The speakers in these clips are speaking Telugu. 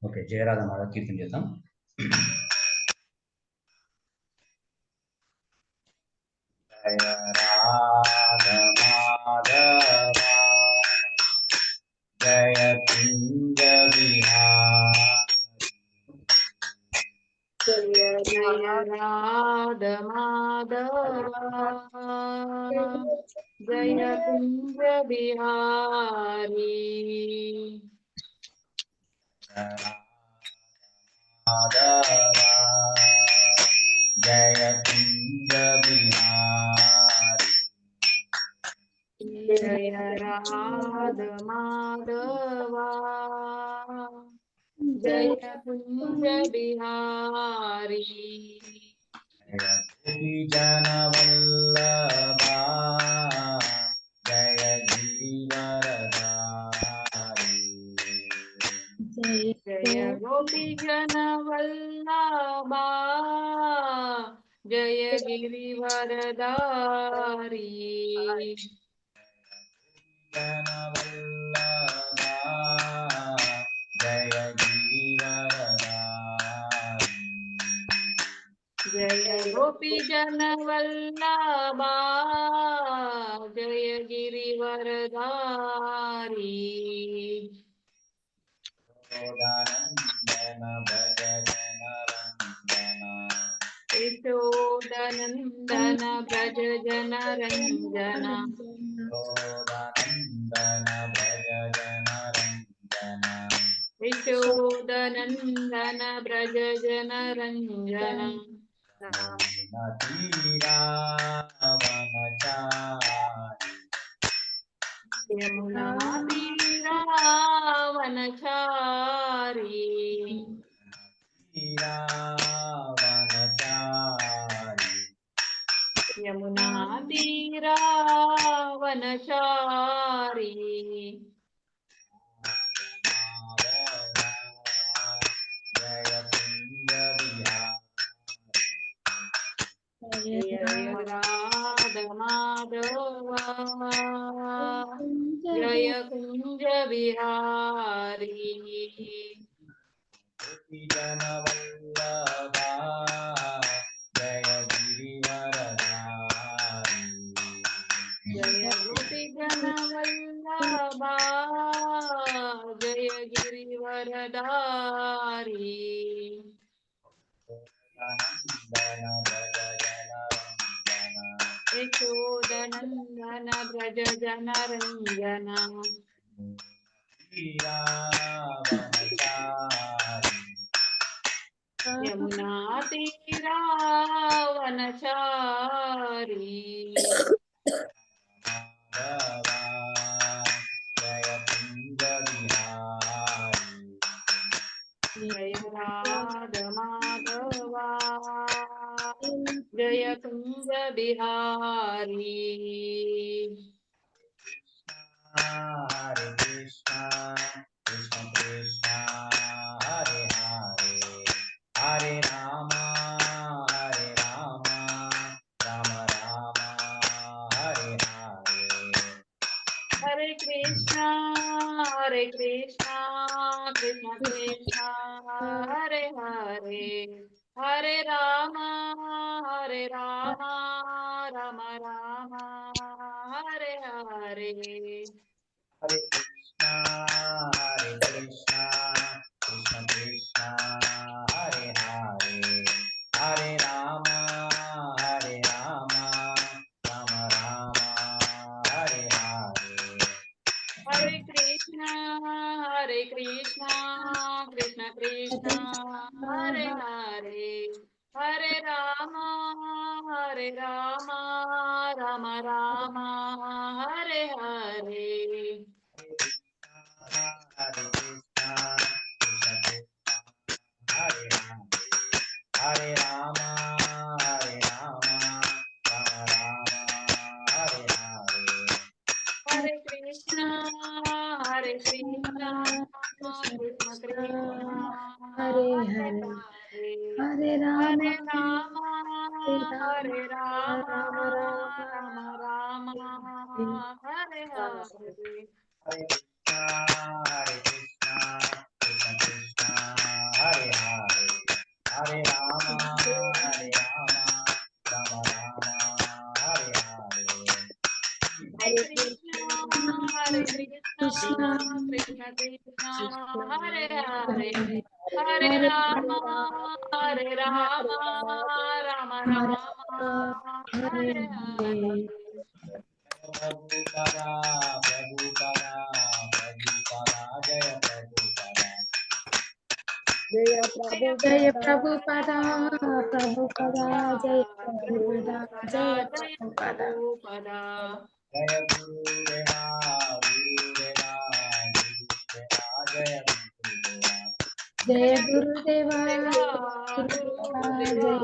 ఓకే, జయరాధ మాధవ కీర్తన చేద్దాం. జయ రాధ మాధవ జయ కుంజ విహారీ జయ రాధ మాధవ జయ కుంజ బిహారీ మాధవ జయ కుంజ విహారీ జయ రాధ మాధవ జయ కుంజ బిహారీ జయ జన వల్లభా జయ గిరివరదారి జయ గోపి జన వల్లభా జయ గిరివరదారి జన వల్లభా జయ గిరివరదారి జయ గోపి జన వల్లభా జయ గిరివరదారి యశోదానందన భజ జన రంజన యశోదనందన వ్రజ జన రంజన యమునా తీరావనచారి యమునా తీరావనచారి జయ రాధ మాధవ జయ కుంజ విహారీ జన వల్లభా జయ గిరివరదారి జయ గోపి జన వల్లభా జయ గిరివరదారి యశోదనందన వ్రజ జన రంజన యమునా తీరావనచారి జయ రాధ మాధవ జయ కుంజ Bihari Hare Krishna Krishna Krishna Hare Hare Hare Rama Rama Rama Hare Hare Hare Krishna Krishna Krishna Hare Hare Hare Rama Rama Rama Hare Hare Hare Krishna Krishna Krishna Hare Hare Hare Rama Rama Rama Hare Hare Hare Krishna Krishna Krishna Hare Hare Hare Rama Rama Rama Hare Hare Hare Krishna Hare Hare Rama Rama Hare Hare Hare Krishna Krishna Hare Hare Hare Rama Hare Rama Hare Rama, Rama Rama, Hare Hare. Hare Krishna, Krishna Krishna, Hare Hare, Hare Rama, Rama Rama, Hare Hare. Hare Krishna, Krishna Krishna, Hare Hare, Hare Rama, Rama Rama, Hare Hare. Prabhupada, Prabhupada, Prabhupada, Jaya Prabhupada. Jaya Jaya Prabhupada. Prabhupada, Jaya Prabhupada, Jaya Prabhupada. Prabhupada. Jaya Gurudeva, Gurudeva, Gurudeva, Jaya Gurudeva. Jaya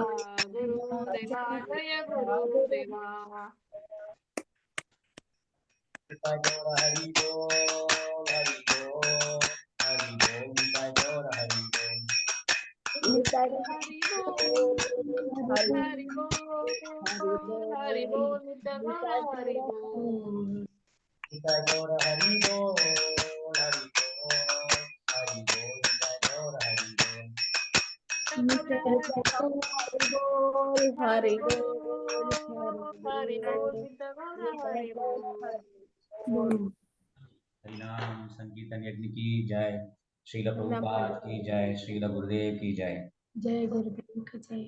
Gurudeva, Gurudeva, Jaya Gurudeva. Nitai Gaura Hari Bol, Hari Bol, Hari Bol, Nitai Gaura Hari Bol. Hari Bol, Hari Bol, Hari Bol, Nitya Gaura Hari Bol. Nitai Gaura Hari Bol, Hari Bol, Hari Bol, Nitai Gaura Hari Bol. Hari Bol, Hari Bol, Nitya Gaura Hari Bol. हरिनाम संकीर्तन यज्ञ की जय, श्रील प्रभुपाद की जय, श्रील गुरुदेव की जय। Jaya Gurudev ka jai.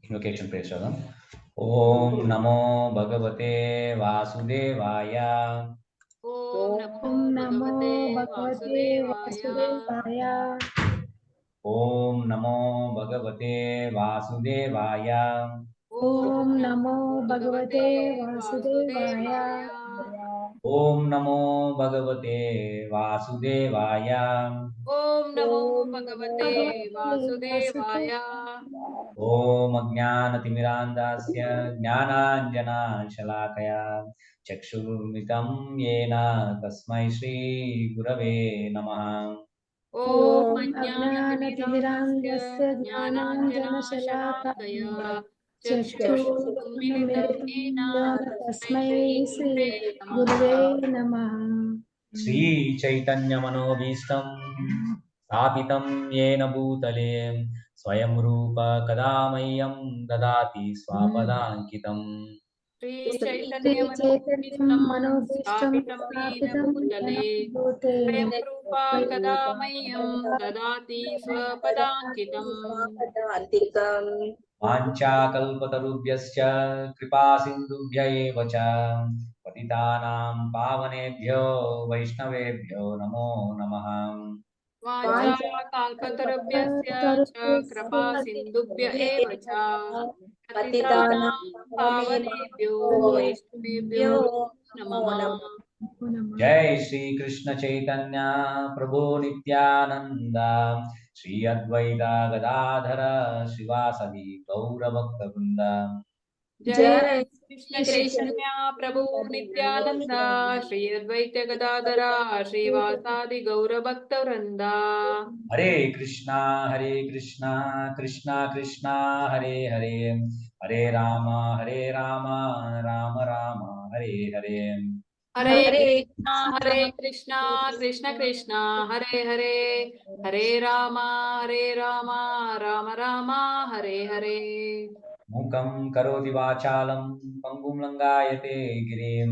Invocation prayer Shraddha. Om Namo Bhagavate Vasudevaya. Om Om Namo Namo Bhagavate Bhagavate Vasudevaya. Vasudevaya. Om Namo Bhagavate Vasudevaya. Om Namo Bhagavate Vasudevaya. Om Namo Bhagavate Vasudevaya. Om Namo Bhagavate Vasudevaya. Om Ajnanatimirandasya Jnananjana Shalakaya Chakshurmitam Yena Tasmai Shri Gurave Namaha. Om Ajnanatimirandasya Jnananjana-shalakaya Chakshurunmilitam Chakshurunmilitam Tasmai Shri Namaha. Gurave Namaha. Sri Chaitanya Manobhistam Sthapitam Yena Bhutale Swayam Rupa Kadamayam Dadati Swapadankitam. Sri Sri Chaitanya Chaitanyam Manobhistam Manobhistam Sthapitam Sthapitam Bhutale Yena Bhute Swayam Rupa Kadamayyam Dadati Swapadankitam. वाञ्छाकल्पतरुभ्यश्च कृपा सिन्धुभ्य एव च पतितानां पावनेभ्यो वैष्णवेभ्यो नमो नमः। वाञ्छाकल्पतरुभ्यश्च च कृपा सिन्धुभ्य एव च पतितानां पावनेभ्यो वैष्णवेभ्यो नमः। जय श्री कृष्ण चैतन्य प्रभु नित्यानंद श्री अद्वैत गदाधर श्रीवासदि गौरभक्तवृंद। जय कृष्ण चैतन्य प्रभु नित्यानंद श्री अद्वैत गदाधरा श्रीवासादि गौर भक्त वृंदा। हरे कृष्णा कृष्णा कृष्णा हरे हरे, हरे राम राम राम हरे हरे। हरे कृष्णा कृष्ण कृष्ण हरे हरे, हरे राम राम राम हरे हरे। मूकं करोति वाचालं पंगुं लंगायते गिरिं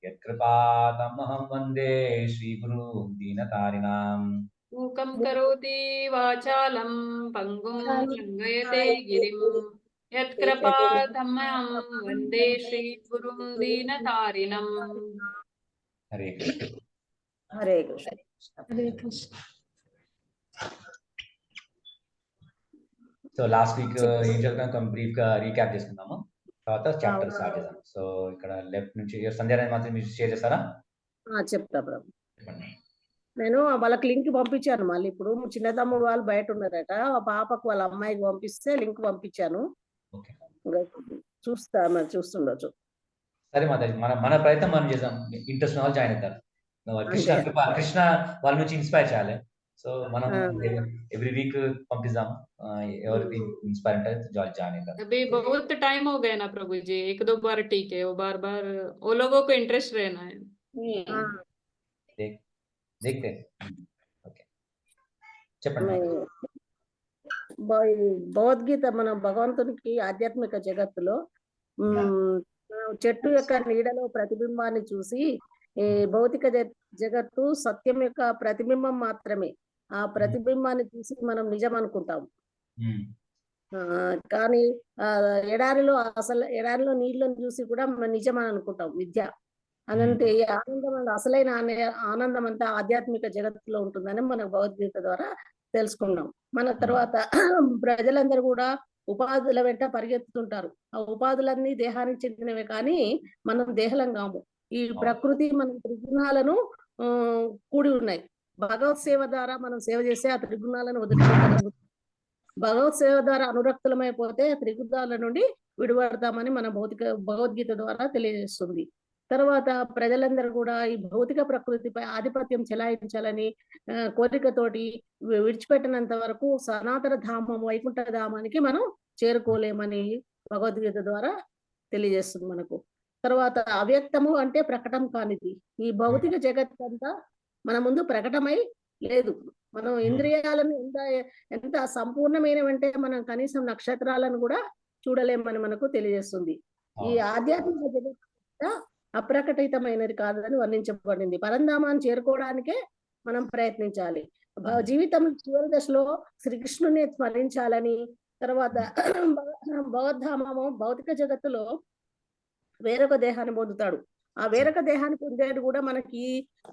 यत्कृपातमहं वन्दे श्रीगुरुं दीनतारिणाम्। मूकं करोति वाचालं पङ्गुं लङ्घयते गिरिं यत्कृपातमहं वन्दे श्रीगुरुं दीनतारिणम्। Hare Krishna. Hare Krishna. Hare Krishna. So last week ఏం చదువుకున్నాం బ్రీఫ్ గా రీక్యాప్ చేసుకుందాము, తర్వాత చాప్టర్ స్టార్ట్ చేద్దాం. సో ఇక్కడ లెఫ్ట్ నుంచి సంధ్యారాయణ మాత్రం మీరు షేర్ చేస్తారా? చెప్తా ప్రభు. చెప్పండి. నేను వాళ్ళకి లింక్ పంపించాను. మళ్ళీ ఇప్పుడు చిన్న తమ్ముడు వాళ్ళు బయట ఉన్నారట, ఆ పాపకు వాళ్ళ అమ్మాయికి పంపిస్తే లింక్ పంపించాను. ఓకే, చూస్తా, మరి చూస్తుండొచ్చు. సరే మాతాజీ, మన ప్రయత్నం మనం చేద్దాం. ఇంట్రెస్ట్ ఉన్న వాళ్ళు జాయిన్ అవుతారు. కృష్ణ వాళ్ళ నుంచి ఇన్స్పైర్ చేయాలి. సో మనం ఆ. ఎవ్రీ వీక్ పంపిద్దాం. ఎవరికి ఇన్స్పైర్ అంటే జాయిన్ అవుతారు. अभी बहुत टाइम हो गया ना प्रभु जी, 1-2 बार ठीक है, वो बार-बार वो लोगों को इंटरेस्ट रहना है। ఆ, देखते ఓకే చెప్పండి. ఈ భగవద్గీత మన భగవంతునికి ఆధ్యాత్మిక జగత్తులో మనం చెట్టు యొక్క నీడలో ప్రతిబింబాన్ని చూసి ఈ భౌతిక జగత్తు సత్యం యొక్క ప్రతిబింబం మాత్రమే. ఆ ప్రతిబింబాన్ని చూసి మనం నిజం అనుకుంటాం. కానీ ఎడారిలో నీళ్ళని చూసి కూడా మనం నిజం అని అనుకుంటాం. విద్య అనంటే ఈ ఆనందం అసలైన ఆనందం అంతా ఆధ్యాత్మిక జగత్తులో ఉంటుందని మనం భగవద్గీత ద్వారా తెలుసుకున్నాం. మన తర్వాత ప్రజలందరూ కూడా ఉపాధుల వెంట పరిగెత్తుతుంటారు. ఆ ఉపాధులన్నీ దేహానికి చెందినవే కానీ మనం దేహలం కాము. ఈ ప్రకృతి మన త్రిగుణాలను కూడి ఉన్నాయి. భగవత్ సేవ ద్వారా మనం సేవ చేస్తే ఆ త్రిగుణాలను వదిలిపెట్టగలుగుతాం. భగవత్ సేవ ద్వారా అనురక్తులమైపోతే ఆ త్రిగుణాల నుండి విడిపడతామని మన భగవద్గీత ద్వారా తెలియజేస్తుంది. తర్వాత ప్రజలందరూ కూడా ఈ భౌతిక ప్రకృతిపై ఆధిపత్యం చెలాయించాలని కోరికతోటి విడిచిపెట్టినంత వరకు సనాతన ధామం వైకుంఠ ధామానికి మనం చేరుకోలేమని భగవద్గీత ద్వారా తెలియజేస్తుంది మనకు. తర్వాత అవ్యక్తము అంటే ప్రకటన కానిది. ఈ భౌతిక జగత్ అంతా మన ముందు ప్రకటమై లేదు. మనం ఇంద్రియాలను ఎంత సంపూర్ణమైనవంటే మనం కనీసం నక్షత్రాలను కూడా చూడలేమని మనకు తెలియజేస్తుంది. ఈ ఆధ్యాత్మిక జగత్ అప్రకటితమైనది కాదని వర్ణించబడింది. పరంధామాన్ని చేరుకోవడానికే మనం ప్రయత్నించాలి. జీవితం చివరి దశలో శ్రీకృష్ణుని స్మరించాలని. తర్వాత భగవద్ధామము భౌతిక జగత్తులో వేరొక దేహాన్ని పొందుతాడు. ఆ వేరొక దేహాన్ని పొందేది కూడా మనకి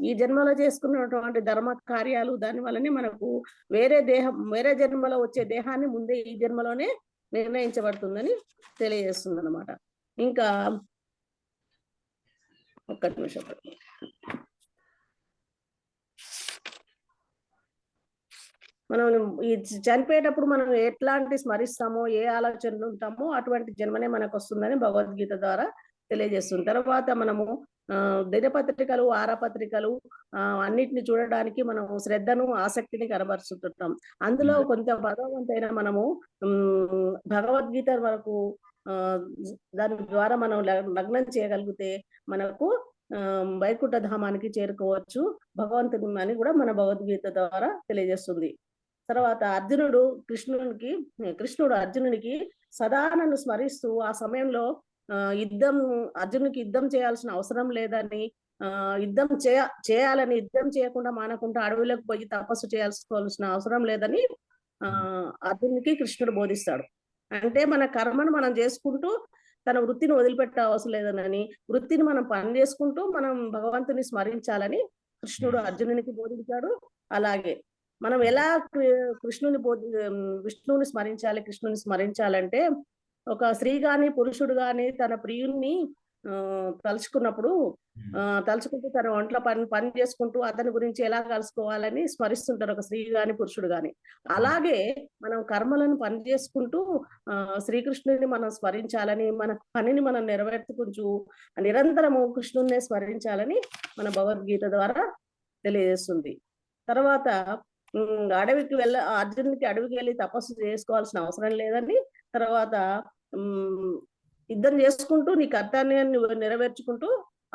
ఈ జన్మలో చేసుకున్నటువంటి ధర్మ కార్యాలు దాని వల్లనే మనకు వేరే జన్మలో వచ్చే దేహాన్ని ముందే ఈ జన్మలోనే నిర్ణయించబడుతుందని తెలియజేస్తుంది అన్నమాట. ఇంకా ఒక్క నిమిషం. మనం ఈ చనిపోయేటప్పుడు మనం ఎట్లాంటి స్మరిస్తామో ఏ ఆలోచనలు ఉంటామో అటువంటి జన్మనే మనకు వస్తుందని భగవద్గీత ద్వారా తెలియజేస్తుంది. తర్వాత మనము దినపత్రికలు వారపత్రికలు అన్నిటిని చూడడానికి మనం శ్రద్ధను ఆసక్తిని కనబరుస్తుంటాం. అందులో కొంత భగవంతైన మనము భగవద్గీత వరకు దాని ద్వారా మనం లగ్నం చేయగలిగితే మనకు వైకుంఠ ధామానికి చేరుకోవచ్చు భగవంతుని అని కూడా మన భగవద్గీత ద్వారా తెలియజేస్తుంది. తర్వాత కృష్ణుడు అర్జునునికి సదా నన్ను స్మరిస్తూ ఆ సమయంలో అర్జునునికి యుద్ధం చేయాల్సిన అవసరం లేదని, యుద్ధం చేయకుండా మానకుండా అడవులకు పోయి తపస్సు చేయాల్సిన అవసరం లేదని అర్జునునికి కృష్ణుడు బోధిస్తాడు. అంటే మన కర్మను మనం చేసుకుంటూ తన వృత్తిని వదిలిపెట్టే అవసరం లేదనని, వృత్తిని మనం పని చేసుకుంటూ మనం భగవంతుని స్మరించాలని కృష్ణుడు అర్జునునికి బోధించాడు. అలాగే మనం ఎలా విష్ణువుని స్మరించాలంటే ఒక స్త్రీ గాని పురుషుడు గాని తన ప్రియుణ్ణి తలుచుకుంటూ తన ఒంట్లో పని చేసుకుంటూ అతని గురించి ఎలా కలుసుకోవాలని స్మరిస్తుంటారు ఒక స్త్రీ గాని పురుషుడు గాని. అలాగే మనం కర్మలను పని చేసుకుంటూ శ్రీకృష్ణుని మనం స్మరించాలని, మన పనిని మనం నెరవేర్చుకుంటూ నిరంతరము కృష్ణున్నే స్మరించాలని మన భగవద్గీత ద్వారా తెలియజేస్తుంది. తర్వాత అర్జునుడికి అడవికి వెళ్ళి తపస్సు చేసుకోవాల్సిన అవసరం లేదని, తర్వాత యుద్ధం చేసుకుంటూ నీ కర్తవ్యాన్ని నెరవేర్చుకుంటూ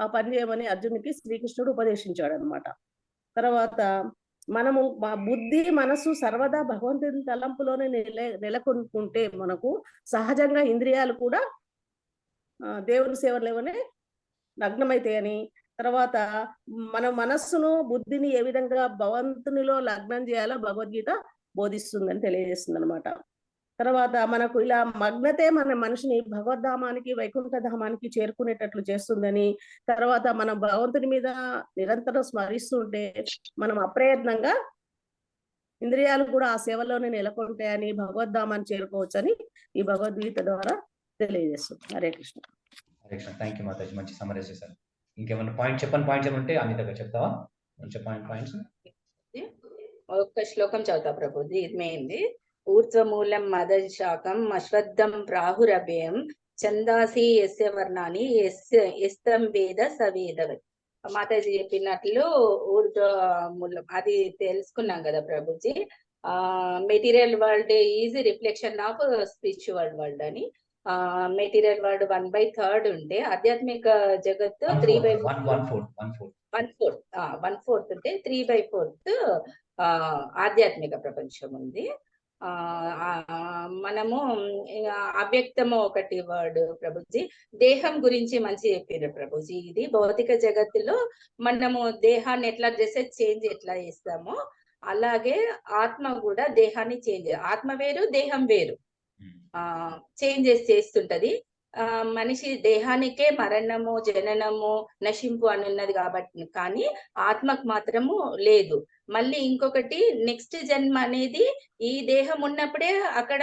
ఆ పని చేయమని అర్జునుడికి శ్రీకృష్ణుడు ఉపదేశించాడు అనమాట. తర్వాత మనము మా బుద్ధి మనసు సర్వదా భగవంతుని తలంపులోనే నెలకొంటుంటే మనకు సహజంగా ఇంద్రియాలు కూడా దేవుని సేవలోనే లగ్నమైతాయని, తర్వాత మన మనస్సును బుద్ధిని ఏ విధంగా భగవంతునిలో లగ్నం చేయాలో భగవద్గీత బోధిస్తుందని తెలియజేస్తుంది అనమాట. తర్వాత మనకు ఇలా మగ్నతే మన మనిషిని భగవద్ధామానికి వైకుంఠ ధామానికి చేరుకునేటట్లు చేస్తుందని, తర్వాత మనం భగవంతుని మీద నిరంతరం స్మరిస్తుంటే మనం అప్రయత్నంగా ఇంద్రియాలు కూడా ఆ సేవలోనే నెలకొంటాయని భగవద్ధామాన్ని చేరుకోవచ్చని ఈ భగవద్గీత ద్వారా తెలియజేస్తుంది. హరే కృష్ణ. హరే కృష్ణ. థ్యాంక్ యూ మాతాజీ, మంచి సమరైజ్ చేశారు. ఇంకేమైనా పాయింట్స్ ఏమంటే అనిత గారు చెప్తావా? పాయింట్స్ ఒక్క శ్లోకం చదువుతా ప్రభుజీ. ఇది మెయిన్ది. ఊర్ధ్వమూలం మదశాకం అశ్వత్థం ప్రాహురభయం ఛందాసి యస్య వర్ణాని యస్తం వేద సవేదవత్. మాతాజీ చెప్పినట్లు ఊర్ధ్వమూలం అది తెలుసుకున్నాం కదా Prabhuji. Material world is reflection of spiritual world అని. మెటీరియల్ వరల్డ్ 1/3 ఉంటే ఆధ్యాత్మిక జగత్తు 3/4 1/4 ఉంటే 3/4 ఆధ్యాత్మిక ప్రపంచం ఉంది. మనము అవ్యక్తము ఒకటి వర్డ్ ప్రభుజీ. దేహం గురించి మంచి చెప్పారు ప్రభుజీ. ఇది భౌతిక జగత్తులో మనము దేహాన్ని ఎట్లా చేంజ్ ఎట్లా చేస్తామో అలాగే ఆత్మ కూడా దేహాన్ని చేంజ్, ఆత్మ వేరు దేహం వేరు చేంజెస్ చేస్తుంటది. మనిషి దేహానికే మరణము జననము నశింపు అని ఉన్నది కాబట్టి, కానీ ఆత్మకు మాత్రము లేదు. మళ్ళీ నెక్స్ట్ జన్మ అనేది ఈ దేహం ఉన్నప్పుడే అక్కడ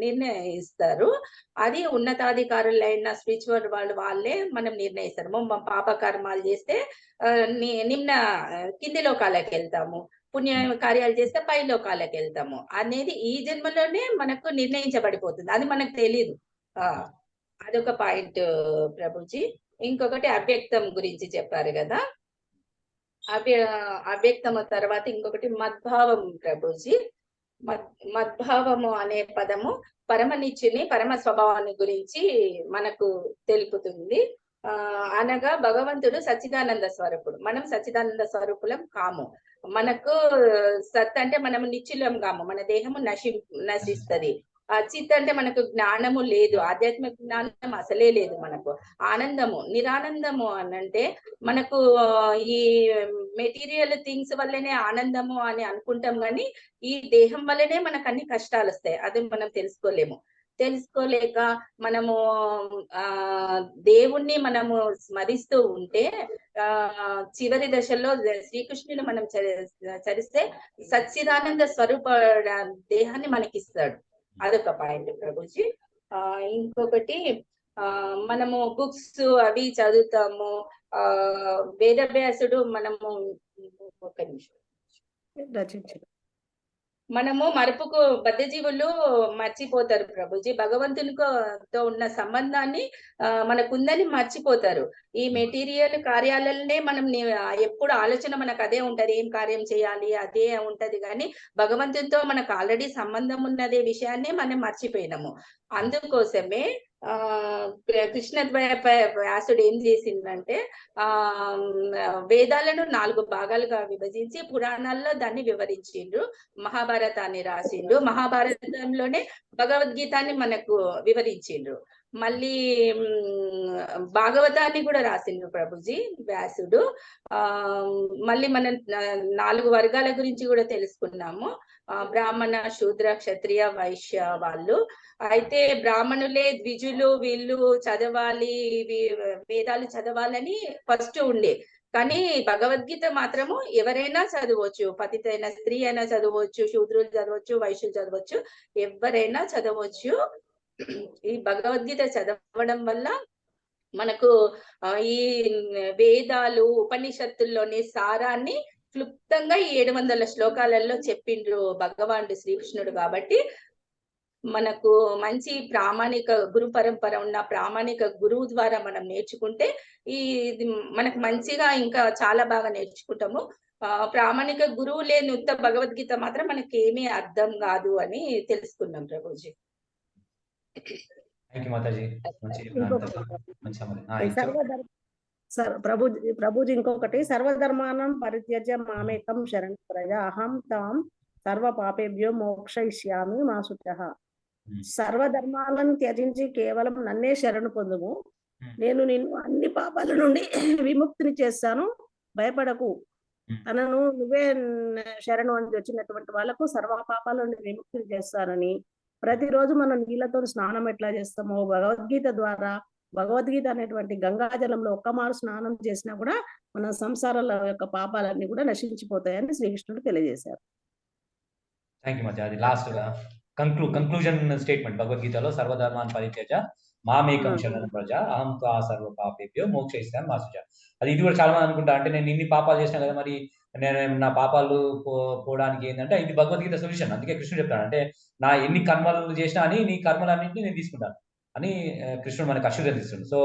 నిర్ణయిస్తారు. అది ఉన్నతాధికారులైన స్పిరిచువల్ వాళ్ళే మనం నిర్ణయిస్తారు. పాప కర్మాలు చేస్తే నిమ్న కింది లోకాలకు వెళ్తాము, పుణ్య కార్యాలు చేస్తే పై లోకాలకు వెళ్తాము అనేది ఈ జన్మలోనే మనకు నిర్ణయించబడిపోతుంది. అది మనకు తెలీదు. అదొక పాయింట్ ప్రభుజీ. ఇంకొకటి అవ్యక్తం గురించి చెప్పారు కదా. అవ్యక్తము తర్వాత ఇంకొకటి మద్భావం ప్రభుజీ. మద్భావము అనే పదము పరమనిత్యుని పరమ స్వభావాన్ని గురించి మనకు తెలుపుతుంది. అనగా భగవంతుడు సచ్చిదానంద స్వరూపుడు, మనం సచ్చిదానంద స్వరూపులం కాము. మనకు సత్ అంటే మనము నిశ్చలం కాము, మన దేహము నశిస్తది. చిత్ అంటే మనకు జ్ఞానము లేదు, ఆధ్యాత్మిక జ్ఞానం అసలే లేదు. మనకు ఆనందము నిరానందము అనంటే మనకు ఈ మెటీరియల్ థింగ్స్ వల్లనే ఆనందము అని అనుకుంటాం, కానీ ఈ దేహం వల్లనే మనకు అన్ని కష్టాలు వస్తాయి. అది మనం తెలుసుకోలేక మనము దేవుణ్ణి మనము స్మరిస్తూ ఉంటే చివరి దశలో శ్రీకృష్ణుని మనం చరిస్తే సచ్చిదానంద స్వరూప దేహాన్ని మనకిస్తాడు. అదొక పాయింట్ ప్రభుజీ. ఇంకొకటి మనము బుక్స్ అవి చదువుతాము. వేదవ్యాసుడు మనము ఒక నిమిషం మనము మరపుకు బద్ధజీవులు మర్చిపోతారు ప్రభుజీ. భగవంతునితో ఉన్న సంబంధాన్ని మనకుందని మర్చిపోతారు. ఈ మెటీరియల్ కార్యాలనే మనం ఎప్పుడు ఆలోచన మనకు అదే ఉంటది, ఏం కార్యం చేయాలి అదే ఉంటది, కానీ భగవంతునితో మనకు ఆల్రెడీ సంబంధం ఉన్నదే విషయాన్ని మనం మర్చిపోయినాము. అందుకోసమే కృష్ణద్వయ వ్యాసుడు ఏం చేసిందంటే వేదాలను 4 భాగాలుగా విభజించి పురాణాల్లో దాన్ని వివరించిండ్రు, మహాభారతాన్ని రాసిండ్రు, మహాభారతంలోనే భగవద్గీతాన్ని మనకు వివరించిండ్రు, మళ్ళీ భాగవతాన్ని కూడా రాసిండ్రు ప్రభుజీ వ్యాసుడు. మళ్ళీ మనం 4 వర్గాల గురించి కూడా తెలుసుకున్నాము, బ్రాహ్మణ శూద్ర క్షత్రియ వైశ్య వాళ్ళు. అయితే బ్రాహ్మణులే ద్విజులు, వీళ్ళు చదవాలి, వేదాలు చదవాలని ఫస్ట్ ఉండే, కానీ భగవద్గీత మాత్రము ఎవరైనా చదవచ్చు, పతితైన స్త్రీ అయినా చదవచ్చు, శూద్రులు చదవచ్చు, వైశ్యులు చదవచ్చు, ఎవరైనా చదవచ్చు. ఈ భగవద్గీత చదవడం వల్ల మనకు ఈ వేదాలు ఉపనిషత్తుల్లోని సారాన్ని క్లుప్తంగా 700 శ్లోకాలలో చెప్పిండ్రు భగవానుడు శ్రీకృష్ణుడు. కాబట్టి మనకు మంచి ప్రామాణిక గురు పరంపర ఉన్న ప్రామాణిక గురువు ద్వారా మనం నేర్చుకుంటే ఇది మనకు మంచిగా ఇంకా చాలా బాగా నేర్చుకుంటాము. ప్రామాణిక గురువు లేని ఉత్త భగవద్గీత మాత్రం మనకి ఏమీ అర్థం కాదు అని తెలుసుకున్నాం ప్రభుజీ. ప్రభుజీ ఇంకొకటి సర్వధర్మానం పరిత్యజ్య మామేకం శరణం వ్రజ అహం తాం సర్వ పాపేభ్యో మోక్షయిష్యామి మా శుచః. సర్వధర్మాలను త్యజించి కేవలం నన్నే శరణు పొందుము, నేను నిన్ను అన్ని పాపాల నుండి విముక్తిని చేస్తాను, భయపడకు. తనను నువ్వే శరణు అని వచ్చినటువంటి వాళ్ళకు సర్వ పాపాల నుండి విముక్తిని చేస్తానని, ప్రతిరోజు మనం నీళ్ళతో స్నానం ఎట్లా చేస్తామో భగవద్గీత ద్వారా, భగవద్గీత అనేటువంటి గంగాజలంలో ఒక్కమారు స్నానం చేసినా కూడా మన సంసారాల యొక్క పాపాలన్నీ కూడా నశించిపోతాయని శ్రీకృష్ణుడు తెలియజేశారు. థ్యాంక్ యూ మధ్య. అది లాస్ట్ కంక్లూజన్ స్టేట్మెంట్ భగవద్గీతలో సర్వధర్మాన్ పరిత్యజ మామేకం శరణం వ్రజ అహం త్వా సర్వ పాపేభ్యో మోక్షయిష్యామి మా శుచః. అది ఇది కూడా చాలా మంది అనుకుంటా, అంటే నేను ఇన్ని పాపాలు చేసినా కదా, మరి నేను నా పాపాలు పోవడానికి ఏంటంటే ఇది భగవద్గీత సొల్యూషన్. అందుకే కృష్ణుడు చెప్తాడు, అంటే నా ఎన్ని కర్మలు చేసినా అని నీ కర్మలన్నింటినీ నేను తీసుకుంటాను, అని కృష్ణుడు మనకు అష్యూరెన్స్ ఇస్తుంది. సో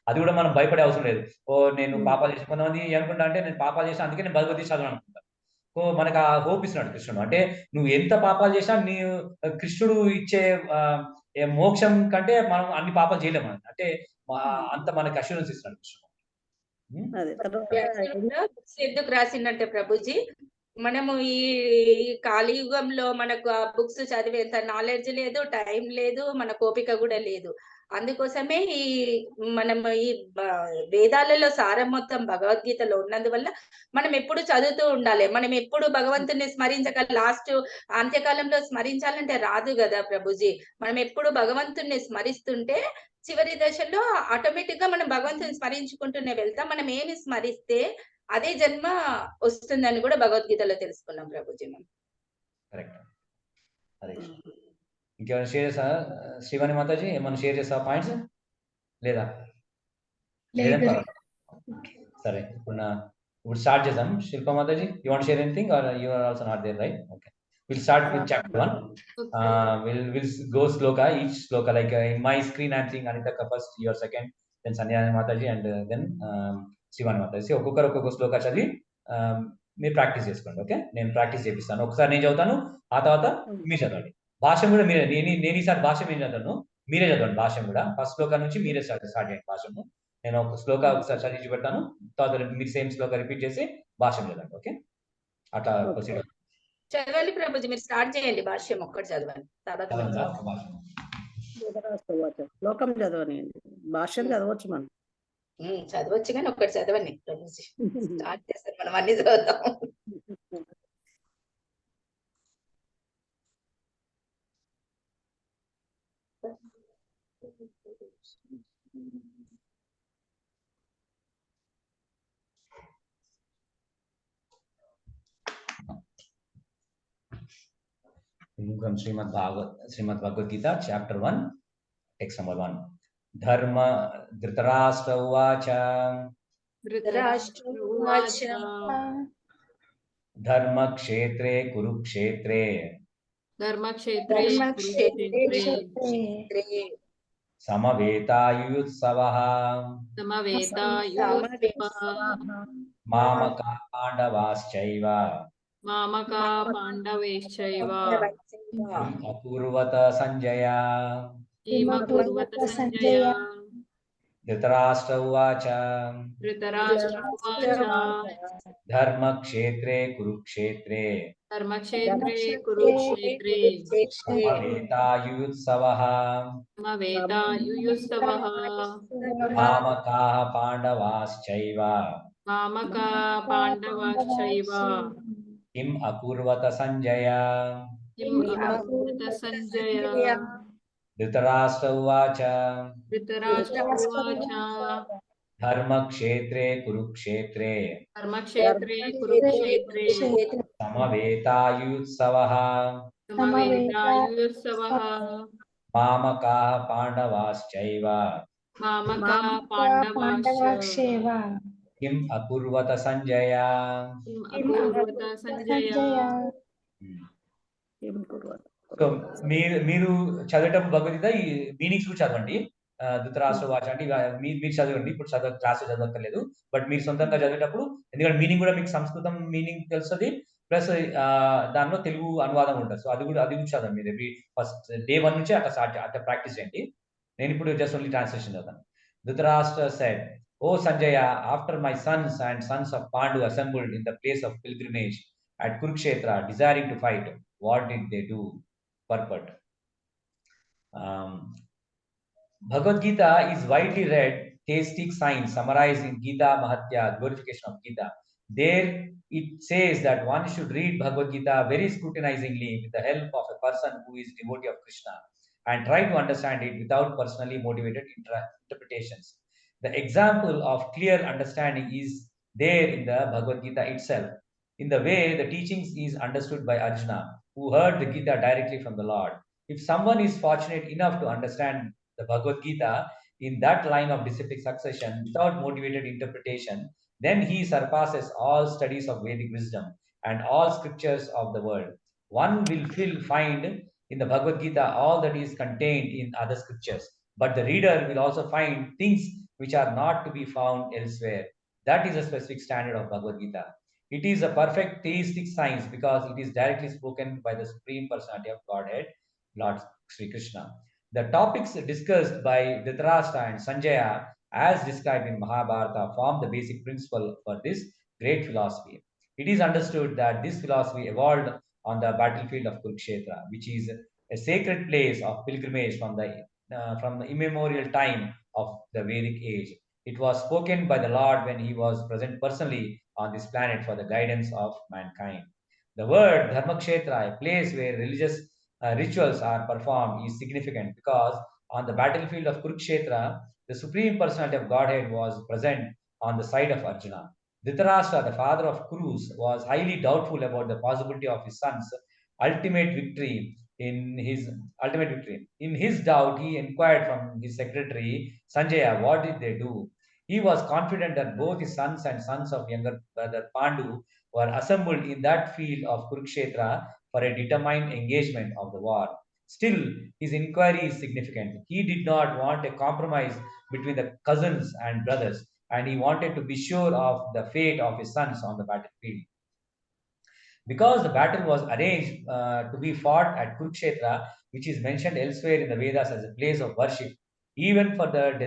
అది కూడా మనం భయపడే అవసరం లేదు. ఓ నేను పాపాలు చేసి, కొంతమంది ఏమనుకుంటా అంటే నేను పాపాలు చేసిన అందుకే నేను భగవద్గీత చదవను అనుకుంటా. సో మనకు ఆ హోప్ ఇస్తున్నాడు కృష్ణుడు. అంటే నువ్వు ఎంత పాపాలు చేసినా నీ కృష్ణుడు ఇచ్చే మోక్షం కంటే మనం అన్ని పాపాలు చేయలేము మనం. అంటే అంత మనకి అష్యూరెన్స్ ఇస్తున్నాడు కృష్ణుడు. అదే తర్వాత బుక్స్ ఎందుకు రాసిందంటే ప్రభుజీ, మనము ఈ కలియుగంలో మనకు ఆ బుక్స్ చదివేంత నాలెడ్జ్ లేదు, టైం లేదు, మన ఓపిక కూడా లేదు. అందుకోసమే మనం ఈ వేదాలలో సారం మొత్తం భగవద్గీతలో ఉన్నందువల్ల మనం ఎప్పుడు చదువుతూ ఉండాలి. మనం ఎప్పుడు భగవంతుని స్మరించక లాస్ట్ అంత్యకాలంలో స్మరించాలంటే రాదు కదా ప్రభుజీ. మనం ఎప్పుడు భగవంతుని స్మరిస్తుంటే చివరి దశలో ఆటోమేటిక్ గా మనం భగవంతుని స్మరించుకుంటూనే వెళ్తాం. మనం ఏమి స్మరిస్తే అదే జన్మ వస్తుందని కూడా భగవద్గీతలో తెలుసుకున్నాం ప్రభుజీ మనం. కరెక్ట్. అదే ఇంకేమైనా షేర్ చేస్తా శ్రీవాణి మాతాజీ, ఏమైనా షేర్ చేస్తా పాయింట్స్ లేదా? లేదంటే సరే, ఇప్పుడు స్టార్ట్ చేద్దాం. Shilpa Mataji, you want share anything are you are also not there, right? Okay, we'll start with chapter 1. We'll go sloka, each sloka, like in my screen I'm seeing Anita first, your second, then Sanyani Mataji, and then Shivani Mataji. ఒక్కొక్క శ్లోక చదివి మీరు ప్రాక్టీస్ చేసుకోండి. ఓకే, నేను ప్రాక్టీస్ చేపిస్తాను. ఒకసారి నేను చదువుతాను, ఆ తర్వాత మీరు చదవండి. భాష్యం కూడా మీరే, నేను ఈసారి భాష్యం ఏం చదవను, మీరే చదవండి. భాష్యం కూడా ఫస్ట్ శ్లోక నుంచి మీరే స్టార్ట్ చేయండి భాష్యము. నేను ఒక శ్లోక ఒకసారి చదివి పెడతాను, తర్వాత మీరు సేమ్ శ్లోక రిపీట్ చేసి భాష్యం చదవండి. ఓకే, అట్లా ప్రొసీడ్. చదవండి ప్రభుజీ, మీరు స్టార్ట్ చేయండి. భాష్యం ఒక్కటి చదవండి, తర్వాత శ్లోకం చదవనియండి, భాష్యం చదవచ్చు మనం. చదవచ్చు కానీ ఒక్కటి చదవండి ప్రభుజీ. స్టార్ట్ చేస్తారు, మనం అన్ని చదువుతాం. From Srimad Bhagavad Gita, chapter 1, text number 1. Dharma Dhritarashtra uvacha. Dharma kshetre kurukshetre. Samavetayutsavaha. Mamaka pandavaschaiva. Apurvata Sanjaya. Dhritarashtra uvacha. Dharma kshetre kurukshetre. Samavetayutsavaha. Mamakaha pandavaschaiva. Kim apurvata Sanjaya. Dhritarashtra uvacha. Dharma kshetre kurukshetre. Samavetayutsavaha. Mamakaha pandavaschaiva. Kim apurvata Sanjaya. So మీరు చదివేటప్పుడు భగవద్గీత ఈ మీనింగ్స్ కూడా చదవండి. ధృతరాష్ట్ర వాచ అంటే మీరు చదవండి, ఇప్పుడు క్లాస్ చదవక్కర్లేదు, బట్ మీరు సొంతంగా చదివేటప్పుడు, ఎందుకంటే మీనింగ్ కూడా మీకు సంస్కృతం మీనింగ్ తెలుస్తుంది, ప్లస్ దానిలో తెలుగు అనువాదం ఉంటుంది. సో అది కూడా చదవండి మీరు. ఎవ్రీ ఫస్ట్ డే 1 నుంచి అట్లా ప్రాక్టీస్ చేయండి. నేను ఇప్పుడు జస్ట్ ఓన్లీ ట్రాన్స్లేషన్ చదువుతాను. Dhritarashtra said, "O Sanjaya, after my sons and sons of Pandu assembled in the place of pilgrimage at Kurukshetra, desiring to fight, what did they do? Purport. Bhagavad Gita is widely read, theistic science summarized in Gita Mahatya, glorification of Gita. There it says that one should read Bhagavad Gita very scrutinizingly with the help of a person who is devotee of Krishna and try to understand it without personally motivated interpretations. The example of clear understanding is there in the Bhagavad Gita itself, in the way the teachings is understood by Arjuna, who heard the Gita directly from the Lord. If someone is fortunate enough to understand the Bhagavad Gita in that line of disciplic succession without motivated interpretation, then he surpasses all studies of Vedic wisdom and all scriptures of the world. One will find in the Bhagavad Gita all that is contained in other scriptures. but the reader will also find things which are not to be found elsewhere. That is a specific standard of Bhagavad Gita. It is a perfect theistic science because it is directly spoken by the Supreme Personality of Godhead, Lord Sri Krishna. The topics discussed by Dhritarashtra and Sanjaya, as described in Mahabharata, form the basic principle for this great philosophy. It is understood that this philosophy evolved on the battlefield of Kurukshetra, which is a sacred place of pilgrimage from the immemorial time of the Vedic age. It was spoken by the Lord when he was present personally on this planet for the guidance of mankind. The word Dharmakshetra, a place where religious rituals are performed, is significant because on the battlefield of Kurukshetra, the Supreme Personality of Godhead was present on the side of Arjuna. Dhritarashtra, the father of Kurus, was highly doubtful about the possibility of his son's ultimate victory. In his doubt, he inquired from his secretary Sanjaya, what did they do? He was confident that both his sons and sons of younger brother Pandu were assembled in that field of Kurukshetra for a determined engagement of the war. Still, his inquiry is significant. He did not want a compromise between the cousins and brothers, and he wanted to be sure of the fate of his sons on the battlefield. Because the battle was arranged to be fought at Kurukshetra, which is mentioned elsewhere in the Vedas as a place of worship, even for the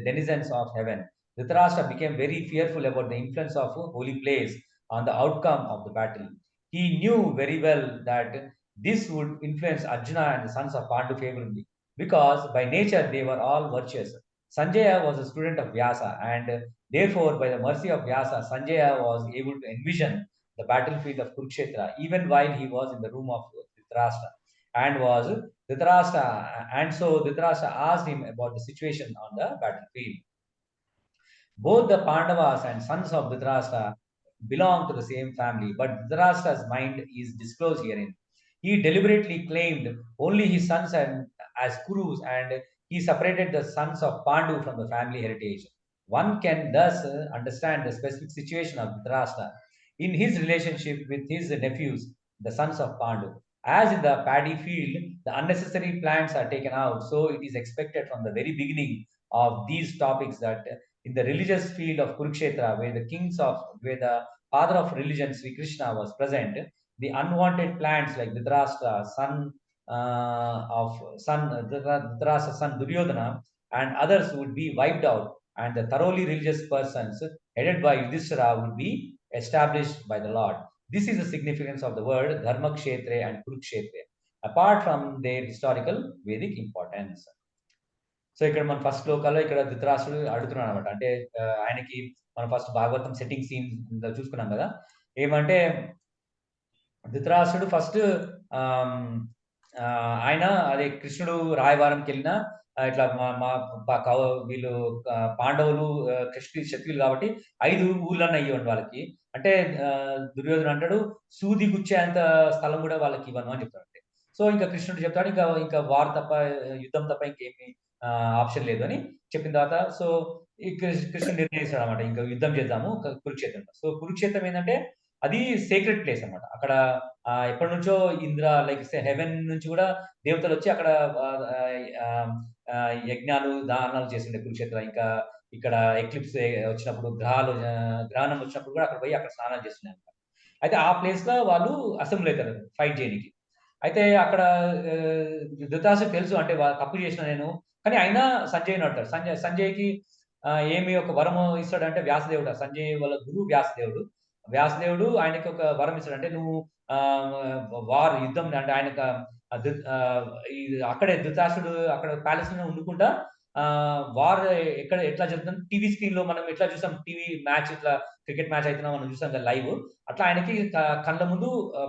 denizens of heaven, Dhritarashtra became very fearful about the influence of a holy place on the outcome of the battle. He knew very well that this would influence Arjuna and the sons of Pandu favorably, because by nature they were all virtuous. Sanjaya was a student of Vyasa, and therefore, by the mercy of Vyasa, Sanjaya was able to envision the battlefield of Kurukshetra, even while he was in the room of Dhritarashtra, and so Dhritarashtra asked him about the situation on the battlefield. Both the Pandavas and sons of Dhritarashtra belong to the same family, but Dhritarashtra's mind is disclosed herein. He deliberately claimed only his sons as Kurus, and he separated the sons of Pandu from the family heritage. One can thus understand the specific situation of Dhritarashtra in his relationship with his nephews, the sons of Pandu. As in the paddy field, the unnecessary plants are taken out, so it is expected from the very beginning of these topics that in the religious field of Kurukshetra, where the father of religion, Sri Krishna, was present, the unwanted plants like Dhritarashtra, Dhritarashtra's son Duryodhana, and others would be wiped out, and the thoroughly religious persons headed by Yudhishthira would be established by the Lord. This is the significance of the word Dharmakshetra and Kurukshetra, apart from their historical Vedic importance. So ఇక్కడ మన ఫస్ట్ శ్లోకాల్లో ఇక్కడ ధృతరాష్ట్రుడు అడుగుతున్నాడు అనమాట. అంటే ఆయనకి మనం ఫస్ట్ భాగవతం సెట్టింగ్ సీన్ చూసుకున్నాం కదా. ఏమంటే ధృతరాష్ట్రుడు ఫస్ట్ ఆయన అదే కృష్ణుడు రాయవారంకి వెళ్ళినా ఇట్లా వీళ్ళు పాండవులు క్షత్రియులు కాబట్టి 5 ఊర్లన్న ఇవ్వండి వాళ్ళకి. అంటే దుర్యోధన అంటాడు సూది గుచ్చేంత స్థలం కూడా వాళ్ళకి ఇవ్వను అని చెప్తాడు. సో ఇంకా కృష్ణుడు చెప్తాడు ఇంకా వార్ తప్ప యుద్ధం తప్ప ఇంకేమి ఆప్షన్ లేదు అని చెప్పిన తర్వాత సో ఈ కృష్ణుడు నిర్ణయిస్తాడు అనమాట, ఇంకా యుద్ధం చేద్దాము కురుక్షేత్రంలో. సో కురుక్షేత్రం ఏంటంటే అది సేక్రెడ్ ప్లేస్ అనమాట. అక్కడ ఎప్పటి నుంచో లైక్ హెవెన్ నుంచి కూడా దేవతలు వచ్చి అక్కడ యజ్ఞాలు దానాలు చేస్తుండే కురుక్షేత్రం. ఇంకా ఇక్కడ ఎక్లిప్స్ వచ్చినప్పుడు గ్రహణం వచ్చినప్పుడు కూడా అక్కడ పోయి అక్కడ స్నానాలు చేస్తుండే అనమాట. అయితే ఆ ప్లేస్ లో వాళ్ళు అసెంబ్లీ అవుతారు ఫైట్ చేయడానికి. అయితే అక్కడ ధృతరాష్ట్రుడికి తెలుసు అంటే తప్పు చేసిన నేను, కానీ అయినా సంజయ్ని అడతాడు. సంజయ్కి ఏమి ఒక వరం ఇస్తాడంటే వ్యాసదేవుడు, సంజయ్ వాళ్ళ గురువు వ్యాసదేవుడు ఆయనకి ఒక వరం ఇస్తాడు. అంటే నువ్వు యుద్ధం అంటే ఆయనకు అక్కడే ధృతరాష్ట్రుడు అక్కడ ప్యాలెస్ లో ఉండుకుంటా వార్ ఎట్లా జరుగుతుంది టీవీ స్క్రీన్ లో మనం ఎట్లా చూసాం, టీవీ మ్యాచ్ ఇట్లా క్రికెట్ మ్యాచ్ అయితే మనం చూసాం కదా లైవ్, అట్లా ఆయనకి కళ్ళ ముందు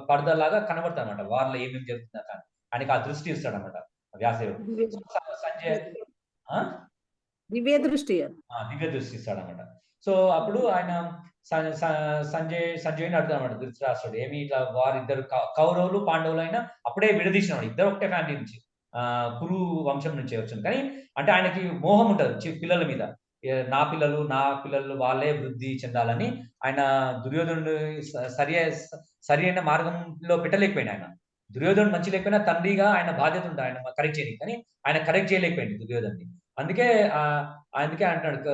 పరదలాగా కనబడతాడు అనమాట వార్లో ఏమేమి జరుగుతుందా కానీ ఆయనకి ఆ దృష్టి ఇస్తాడు అనమాట వ్యాసదేవుడు. సంజయ్ దివ్య దృష్టి ఇస్తాడు అనమాట. సో అప్పుడు ఆయన సంజయ్ని అడుగుతాడు అనమాట ధృతరాష్ట్రుడు, ఏమి ఇట్లా వారిద్దరు కౌరవులు పాండవులు అయినా అప్పుడే విడదీసినాడు, ఇద్దరు ఒకటే ఫ్యామిలీ నుంచి కురు వంశం నుంచి వచ్చింది. కానీ అంటే ఆయనకి మోహం ఉంటుంది పిల్లల మీద, నా పిల్లలు వాళ్ళే వృద్ధి చెందాలని ఆయన దుర్యోధనుడు సరి అయిన మార్గంలో పెట్టలేకపోయినా. దుర్యోధనుడు మంచి లేకపోయినా తండ్రిగా ఆయన బాధ్యత ఉంటుంది ఆయన కరెక్ట్ చేయడానికి, కానీ ఆయన కరెక్ట్ చేయలేకపోయింది దుర్యోధన్ని. అందుకే అందుకే అంటున్నాడు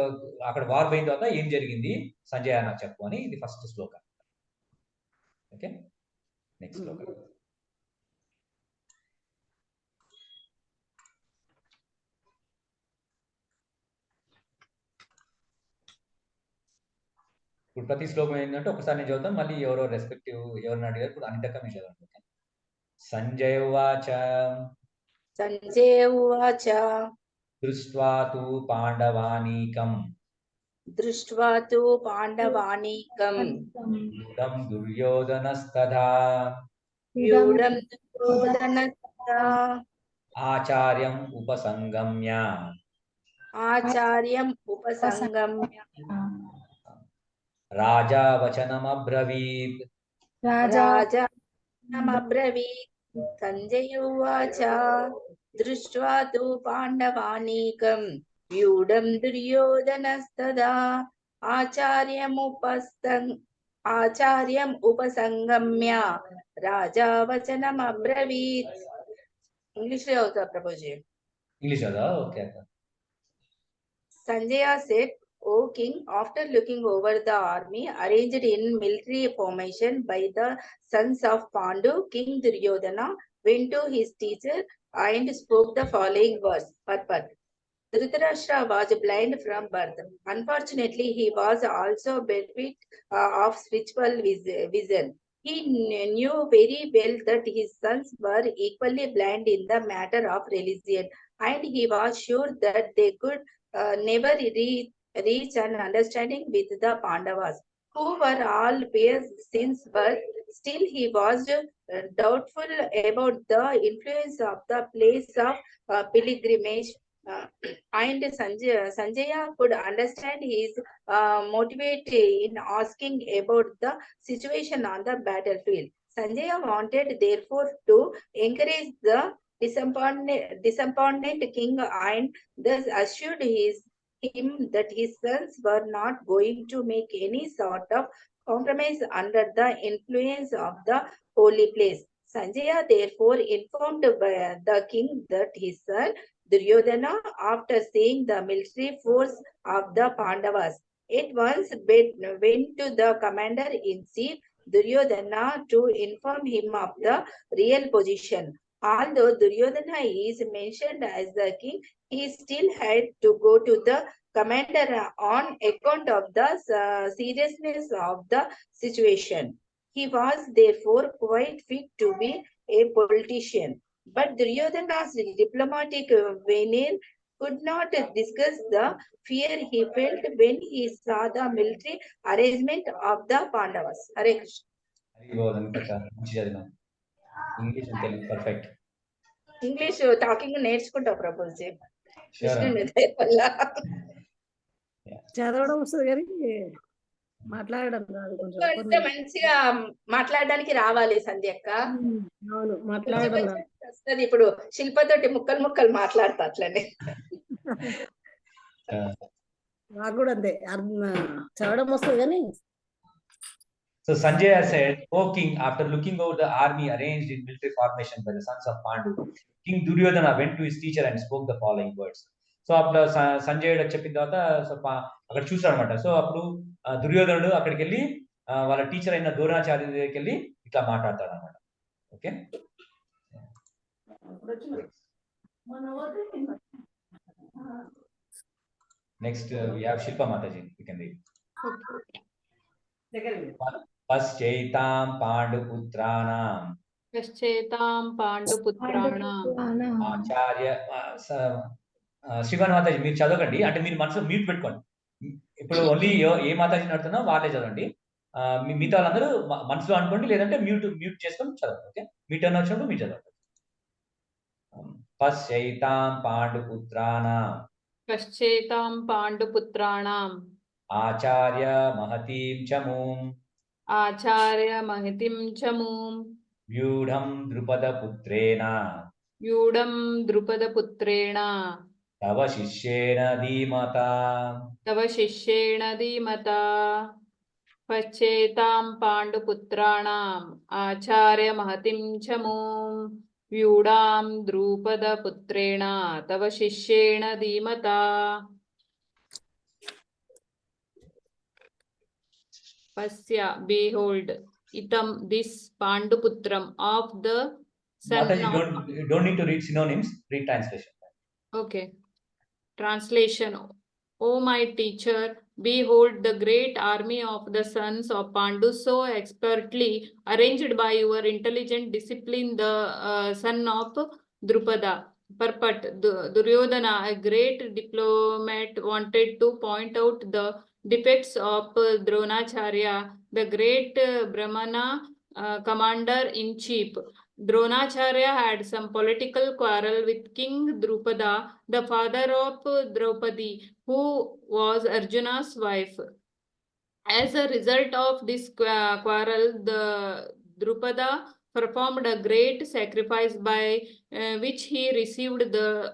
అక్కడ వార్ పోయిన తర్వాత ఏం జరిగింది సంజయ్ నాకు చెప్పు అని. ఇది ఫస్ట్ శ్లోక. ఓకే, నెక్స్ట్ శ్లోక. ఇప్పుడు ప్రతి శ్లోకం ఏంటంటే ఒకసారి నేను చదువుతాను, మళ్ళీ ఎవరో రెస్పెక్టివ్ ఎవరిని అడిగారు, ఇప్పుడు అనితక్క మీరు చదవండి. ఓకే. సంజయ్ ఉవాచ సంజయ ఉవాచ దృష్ట్వా తు పాండవానీకం దృష్ట్వా తు పాండవానీకం యూఢం దుర్యోధనస్తథా వ్యూఢం దుర్యోధనస్తథా ఆచార్యం ఉపసంగమ్య ఆచార్యం ఉపసంగమ్య రాజా వచనమబ్రవీత్ రాజాబ్రవీత్. సంజయ ఉవాచ దృష్ట్వా తు పాండవానీకం వ్యూఢం దుర్యోధనస్తదా ఆచార్యం ఉపసంగమ్య రాజా వచనమబ్రవీత్. ఇంగ్లీష్ లో అవుతా ప్రభుజీ. ఇంగ్లీష్ కదా, ఓకే అక్క. Sanjaya said, O king, after looking over the army arranged in military formation by the sons of Pandu, King Duryodhana went to his teacher and spoke the following words. Purport. Dhritarashtra was blind from birth. Unfortunately, he was also bereft of spiritual vision. He knew very well that his sons were equally blind in the matter of religion, and he was sure that they could never reach an understanding with the Pandavas, who were all peers since birth. Still, he was doubtful about the influence of the place of pilgrimage. And Sanjaya could understand his motivate in asking about the situation on the battlefield. Sanjaya wanted, therefore, to encourage the disappointed king and thus assured him that his sons were not going to make any sort of compromise under the influence of the holy place. Sanjaya therefore informed the king that his son Duryodhana, after seeing the military force of the Pandavas, at once went to the commander-in-chief Duryodhana to inform him of the real position. Although Duryodhana is mentioned as the king, he still had to go to the commander on account of the seriousness of the situation. He was therefore quite fit to be a politician. But Duryodhana's diplomatic veneer could not discuss the fear he felt when he saw the military arrangement of the Pandavas. Hare Krishna. English and Telugu perfect. English talking నేర్చుకుంటా ప్రభుజీ. కృష్ణుని దయ వల్ల చదవడం వస్తుంది కానీ మాట్లాడడం రాదు. కొంచెం మంచిగా మాట్లాడడానికి రావాలి సంధ్యక్క. అవును, మాట్లాడడం వస్తుంది. ఇప్పుడు శిల్పతోటి ముక్కలు మాట్లాడతా అట్లనే. నాకు కూడా అంతే, చదవడం వస్తుంది కానీ. So Sanjaya said, O king, after looking over the army arranged in military formation by the sons of Pandu, King Duryodhana went to his teacher and spoke the following words. So అప్పుడు సంజయుడు చెప్పిన తర్వాత సో అక్కడ చూసాడు అనమాట. సో అప్పుడు దుర్యోధనుడు అక్కడికి వెళ్ళి వాళ్ళ టీచర్ అయిన ద్రోణాచార్య దగ్గరికి వెళ్ళి ఇట్లా మాట్లాడతాడు అనమాట. Okay, next we have Shilpa Mataji, you can read. పశ్చైతాం పాండుపుత్రాణం ఆచార్య. శ్రీవాణి మాతాజీ మీరు చదవకండి, అంటే మీరు మనసులో మ్యూట్ పెట్టుకోండి. ఇప్పుడు ఓన్లీ ఏ మాతాజీ నడుతున్నా వాళ్ళే చదవండి. మిగతా వాళ్ళందరూ మనసులో అనుకోండి, లేదంటే మ్యూట్ చేసుకొని చదవండి. ఓకే, మీ టర్న్ వచ్చినప్పుడు మీరు చదవండి. పశ్చైతాం పాండుపుత్రాణం ఆచార్య మహతీం చమూం వ్యూఢం ద్రుపదపుత్రేణ తవ శిష్యేణ ధీమతా. పశ్చేతాం పాండుపుత్రాణం ఆచార్య మహతిం చమూం व्यूढां द्रुपदपुत्रेण तव शिष्येण धीमता Pasya, behold, itam this Panduputram of the son Mataji, of... you don't need to read synonyms, read translation. Okay. Translation. O my teacher, behold the great army of the sons of Pandu, so expertly arranged by your intelligent discipline, the son of Drupada. Purport. Duryodhana, a great diplomat, wanted to point out the defects of Dronacharya, the great Brahmana commander-in-chief. Dronacharya had some political quarrel with King Drupada, the father of Draupadi, who was Arjuna's wife. As a result of this quarrel, the Drupada performed a great sacrifice by which he received the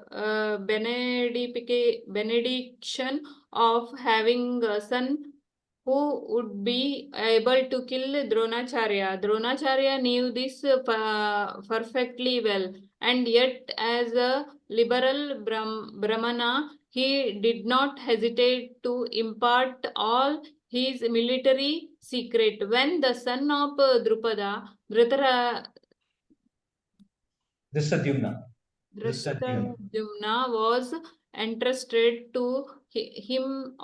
benediction of having a son who would be able to kill Dronacharya. Dronacharya knew this perfectly well, and yet as a liberal Brahmana, he did not hesitate to impart all his military secret. When the son of Drupada, Dhritarashtra was entrusted to him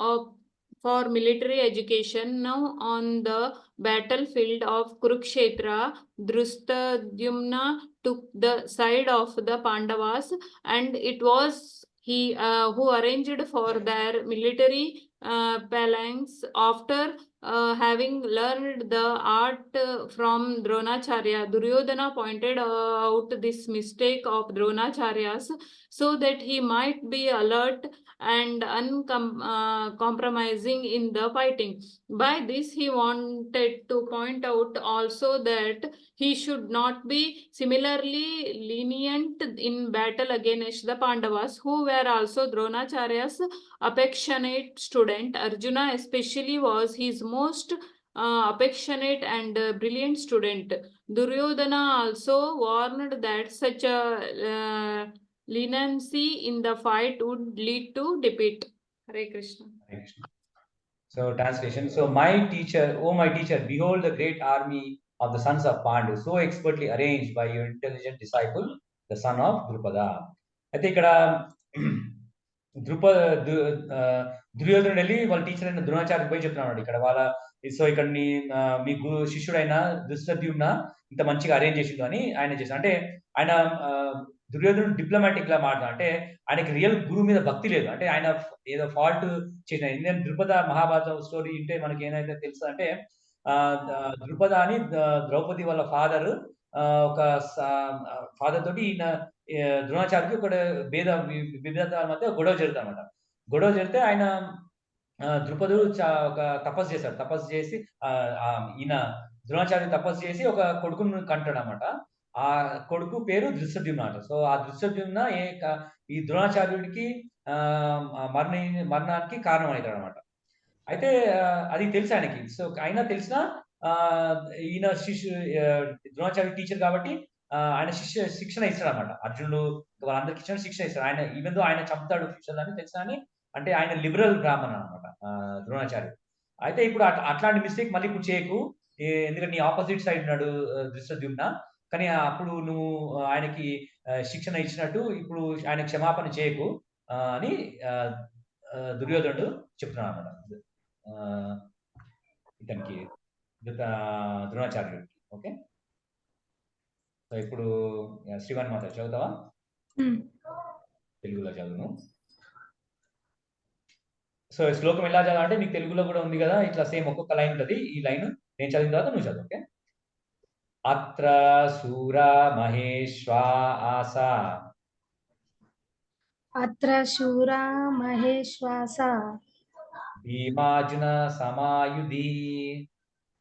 for military education, now on the battlefield of Kurukshetra, Dhritarashtra took the side of the Pandavas, and it was he who arranged for their military phalanx. After having learned the art from Dronacharya, Duryodhana pointed out this mistake of Dronacharya's so that he might be alert and uncompromising in the fighting. By this, he wanted to point out also that he should not be similarly lenient in battle against the Pandavas, who were also Dronacharya's affectionate student. Arjuna especially was his most affectionate and brilliant student. Duryodhana also warned that such a leniency in the fight would lead to defeat. Hare Krishna. Hare Krishna. So translation. So my teacher, oh my teacher, behold the great army of the sons of Pandu, so expertly arranged by your intelligent disciple, the son of Drupada. అయితే ఇక్కడ దుర్యోధనుడు వెళ్ళి వాళ్ళ టీచర్ అయిన ద్రోణాచార్య పోయి చెప్తున్నాడు ఇక్కడ వాళ్ళ సో ఇక్కడ మీ శిష్యుడైన ధృష్టద్యుమ్న ఇంత మంచిగా అరేంజ్ చేసిండు అని ఆయన చేశాడు. అంటే ఆయన దుర్యోధనుడు డిప్లొమాటిక్ గా మాట్లాడు, అంటే ఆయనకి రియల్ గురువు మీద భక్తి లేదు, అంటే ఆయన ఏదో ఫాల్ట్ చేసిన. ఇండియన్ ద్రుపద మహాభారతం స్టోరీ వింటే మనకి ఏమైతే తెలుసు అంటే ద్రుపద అని ద్రౌపది వాళ్ళ ఫాదర్ ఒక ఫాదర్ తోటి ఈయన ద్రోణాచార్యకి ఒక విభేదాల మధ్య గొడవ జరుగుతుంది అనమాట. గొడవ జరిగితే ఆయన ద్రుపదుడు ఒక తపస్సు చేశాడు. తపస్సు చేసి ఈయన ద్రోణాచార్య తపస్సు చేసి ఒక కొడుకును కంటాడు అనమాట. ఆ కొడుకు పేరు ధృష్టద్యుమ్న అంట. సో ఆ ధృష్టద్యుమ్న ఈ ద్రోణాచార్యుడికి మరణానికి కారణం అవుతాడు అనమాట. అయితే అది తెలుసు ఆయనకి. సో అయినా తెలిసినా ఈయన ద్రోణాచార్య టీచర్ కాబట్టి ఆయన శిక్షణ ఇస్తాడు అనమాట. అర్జునుడు వాళ్ళందరికి ఇచ్చిన శిక్షణ ఇస్తాడు. ఆయన ఈవెన్ దో ఆయన చంపుతాడు శిక్షణని తెలుసా అని, అంటే ఆయన లిబరల్ బ్రాహ్మణ అనమాట ద్రోణాచార్య. అయితే ఇప్పుడు అట్లాంటి మిస్టేక్ మళ్ళీ ఇప్పుడు చేయకు, ఎందుకంటే నీ ఆపోజిట్ సైడ్ ఉన్నాడు ధృష్టద్యుమ్న, కానీ అప్పుడు నువ్వు ఆయనకి శిక్షణ ఇచ్చినట్టు ఇప్పుడు ఆయన క్షమాపణ చేయకు అని దుర్యోధనుడు చెప్తున్నాడు అన్నమాట ఇతనికి ద్రోణాచార్యుడికి. ఓకే, సో ఇప్పుడు శ్రీవాణి మాత చదువుతావా? తెలుగులో చదువును. సో శ్లోకం ఎలా చదవాలంటే నీకు తెలుగులో కూడా ఉంది కదా, ఇట్లా సేమ్ ఒక్కొక్క లైన్ ఉంటుంది. ఈ లైన్ నేను చదివిన తర్వాత నువ్వు చదువు. ఓకే. అత్ర శూరా మహేశ్వా ఆసా, అత్ర శూరా మహేశ్వాస, భీమార్జున సమాయుధి,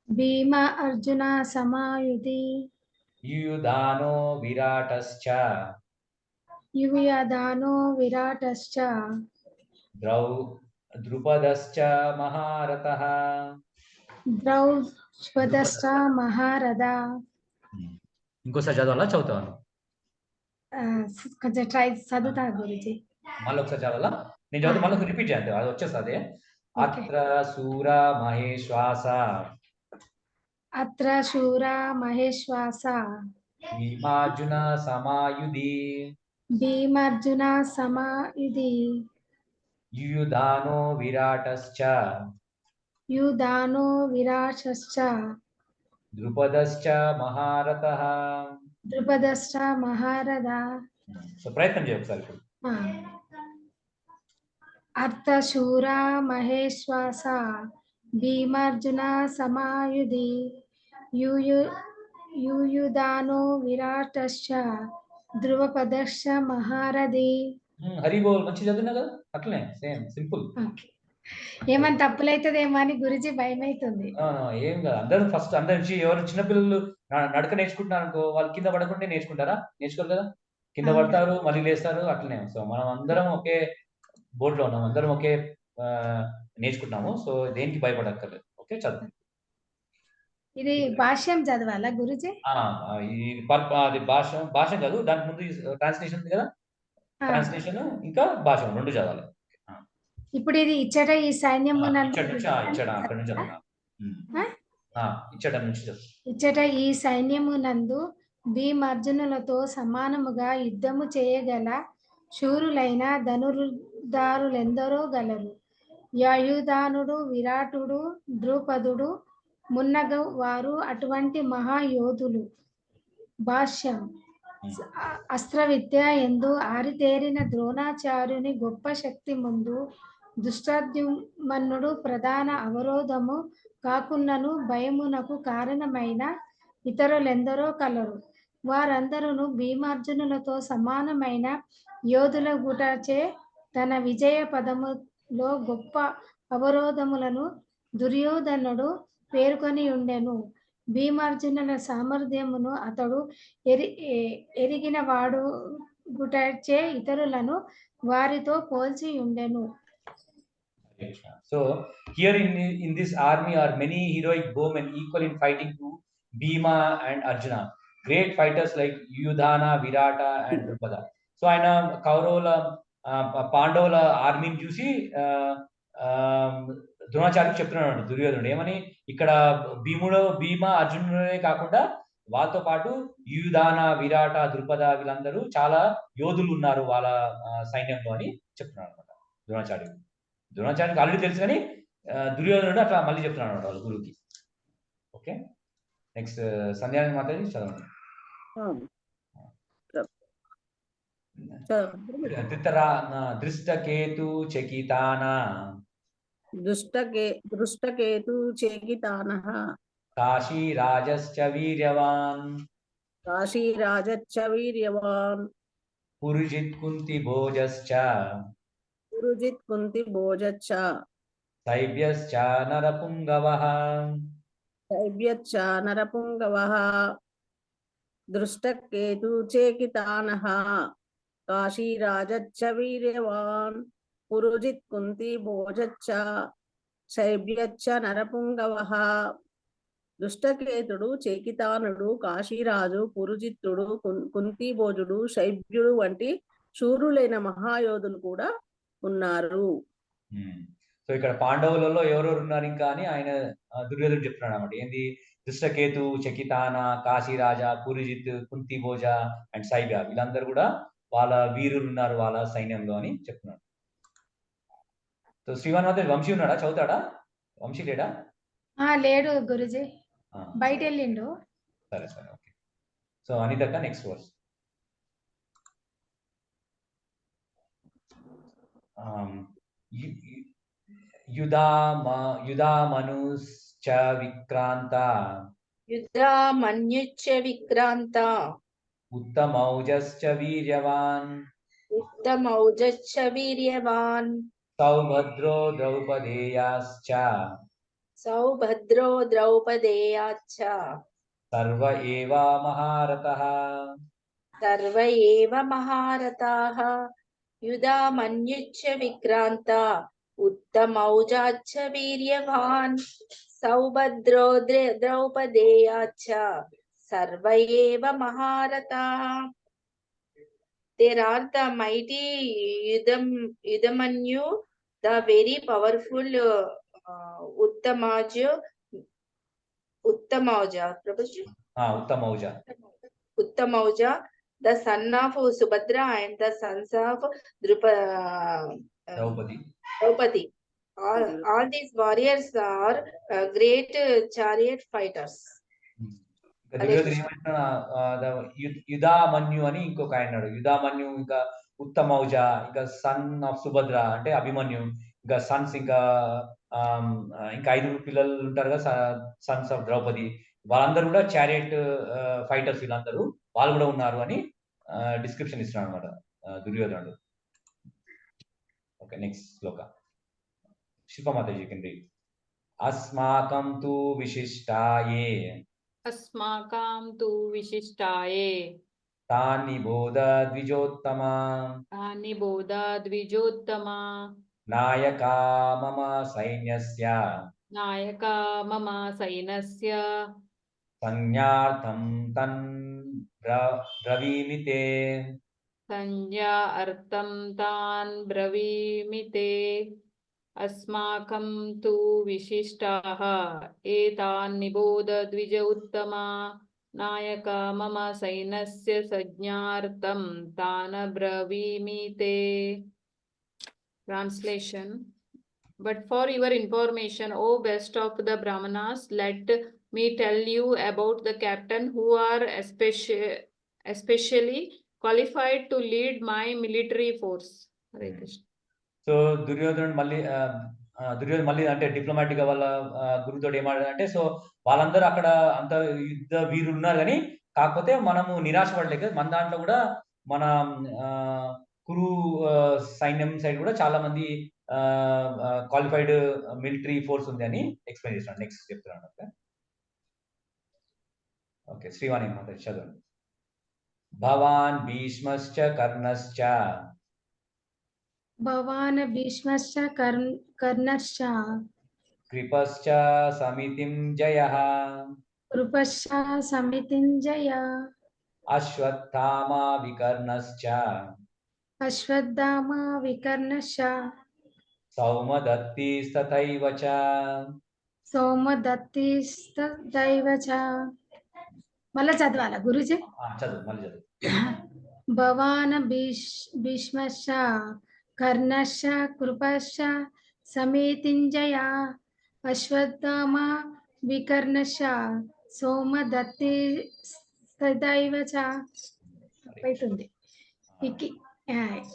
భీమ అర్జున సమాయుధి, యుయుధానో విరాటశ్చ, యుయధానో విరాటశ్చ, ద్రుపదశ్చ మహారథః, ద్రౌపదశ్చ మహారథ. ఇంకోసారి చదవాలా? చదువుతాను. కొంచెం ట్రై చదువుతా గురుజీ. మళ్ళీ ఒకసారి చదవాలా? నేను చదివితే మళ్ళీ రిపీట్ చేయండి, అది వచ్చేస్తుంది. ఓకే. అత్ర శూర మహేశ్వాస అత్ర శూర మహేశ్వాస భీమార్జున సమాయుధి భీమార్జున సమాయుధి యుయుధానో విరాటశ్చ యుధానో విరాటశ్చ ద్రుపదశ్చ మహారథః. ద్రుపదశ్చ మహారథ. సో ప్రయత్నం చేయ ఒకసారి ఇప్పుడు. అర్థశూర మహేశ్వాస భీమార్జున సమాయుధి యుయుధానో విరాటశ్చ ధ్రువపదశ్చ మహారథి. హరి బోల్ మంచి చదివినా కదా, అట్లనే సేమ్ సింపుల్. ఓకే. ఏమని తప్పులైతుందేమో అని గురుజీ భయం అవుతుంది. ఏం కాదు, అందరూ ఫస్ట్ అందరి నుంచి ఎవరు చిన్నపిల్లలు నడక నేర్చుకుంటున్నారు అనుకో, వాళ్ళు కింద పడకుండా నేర్చుకుంటారా? నేర్చుకోరు కదా, కింద పడతారు మళ్ళీ లేస్తారు అట్లనే. సో మనం అందరం ఒకే బోర్డులో ఉన్నాం, అందరం ఒకే నేర్చుకుంటున్నాము. సో దేనికి భయపడక్కర్లేదు. ఓకే చదువు. ఇది భాష్యం చదవాలా గురుజీ? అది భాష చదువు, దానికి ముందు ట్రాన్స్లేషన్ ఉంది కదా, ట్రాన్స్లేషన్ ఇంకా భాష రెండు చదవాలి. ఇప్పుడు ఇది ఇచ్చట ఈ సైన్యము ఇచ్చట ఈ సైన్యము నందు భీమార్జునులతో సమానముగా యుద్ధము చేయగల శూరులైన ధనుర్ధారులెందరో గలరు. యయుధానుడు, విరాటుడు, ద్రుపదుడు మున్నగు వారు అటువంటి మహాయోధులు. భాష్యం. అస్త్ర విద్య ఎందు ఆరితేరిన ద్రోణాచార్యుని గొప్ప శక్తి ముందు దుష్టాద్యుమ్నుడు ప్రధాన అవరోధము కాకున్నను భయమునకు కారణమైన ఇతరులెందరో కలరు. వారందరూ భీమార్జునులతో సమానమైన యోధుల గుటచే తన విజయ పదములో గొప్ప అవరోధములను దుర్యోధనుడు పేర్కొని ఉండెను. భీమార్జునుల సామర్థ్యమును అతడు ఎరిగిన వాడు గుటచే ఇతరులను వారితో పోల్చి ఉండెను. So here in this army are many heroic bowmen equal in fighting to Bhima and Arjuna. Great fighters like Yudhana, Virata and Drupada. So ఆయన కౌరవుల పాండవుల ఆర్మీని చూసి ద్రోణాచార్యుడు చెప్తున్నాడు, దుర్యోధనుడు ఏమని, ఇక్కడ భీమ అర్జునుడే కాకుండా వాళ్ళతో పాటు యుధాన, విరాట, ద్రుపద వీళ్ళందరూ చాలా యోధులు ఉన్నారు వాళ్ళ సైన్యంలో అని చెప్తున్నాడు అనమాట ద్రోణాచార్యుడు. ద్రోణాచార్యుడికి ఆల్రెడీ తెలుసు కానీ దుర్యోధనుడు అట్లా మళ్ళీ చెప్తున్నాడు అనమాట వాళ్ళ గురువుకి. ఓకే నెక్స్ట్ సంధ్యాని మాతాజీ చదవండి. దృష్టకేతు చకితానః కాశీరాజశ్చ వీర్యవాన్ పురుజిత్ కుంతి భోజశ్చ శైబ్యశ్చ నరపుంగవః దృష్టకేతు చేకితానః కాశీరాజశ్చ వీర్యవాన్ పురుజిత్ కుంతి భోజశ్చ శైబ్యశ్చ నరపుంగవః. దుష్టకేతుడు, చేకితానుడు, కాశీరాజు, పురుజిత్తుడు, కుంతిభోజుడు, శైబ్యుడు వంటి శూరులైన మహాయోధులు కూడా ఉన్నారు. సో ఇక్కడ పాండవులలో ఎవరెవరు ఉన్నారు ఇంకా అని ఆయన దుర్యోధనుడు చెప్తున్నాడు అన్నమాట. ఏంది, దృష్టకేతు, చకితాన, కాశీరాజ, పురుజిత్, కుంతిభోజ అండ్ శైబ్య వీళ్ళందరూ కూడా వాళ్ళ వీరులు ఉన్నారు వాళ్ళ సైన్యంలో అని చెప్తున్నాడు. సో శ్రీవాన్ మాత్రం వంశీ ఉన్నాడా, చదువుతాడా? వంశీ లేడా? లేడు గురుజీ, బయట వెళ్ళిండు. సరే సరే ఓకే. సో అనితక్క నెక్స్ట్ వర్స్. యుధామనుశ్చ విక్రాంత ఉత్తమౌజశ్చ వీర్యవాన్ సౌభద్రో ద్రౌపదేయాశ్చ సర్వ ఏవ మహారథః. యుధామన్యుశ్చ విక్రాంత ఉత్తమౌజశ్చ వీర్యవాన్ సౌభద్రో ద్రౌపదేయాశ్చ సర్వ ఏవ మహారథః. There are the mighty Yudamanyu, the very powerful Uttamauja, Prabhuji? Uttamauja. Uttamauja, the son of Subhadra and the sons of Draupadi. All these warriors are great chariot fighters. Duryodhana ఏమంటున్నా యుధామన్యు అని ఇంకొక ఆయన అన్నాడు. యుధామన్యు, ఇంకా ఉత్తమౌజ, ఇంకా సన్ ఆఫ్ సుభద్ర అంటే అభిమన్యు, ఇంకా సన్స్, ఇంకా ఐదుగురు పిల్లలు ఉంటారు కదా, సన్స్ ఆఫ్ ద్రౌపది, వాళ్ళందరూ కూడా చారియట్ ఫైటర్స్, వీళ్ళందరూ వాళ్ళు కూడా ఉన్నారు అని డిస్క్రిప్షన్ ఇస్తున్నాడు అనమాట దుర్యోధనుడు. ఓకే, నెక్స్ట్ శ్లోక. శిల్పమాతాజీ కింద అస్మాకం తు విశిష్టాయే अस्माकं तु विशिष्टाये तानि बोध द्विजोत्तमा नायका मम सैन्यस्य संज्ञार्थं तन् ब्रवीमि ते. संज्ञार्थं तान् ब्रवीमि ते. अस्माकं तु विशिष्टाः एतान् निबोध द्विज उत्तमा नायका मम सैन्यस्य संज्ञार्थं तान् ब्रवीमि ते. Translation. But for your information, O best of the Brahmanas, let me tell you about the captain who are especially qualified to lead my military force. Hare Krishna. So దుర్యోధనుడు మళ్ళీ అంటే డిప్లొమాటిక్ గా వాళ్ళ గురుతో ఏమాడంటే, సో వాళ్ళందరూ అక్కడ అంత యుద్ధ వీరులు ఉన్నారు కానీ కాకపోతే మనము నిరాశ పడలేక మన దాంట్లో కూడా మన కురు సైన్యం సైడ్ కూడా చాలా మంది క్వాలిఫైడ్ మిలిటరీ ఫోర్స్ ఉంది అని ఎక్స్ప్లెయిన్ చేస్తున్నాను. నెక్స్ట్ చెప్తున్నాను. ఓకే, శ్రీవాణి మాత చదవండి. భవాన్ భీష్మశ్చ కర్ణశ్చ కర్ణశ్చ కృపశ్చ సమితిం జయః అశ్వత్థామా వికర్ణశ్చ సౌమదత్తిస్తథైవ చ. మళ్ళా చదవాలా గురుజీ? చదువు, మళ్ళీ చదువు. భవాన్ భీష్మశ్చ కర్ణశ్చ కృపశ్చ సమితింజయ అశ్వత్థామా వికర్ణశ్చ సౌమదత్తిస్తథైవ చ. అవుతుంది.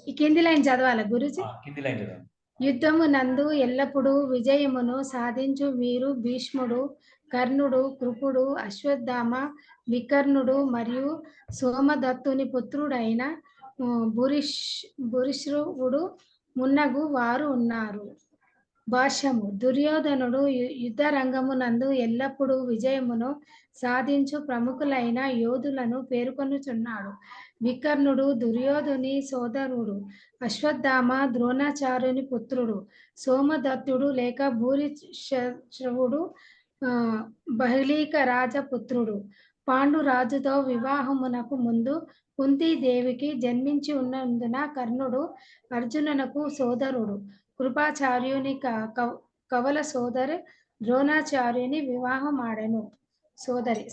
ఈ కింది లైన్ చదవాలా గురుజీ? కింది లైన్ చదవండి. యుద్ధము నందు ఎల్లప్పుడూ విజయమును సాధించు వీరు భీష్ముడు, కర్ణుడు, కృపుడు, అశ్వత్థామ, వికర్ణుడు మరియు సోమదత్తుని పుత్రుడైన భూరిశ్రవుడు మున్నగు వారు ఉన్నారు. భాష్యము. దుర్యోధనుడు యుద్ధ రంగమునందు ఎల్లప్పుడూ విజయమును సాధించు ప్రముఖులైన యోధులను పేర్కొనుచున్నాడు. వికర్ణుడు దుర్యోధుని సోదరుడు, అశ్వత్థామ ద్రోణాచార్యుని పుత్రుడు, సోమదత్తుడు లేక భూరిశ్రవుడు బహుళీక రాజపుత్రుడు. పాండురాజుతో వివాహమునకు ముందు కుంతీదేవికి జన్మించి ఉన్నందున కర్ణుడు అర్జునునకు సోదరుడు. కృపాచార్యుని కవల సోదరి ద్రోణాచార్యుని వివాహం ఆడెను. సోదరి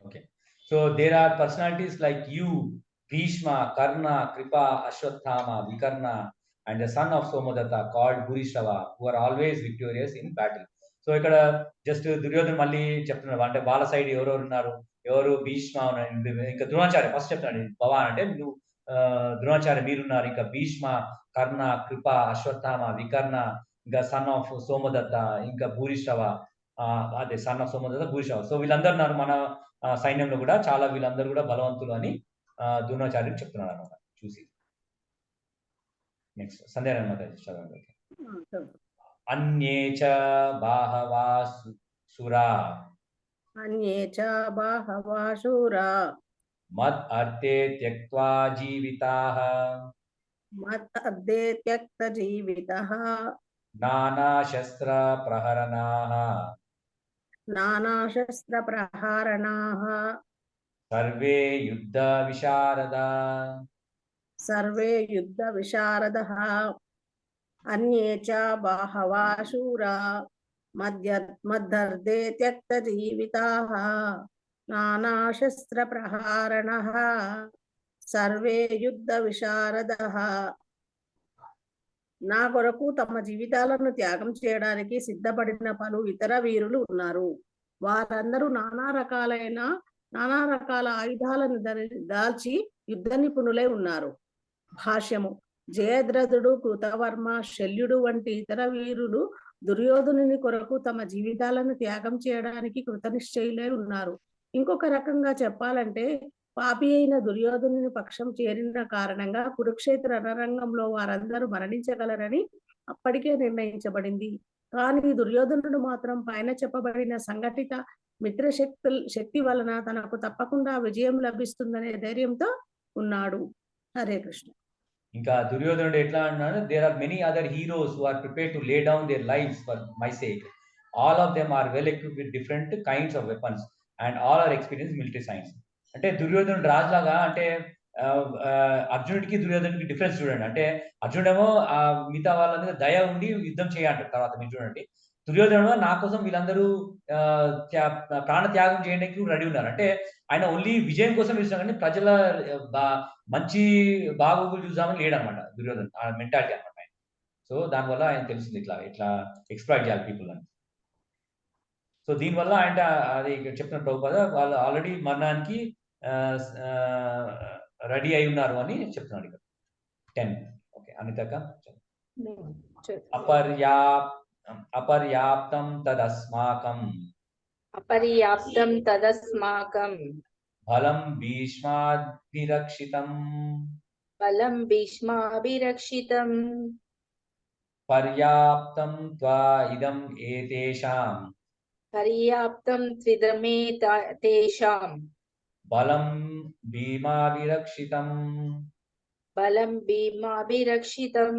Okay, so there are personalities like you, Bhishma, Karna, Kripa, Ashwatthama, Vikarna, and the son of Somadatta called Bhurishrava, who are always victorious in battle. So ఇక్కడ జస్ట్ దుర్యోధన మళ్ళీ చెప్తున్నాడు అంటే వాళ్ళ సైడ్ ఎవరెవరు ఉన్నారు, ఎవరు భీష్మ ఉన్నారు, ఇంకా ద్రోణాచార్య ఫస్ట్ చెప్తున్నాడు. భవాన్ అంటే నువ్వు ద్రోణాచార్య మీరున్నారు, ఇంకా భీష్మ, కర్ణ, కృప, అశ్వత్థామ, వికర్ణ, ఇంకా సన్ ఆఫ్ సోమదత్త, ఇంకా భూరిశ్రవ, అదే son of Somadatta, Bhurishrava. So వీళ్ళందరూ ఉన్నారు మన సైన్యంలో కూడా, చాలా వీళ్ళందరూ కూడా బలవంతులు అని ద్రోణాచార్యుడు చెప్తున్నాడు అనమాట చూసి. నెక్స్ట్ సంధ్యా అన్నమాట చదవండి. అన్యే చ బహవా శూరా మద్ అర్థే త్యక్త్వా జీవితాః నానా శస్త్ర ప్రహరణాః సర్వే యుద్ధ విశారద సర్వే యుద్ధ విశారదః అన్యే చ బాహవా శూరా మద్దర్దే త్యక్త జీవితాః నానాశస్త్ర ప్రహారణః సర్వే యుద్ధ విశారదః. నా కొరకు తమ జీవితాలను త్యాగం చేయడానికి సిద్ధపడిన పలు ఇతర వీరులు ఉన్నారు. వారందరూ నానా రకాల ఆయుధాలను దాల్చి యుద్ధ నిపుణులై ఉన్నారు. భాష్యము: జయద్రథుడు, కృతవర్మ, శల్యుడు వంటి ఇతర వీరులు దుర్యోధనుని కొరకు తమ జీవితాలను త్యాగం చేయడానికి కృతనిశ్చయులై ఉన్నారు. ఇంకొక రకంగా చెప్పాలంటే, పాపి అయిన దుర్యోధనుని పక్షం చేరిన కారణంగా కురుక్షేత్ర రణరంగంలో వారందరూ మరణించగలరని అప్పటికే నిర్ణయించబడింది. కానీ దుర్యోధనుడు మాత్రం పైన చెప్పబడిన సంఘటిత శక్తి వలన తనకు తప్పకుండా విజయం లభిస్తుందనే ధైర్యంతో ఉన్నాడు. హరే కృష్ణ. ఇంకా దుర్యోధనుడు ఎట్లా అన్నాడు, there are many other heroes who are prepared to lay down their lives for my sake. All of them are well equipped with different kinds of weapons and all are experienced military science. అంటే దుర్యోధనుడు రాజులాగా, అంటే అర్జునుడికి దుర్యోధనుడికి డిఫరెన్స్ చూడండి. అంటే అర్జునుడేమో మిగతా వాళ్ళ మీద దయ ఉండి యుద్ధం చేయంటారు. తర్వాత మీరు చూడండి, దుర్యోధనుడు నా కోసం వీళ్ళందరూ ప్రాణ త్యాగం చేయడానికి రెడీ ఉన్నారు. అంటే ఆయన ఓన్లీ విజయం కోసం చూస్తాం, కానీ ప్రజల మంచి బాగోగులు చూద్దామని లేడనమాట దుర్యోధన్. ఆ మెంటాలిటీ అనమాట ఆయన. సో దానివల్ల ఆయన తెలిసింది ఇట్లా ఎక్స్‌ప్లాయిట్ చేయాలి పీపుల్ అని. సో దీనివల్ల ఆయన అది చెప్తున్న ప్రభుపాద వాళ్ళు ఆల్రెడీ మరణానికి రెడీ అయి ఉన్నారు అని చెప్తున్నాడు ఇక్కడ. 10. ఓకే, అనితక్క. అపర్యాప్తం తదస్మాకం బలం భీష్మాభిరక్షితం పర్యాప్తం త్వా ఇదం ఏతేషాం బలం భీమాభిరక్షితం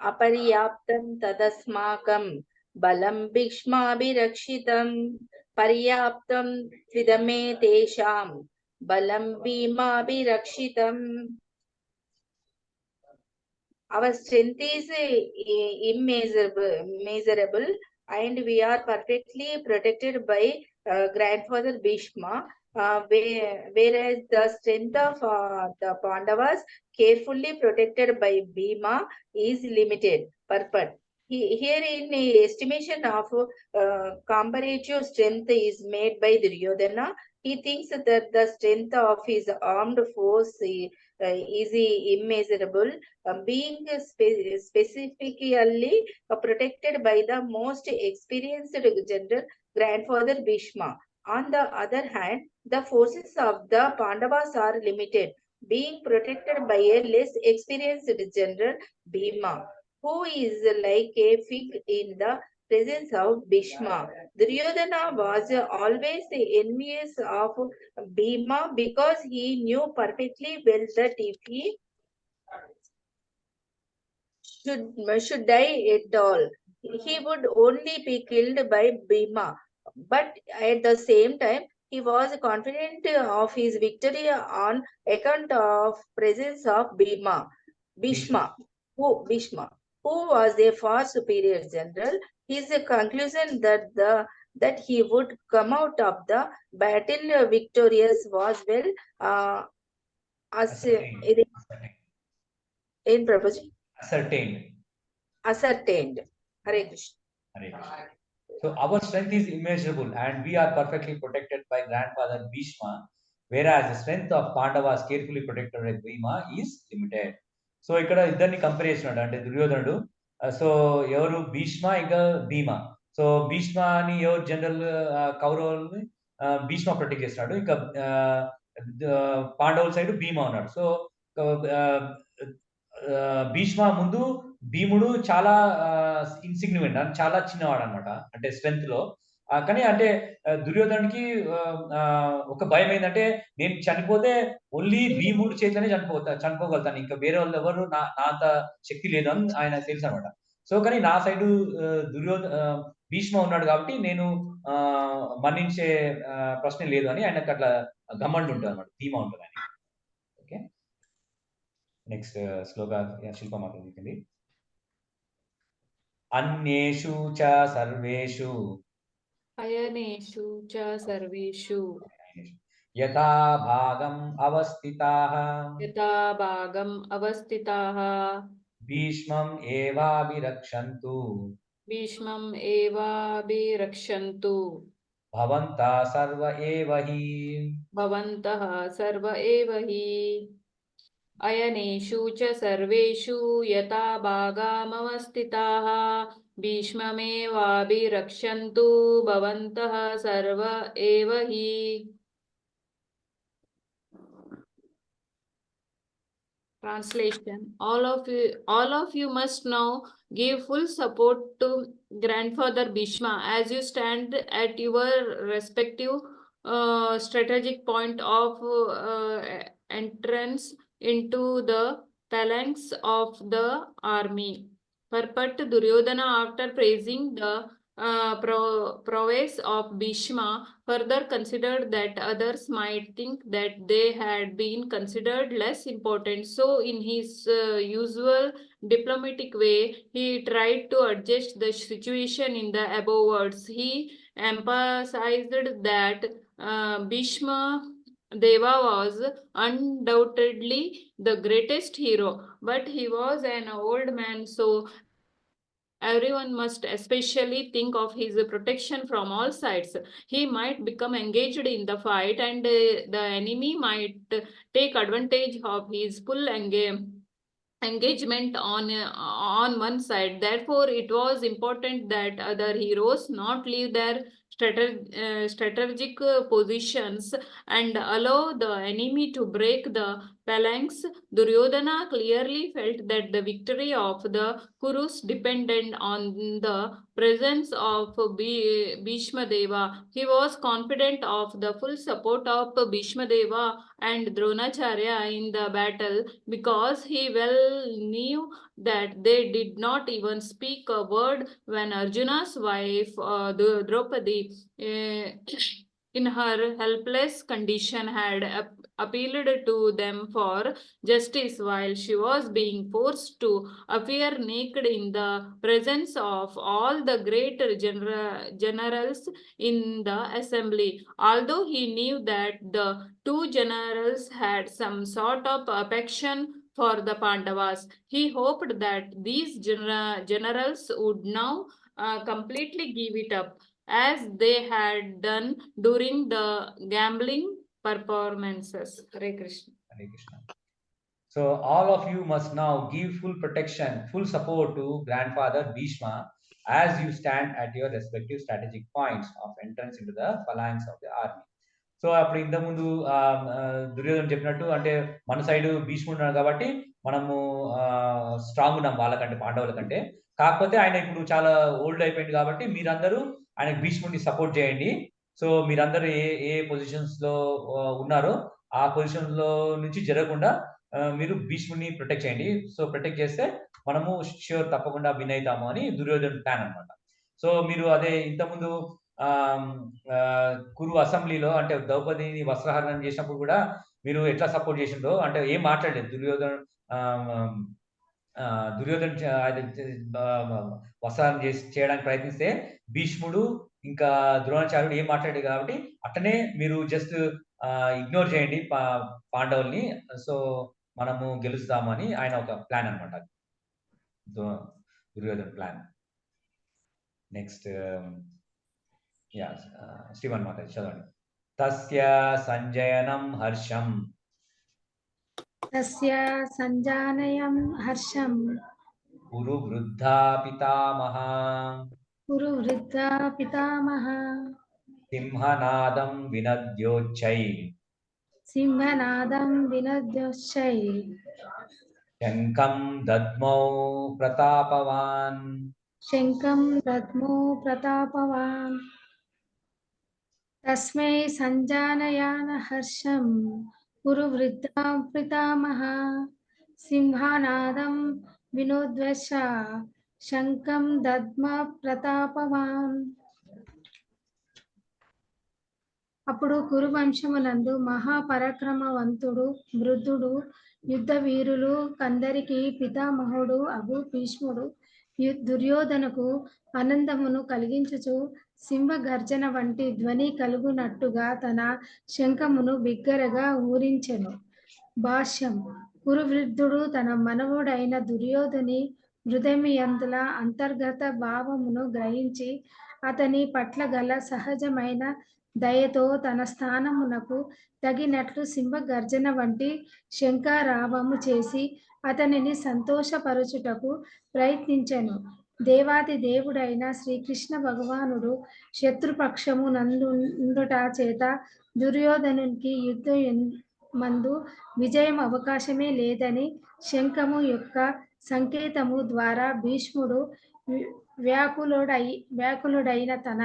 అపర్యాప్తం తదస్మాకం బలం భీష్మాభిరక్షితం పర్యాప్తం త్విదమే తేషాం బలం భీమాభిరక్షితం. Our strength is immeasurable and we are perfectly protected by grandfather Bhishma, whereas the strength of the Pandavas carefully protected by Bhima is limited. Purport. Here in estimation of comparative strength is made by Duryodhana. He thinks that the strength of his armed force is immeasurable, being specifically protected by the most experienced general grandfather Bhishma. On the other hand, the forces of the Pandavas are limited, being protected by a less experienced general Bhima, who is like a fig in the presence of Bhishma. Duryodhana was always envious of Bhima because he knew perfectly well that if he should die at all, he would only be killed by Bhima. But at the same time, he was confident of his victory on account of presence of Bhishma, who was a far superior general. His conclusion that he would come out of the battle victorious was well ascertained. Hare Krishna. Hare Krishna. So our strength is immeasurable and we are perfectly protected by grandfather Bhishma, whereas the strength of Pandavas carefully protected by Bhima is limited. So ఇక్కడ ఇద్దరిని కంపేర్ చేస్తున్నాడు, అంటే దుర్యోధనుడు. సో ఎవరు, భీష్మ ఇంకా భీమా. సో భీష్మని ఎవరు జనరల్ కౌరవుల్ని భీష్మ ప్రొటెక్ట్ చేస్తున్నాడు, ఇంకా పాండవుల సైడ్ భీమా ఉన్నాడు. సో భీష్మ ముందు భీముడు చాలా ఇన్సిగ్నిఫికెంట్, అంటే చాలా చిన్నవాడు అనమాట, అంటే స్ట్రెంత్ లో. కానీ అంటే దుర్యోధనుడికి ఒక భయం ఏంటంటే, నేను చనిపోతే ఓన్లీ భీముడు చేతిలోనే చనిపోగలుగుతాను, ఇంకా వేరే వాళ్ళు ఎవరు నా అంత శక్తి లేదు అని ఆయన తెలుసు అనమాట. సో కానీ నా సైడు భీష్మ ఉన్నాడు కాబట్టి నేను మన్నించే ప్రశ్న లేదు అని ఆయనకు అట్లా గమ్మండి ఉంటుంది అనమాట, ధీమా ఉంటుంది ఆయన. ఓకే, నెక్స్ట్ శ్లోక శిల్ప మాట్లాడుతుంది. అన్యేషు చ సర్వేషు అయనేషు చ సర్వేషు యథా భాగం అవస్థితాః యథా భాగం అవస్థితాః భీష్మం ఏవాభిరక్షन्तు భీష్మం ఏవాభిరక్షन्तు భవంతః సర్వ ఏవ హి. భవంతః సర్వ ఏవ హి. అయనేషు చ సర్వేషు యథా భాగమవస్థితాః భీష్మమేవాభిరక్షन्तు భవంతః సర్వ ఏవ హి. Translation: all of you must now give full support to Grandfather Bhishma as you stand at your respective strategic point of entrance into the phalanx of the army. Purport: Duryodhana, after praising the prowess of Bhishma, further considered that others might think that they had been considered less important. So, in his usual diplomatic way, he tried to adjust the situation in the above words. He emphasized that Bhishma Deva was undoubtedly the greatest hero, but he was an old man, so everyone must especially think of his protection from all sides. He might become engaged in the fight, and the enemy might take advantage of his full engagement on one side. Therefore, it was important that other heroes not leave their strategic positions and allow the enemy to break the phalanx. Duryodhana clearly felt that the victory of the Kurus depended on the presence of Bhishma Deva. He was confident of the full support of Bhishma Deva and Dronacharya in the battle, because he well knew that they did not even speak a word when Arjuna's wife Draupadi in her helpless condition had appealed to them for justice while she was being forced to appear naked in the presence of all the great generals in the assembly. Although he knew that the two generals had some sort of affection for the Pandavas, he hoped that these generals would now completely give it up, as they had done during the gambling performances. Hare Krishna. Hare Krishna. So all of you must now give full protection, full support to Grandfather Bhishma as you stand at your respective strategic points of entrance into the phalanx of the army. So అప్పుడు ఇంతకుముందు దుర్యోధన చెప్పినట్టు, అంటే మన సైడ్ భీష్ముడు ఉన్నాడు కాబట్టి మనము స్ట్రాంగ్ ఉన్నాం వాళ్ళకంటే, పాండవుల కంటే. కాకపోతే ఆయన ఇప్పుడు చాలా ఓల్డ్ అయిపోయింది కాబట్టి మీరందరూ ఆయన భీష్ముడిని సపోర్ట్ చేయండి. సో మీరందరూ ఏ పొజిషన్స్ లో ఉన్నారో ఆ పొజిషన్ లో నుంచి జరగకుండా మీరు భీష్ముడిని ప్రొటెక్ట్ చేయండి. సో ప్రొటెక్ట్ చేస్తే మనము ష్యూర్ తప్పకుండా విన్ అవుతాము అని దుర్యోధన ప్లాన్ అనమాట. సో మీరు అదే ఇంతకుముందు కురు అసెంబ్లీలో అంటే ద్రౌపదిని వస్త్రహరణం చేసినప్పుడు కూడా మీరు ఎట్లా సపోర్ట్ చేసిండ్రో, అంటే ఏం మాట్లాడలేదు దుర్యోధన వస్త్రహరణ చేయడానికి ప్రయత్నిస్తే భీష్ముడు ఇంకా ద్రోణాచార్యుడు ఏం మాట్లాడారు కాబట్టి అట్టనే మీరు జస్ట్ ఇగ్నోర్ చేయండి పాండవుల్ని, సో మనము గెలుస్తామని ఆయన ఒక ప్లాన్ అనమాట, దుర్యోధన ప్లాన్. నెక్స్ట్ శ్రీవన్ మాత చదవండి. తస్య సంజయనం హర్షం తస్య సంజానయం హర్షం కురు వృద్ధా పితామహ కురు వృద్ధా పితామహ సింహనాదం వినద్యోచ్చై సింహనాదం వినద్యోచ్చై శంఖం దద్మౌ ప్రతాపవాన్ శంఖం దద్మో ప్రతాపవాన్. తస్మై సంజానయాన హర్షం కురు వృద్ధా పితామహ సింహనాదం వినోద్వశ శంఖం దద్మ ప్రతాపవాన్. అప్పుడు కురువంశమునందు మహాపరాక్రమవంతుడు వృద్ధుడు యుద్ధ వీరులు కందరికి పితామహుడు అగు భీష్ముడు దుర్యోధనకు ఆనందమును కలిగించుచు సింహ గర్జన వంటి ధ్వని కలుగునట్టుగా తన శంఖమును బిగ్గరగా ఊరించెను. భాష్యం. కురువృద్ధుడు తన మనవుడైన దుర్యోధని హృదయయందుల అంతర్గత భావమును గ్రహించి అతని పట్ల గల సహజమైన దయతో తన స్థానమునకు తగినట్లు సింహ గర్జన వంటి శంఖారావము చేసి అతనిని సంతోషపరచుటకు ప్రయత్నించెను. దేవాది దేవుడైన శ్రీకృష్ణ భగవానుడు శత్రుపక్షము నందుండుట చేత దుర్యోధనునికి యుద్ధం మందు విజయం అవకాశమే లేదని శంఖము యొక్క సంకేతము ద్వారా భీష్ముడు వ్యాకులుడైన తన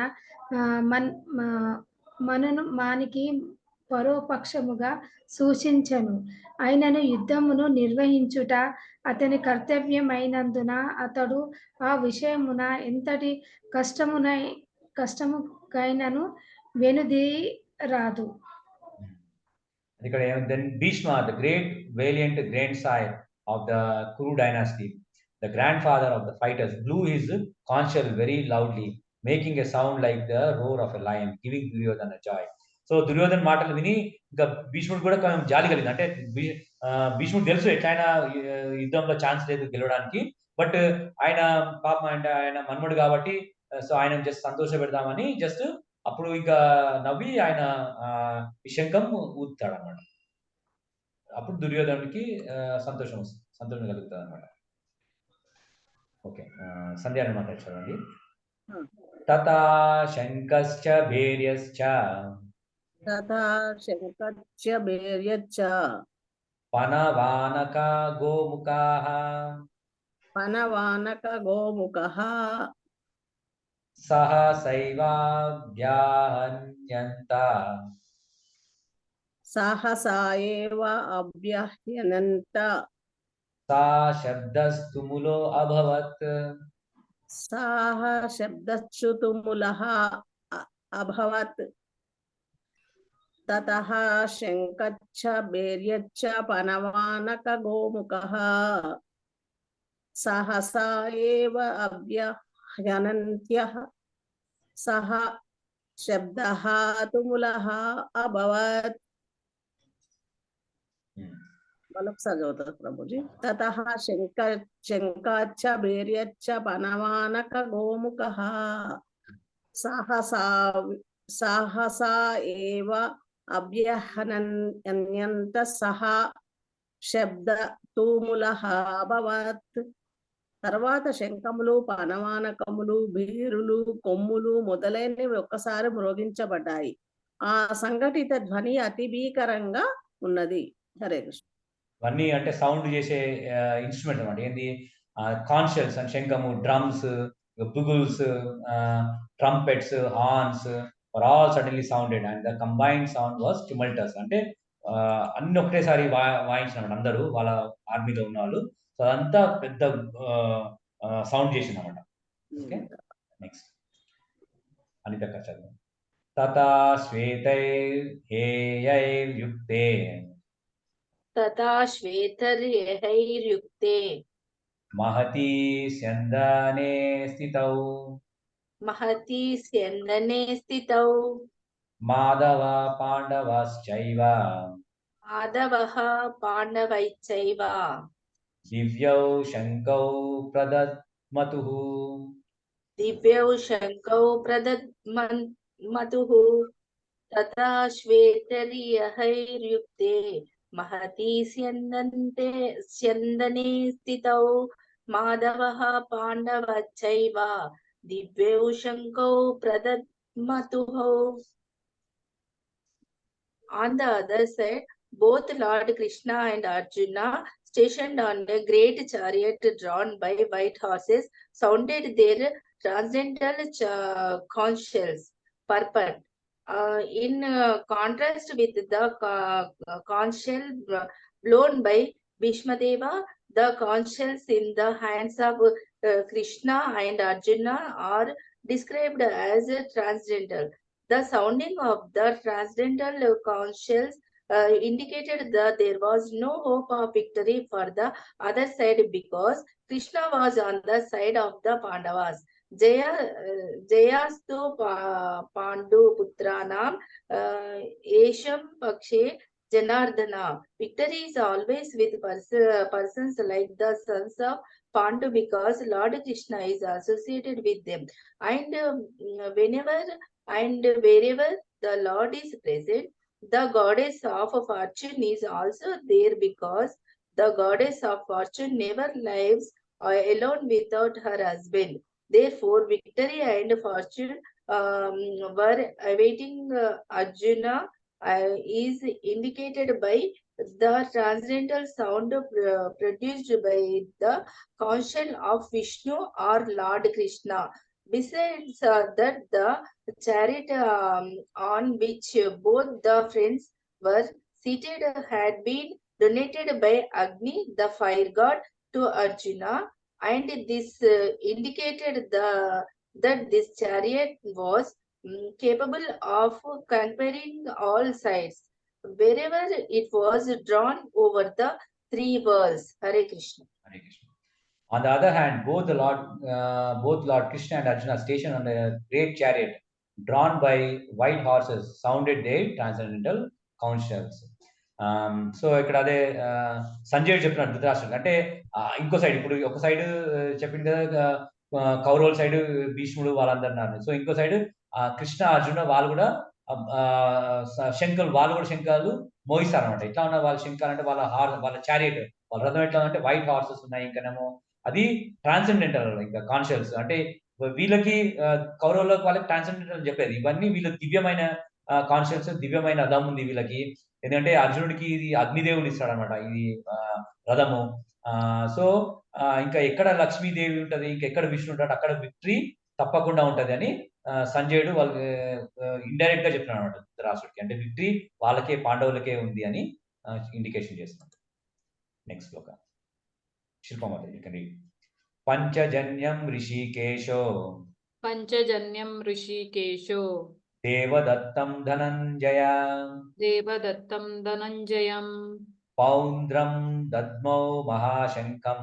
మానికి పరోపక్షముగా సూచించెను. అయినను యుద్ధమును నిర్వహించుట అతని కర్తవ్యమైనందున అతడు ఆ విషయమున ఎంతటి కష్టముకైనను వెనుదీరాదు. Then Bhishma, the great valiant grandsire of the Kuru dynasty, the grandfather of the fighters, blew his conch shell very loudly, making a sound like the roar of a lion, giving Duryodhana joy. So Duryodhan మాటలు విని ఇంకా భీష్ముడు కూడా కొంచెం జాలి కలిగింది. అంటే భీష్ముడు తెలుసు ఎట్లయినా యుద్ధంలో ఛాన్స్ లేదు గెలవడానికి, బట్ ఆయన పాపం అంటే ఆయన మన్మడు కాబట్టి సో ఆయన జస్ట్ సంతోష పెడదామని జస్ట్ అప్పుడు ఇంకా నవ్వి ఆయన శంఖం ఊదుతాడు అనమాట. అప్పుడు దుర్యోధనుడికి సంతోషం కలుగుతుంది అనమాట. ఓకే, సంధ్యాన్ని మాట్లాడాలి. తథా శంఖశ్చ భేర్యశ్చ పనవానక గోముఖః సహసా ఏవ అభ్యహ్యనంత సా శబ్దస్తుములో అభవత్ తతః శంఖశ్చ భేర్యశ్చ పనవానక గోముఖః సహసా ఏవ అభ్యహ్యనంత్యః సహ శబ్దః తుములః అభవత్. మరొకసారి చదువుతారు ప్రభుజీ. తతః శంఖశ్చ భేర్యశ్చ పనవానక గోముఖః సహసా ఏవ అభ్యహ్యనంత సహ శబ్ద తుములః అభవత్. తర్వాత శంఖములు, పనవానకములు, భీరులు, కొమ్ములు మొదలైనవి ఒక్కసారి మ్రోగించబడ్డాయి. ఆ సంఘటిత ధ్వని అతి భీకరంగా ఉన్నది. హరే కృష్ణ. ఇవన్నీ అంటే సౌండ్ చేసే ఇన్స్ట్రుమెంట్ అనమాట. ఏంది? కాన్షియల్స్ అండ్ శంఖము, drums, bugles, trumpets, horns were all suddenly sounded and the combined sound was tumultuous. అంటే అన్ని ఒకటేసారి వాయించినమాట అందరూ వాళ్ళ ఆర్మీలో ఉన్న వాళ్ళు. సో అదంతా పెద్ద సౌండ్ చేసింది అనమాట. ఓకే, నెక్స్ట్ అనిత చదువు. తథా శ్వేతైర్యుక్తే మహతి స్యందనే స్థితౌ మాధవ పాండవశ్చైవ దివ్యౌ శంఖౌ ప్రదద్మతుః తథా శ్వేతైర్యుక్తే Mahathi స్యందనే స్థితౌ మాధవః పాండవశ్చైవ దివ్యౌ శంఖౌ ప్రదద్మతుః. On the other side, both Lord Krishna and Arjuna, stationed on a great chariot drawn by white horses, sounded their transcendental conch shells. Purport. In contrast with the conch shell blown by Bhishma Deva, the conch shells in the hands of Krishna and Arjuna are described as transcendental. The sounding of the transcendental conches indicated that there was no hope of victory for the other side because Krishna was on the side of the Pandavas. Jayastu Pandu Putranam Esham Pakshe Janardana. Victory is always with persons like the sons of Pandu because Lord Krishna is associated with them. And whenever and wherever the Lord is present, the goddess of fortune is also there because the goddess of fortune never lives alone without her husband. Therefore, victory and fortune were awaiting Arjuna is indicated by the transcendental sound produced by the conscience of Vishnu or Lord Krishna. Besides that, the chariot on which both the friends were seated had been donated by Agni, the fire god, to Arjuna, and this indicated that this chariot was capable of conquering all sides wherever it was drawn over the three worlds. Hare Krishna. Hare Krishna. On the other hand, both Lord Krishna and Arjuna stationed on a great chariot drawn by white horses sounded their transcendental counsels. So ఇక్కడ అదే సంజయుడు చెప్తున్నాడు ధృతరాష్ట్రుడు అంటే ఇంకో సైడ్ ఇప్పుడు ఒక సైడ్ చెప్పింది కదా కౌరవుల సైడ్ భీష్ముడు వాళ్ళందరూ ఉన్నారు. సో ఇంకో సైడ్ కృష్ణ అర్జున వాళ్ళు కూడా శంఖాలు మోగిస్తారు అనమాట. ఎట్లా ఉన్న వాళ్ళ శంఖాలు అంటే వాళ్ళ చారియట్ వాళ్ళ రథం ఎట్లా అంటే వైట్ హార్సెస్ ఉన్నాయి. ఇంకానేమో అది ట్రాన్సెండెంటల్ ఇంకా కాన్షియస్ అంటే వీళ్ళకి కౌరవులకు వాళ్ళకి ట్రాన్సెండెంటల్ చెప్పేది. ఇవన్నీ వీళ్ళకి దివ్యమైన కాన్షియస్ దివ్యమైన రథం ఉంది వీళ్ళకి. ఎందుకంటే అర్జునుడికి ఇది అగ్నిదేవుడు ఇస్తాడు అనమాట ఇది రథము. సో ఇంకా ఎక్కడ లక్ష్మీదేవి ఉంటది, ఇంకెక్కడ విష్ణు ఉంటాడు అక్కడ విక్టరీ తప్పకుండా ఉంటది అని సంజయుడు వాళ్ళకి ఇండైరెక్ట్ గా చెప్తున్నాడు అనమాట ధృతరాష్ట్రుడికి. అంటే విక్టరీ వాళ్ళకే పాండవులకే ఉంది అని ఇండికేషన్ చేస్తున్నాడు. Next Shloka శిల్పమాత పంచజన్యం ఋషికేశో దేవదత్తం Dhananjayam పౌండ్రం దద్మౌ మహాశంకం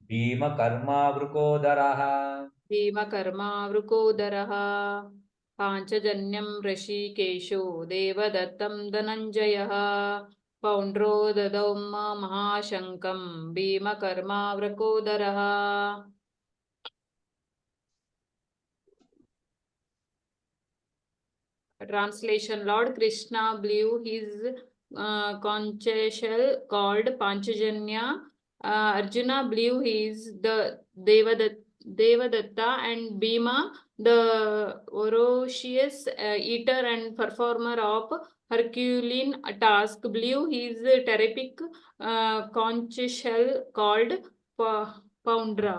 భీమకర్మావృకోదరః Panchajanyam ఋషికేశో దేవదత్తం ధనంజయః పౌండ్రో దదౌ మహాశంకం భీమకర్మావృకోదరః. Translation: Lord Krishna blew his conch shell called Panchajanya. Arjuna blew his the Devadatta, and Bhima, the ferocious eater and performer of Herculean task, blew his terrific conch shell called Poundra.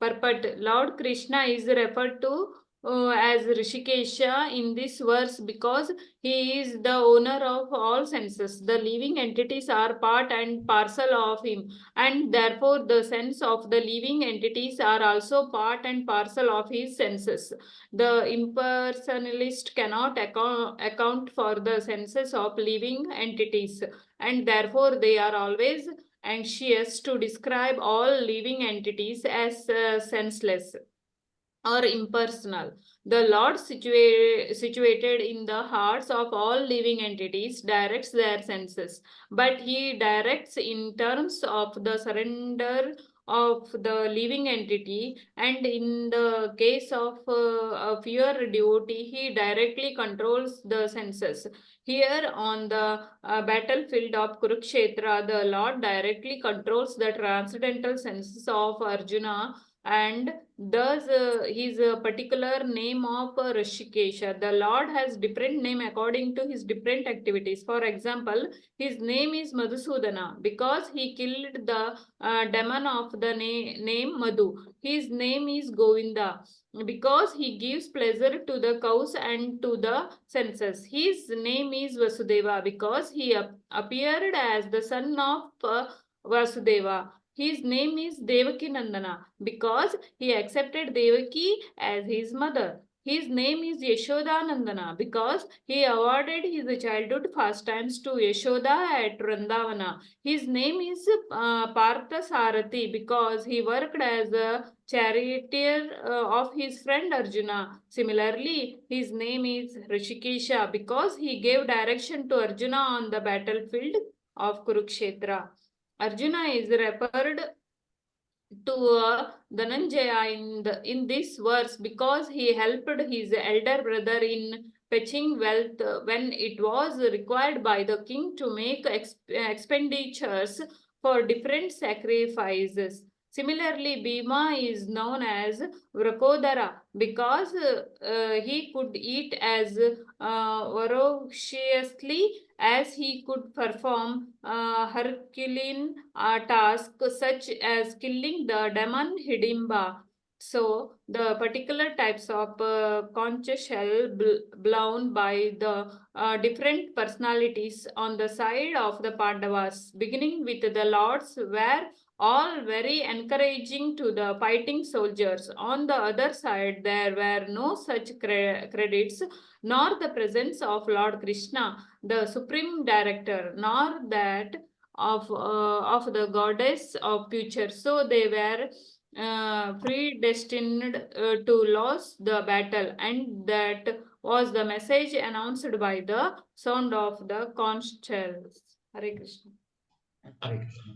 Purport: Lord Krishna is referred to as Rishikesha in this verse because he is the owner of all senses. The living entities are part and parcel of him, and therefore the sense of the living entities are also part and parcel of his senses. The impersonalist cannot account for the senses of living entities, and therefore they are always anxious to describe all living entities as senseless or impersonal. The Lord situated in the hearts of all living entities directs their senses, but he directs in terms of the surrender of the living entity, and in the case of a pure devotee, he directly controls the senses. Here on the battlefield of Kurukshetra, the Lord directly controls the transcendental senses of Arjuna, and thus his particular name of Rishikesha. The Lord has different name according to his different activities. For example, his name is Madhusudana because he killed the demon of the name Madhu. His name is Govinda because he gives pleasure to the cows and to the senses. His name is Vasudeva because he appeared as the son of Vasudeva. His name is Devaki Nandana because he accepted Devaki as his mother. His name is Yashoda Nandana because he awarded his childhood pastimes to Yashoda at Vrindavana. His name is Partha Sarathi because he worked as a charioteer of his friend Arjuna. Similarly, his name is Rishikesha because he gave direction to Arjuna on the battlefield of Kurukshetra. Arjuna is referred to Dhananjaya in this verse because he helped his elder brother in fetching wealth when it was required by the king to make expenditures for different sacrifices. Similarly, Bhima is known as Vrakodara because he could eat as voraciously as he could perform Herculean tasks such as killing the demon Hidimba. So, the particular types of conch shell blown by the different personalities on the side of the Pandavas, beginning with the lords, were all very encouraging to the fighting soldiers. On the other side, there were no such credits, nor the presence of Lord Krishna, the supreme director, nor that of the goddess of future. So they were predestined to lose the battle, and that was the message announced by the sound of the conch shells. Hare Krishna. Hare Krishna.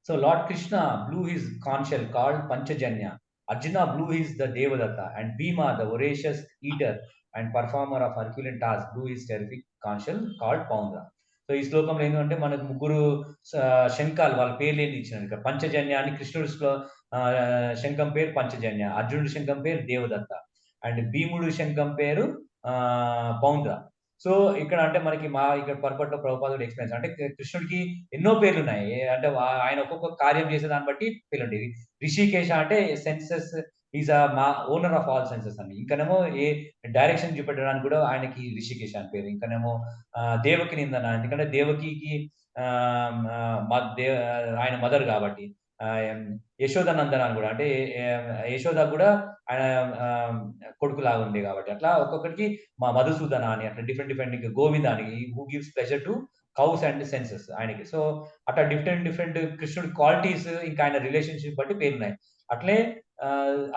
So Lord Krishna blew his conch shell called Panchajanya. Arjuna blew his the Devadatta, and Bhima, the voracious eater and performer of Herculean tasks, blew his terrific conch shell called Paundra. So ఈ శ్లోకంలో ఏంటంటే మనకు ముగ్గురు శంఖాలు వాళ్ళ పేర్లు ఏంటి ఇచ్చినారు ఇక్కడ. పంచజన్య అని కృష్ణుడి శంఖం పేరు పంచజన్య, అర్జునుడి శంఖం పేరు దేవదత్త, అండ్ భీముడు శంఖం పేరు పౌండ్ర. సో ఇక్కడ అంటే మనకి ఇక్కడ పర్పట్లో ప్రభుపాదుడు ఎక్స్పీరియన్స్ అంటే కృష్ణుడికి ఎన్నో పేర్లు ఉన్నాయి. అంటే ఆయన ఒక్కొక్క కార్యం చేసే దాన్ని బట్టి పేర్లు ఉంటాయి. రిషికేశ అంటే సెన్సెస్, ఈజ్ మా ఓనర్ ఆఫ్ ఆల్ సెన్సెస్ అని. ఇంకనేమో ఏ డైరెక్షన్ చూపెట్టడానికి కూడా ఆయనకి రిషికేశ అని పేరు. ఇంకనేమో దేవకి నిందన, ఎందుకంటే దేవకికి ఆయన మదర్ కాబట్టి. యశోద నందన అని కూడా, అంటే యశోద కూడా ఆయన కొడుకు లాగా ఉండే కాబట్టి. అట్లా ఒక్కొక్కరికి మా మధుసూదన అని, అట్లా డిఫరెంట్ గోవింద అని, who gives pleasure to cows and senses ఆయనకి. సో అట్లా డిఫరెంట్ కృష్ణుడి క్వాలిటీస్ ఇంకా ఆయన రిలేషన్షిప్ బట్టి పేరున్నాయి. అట్లే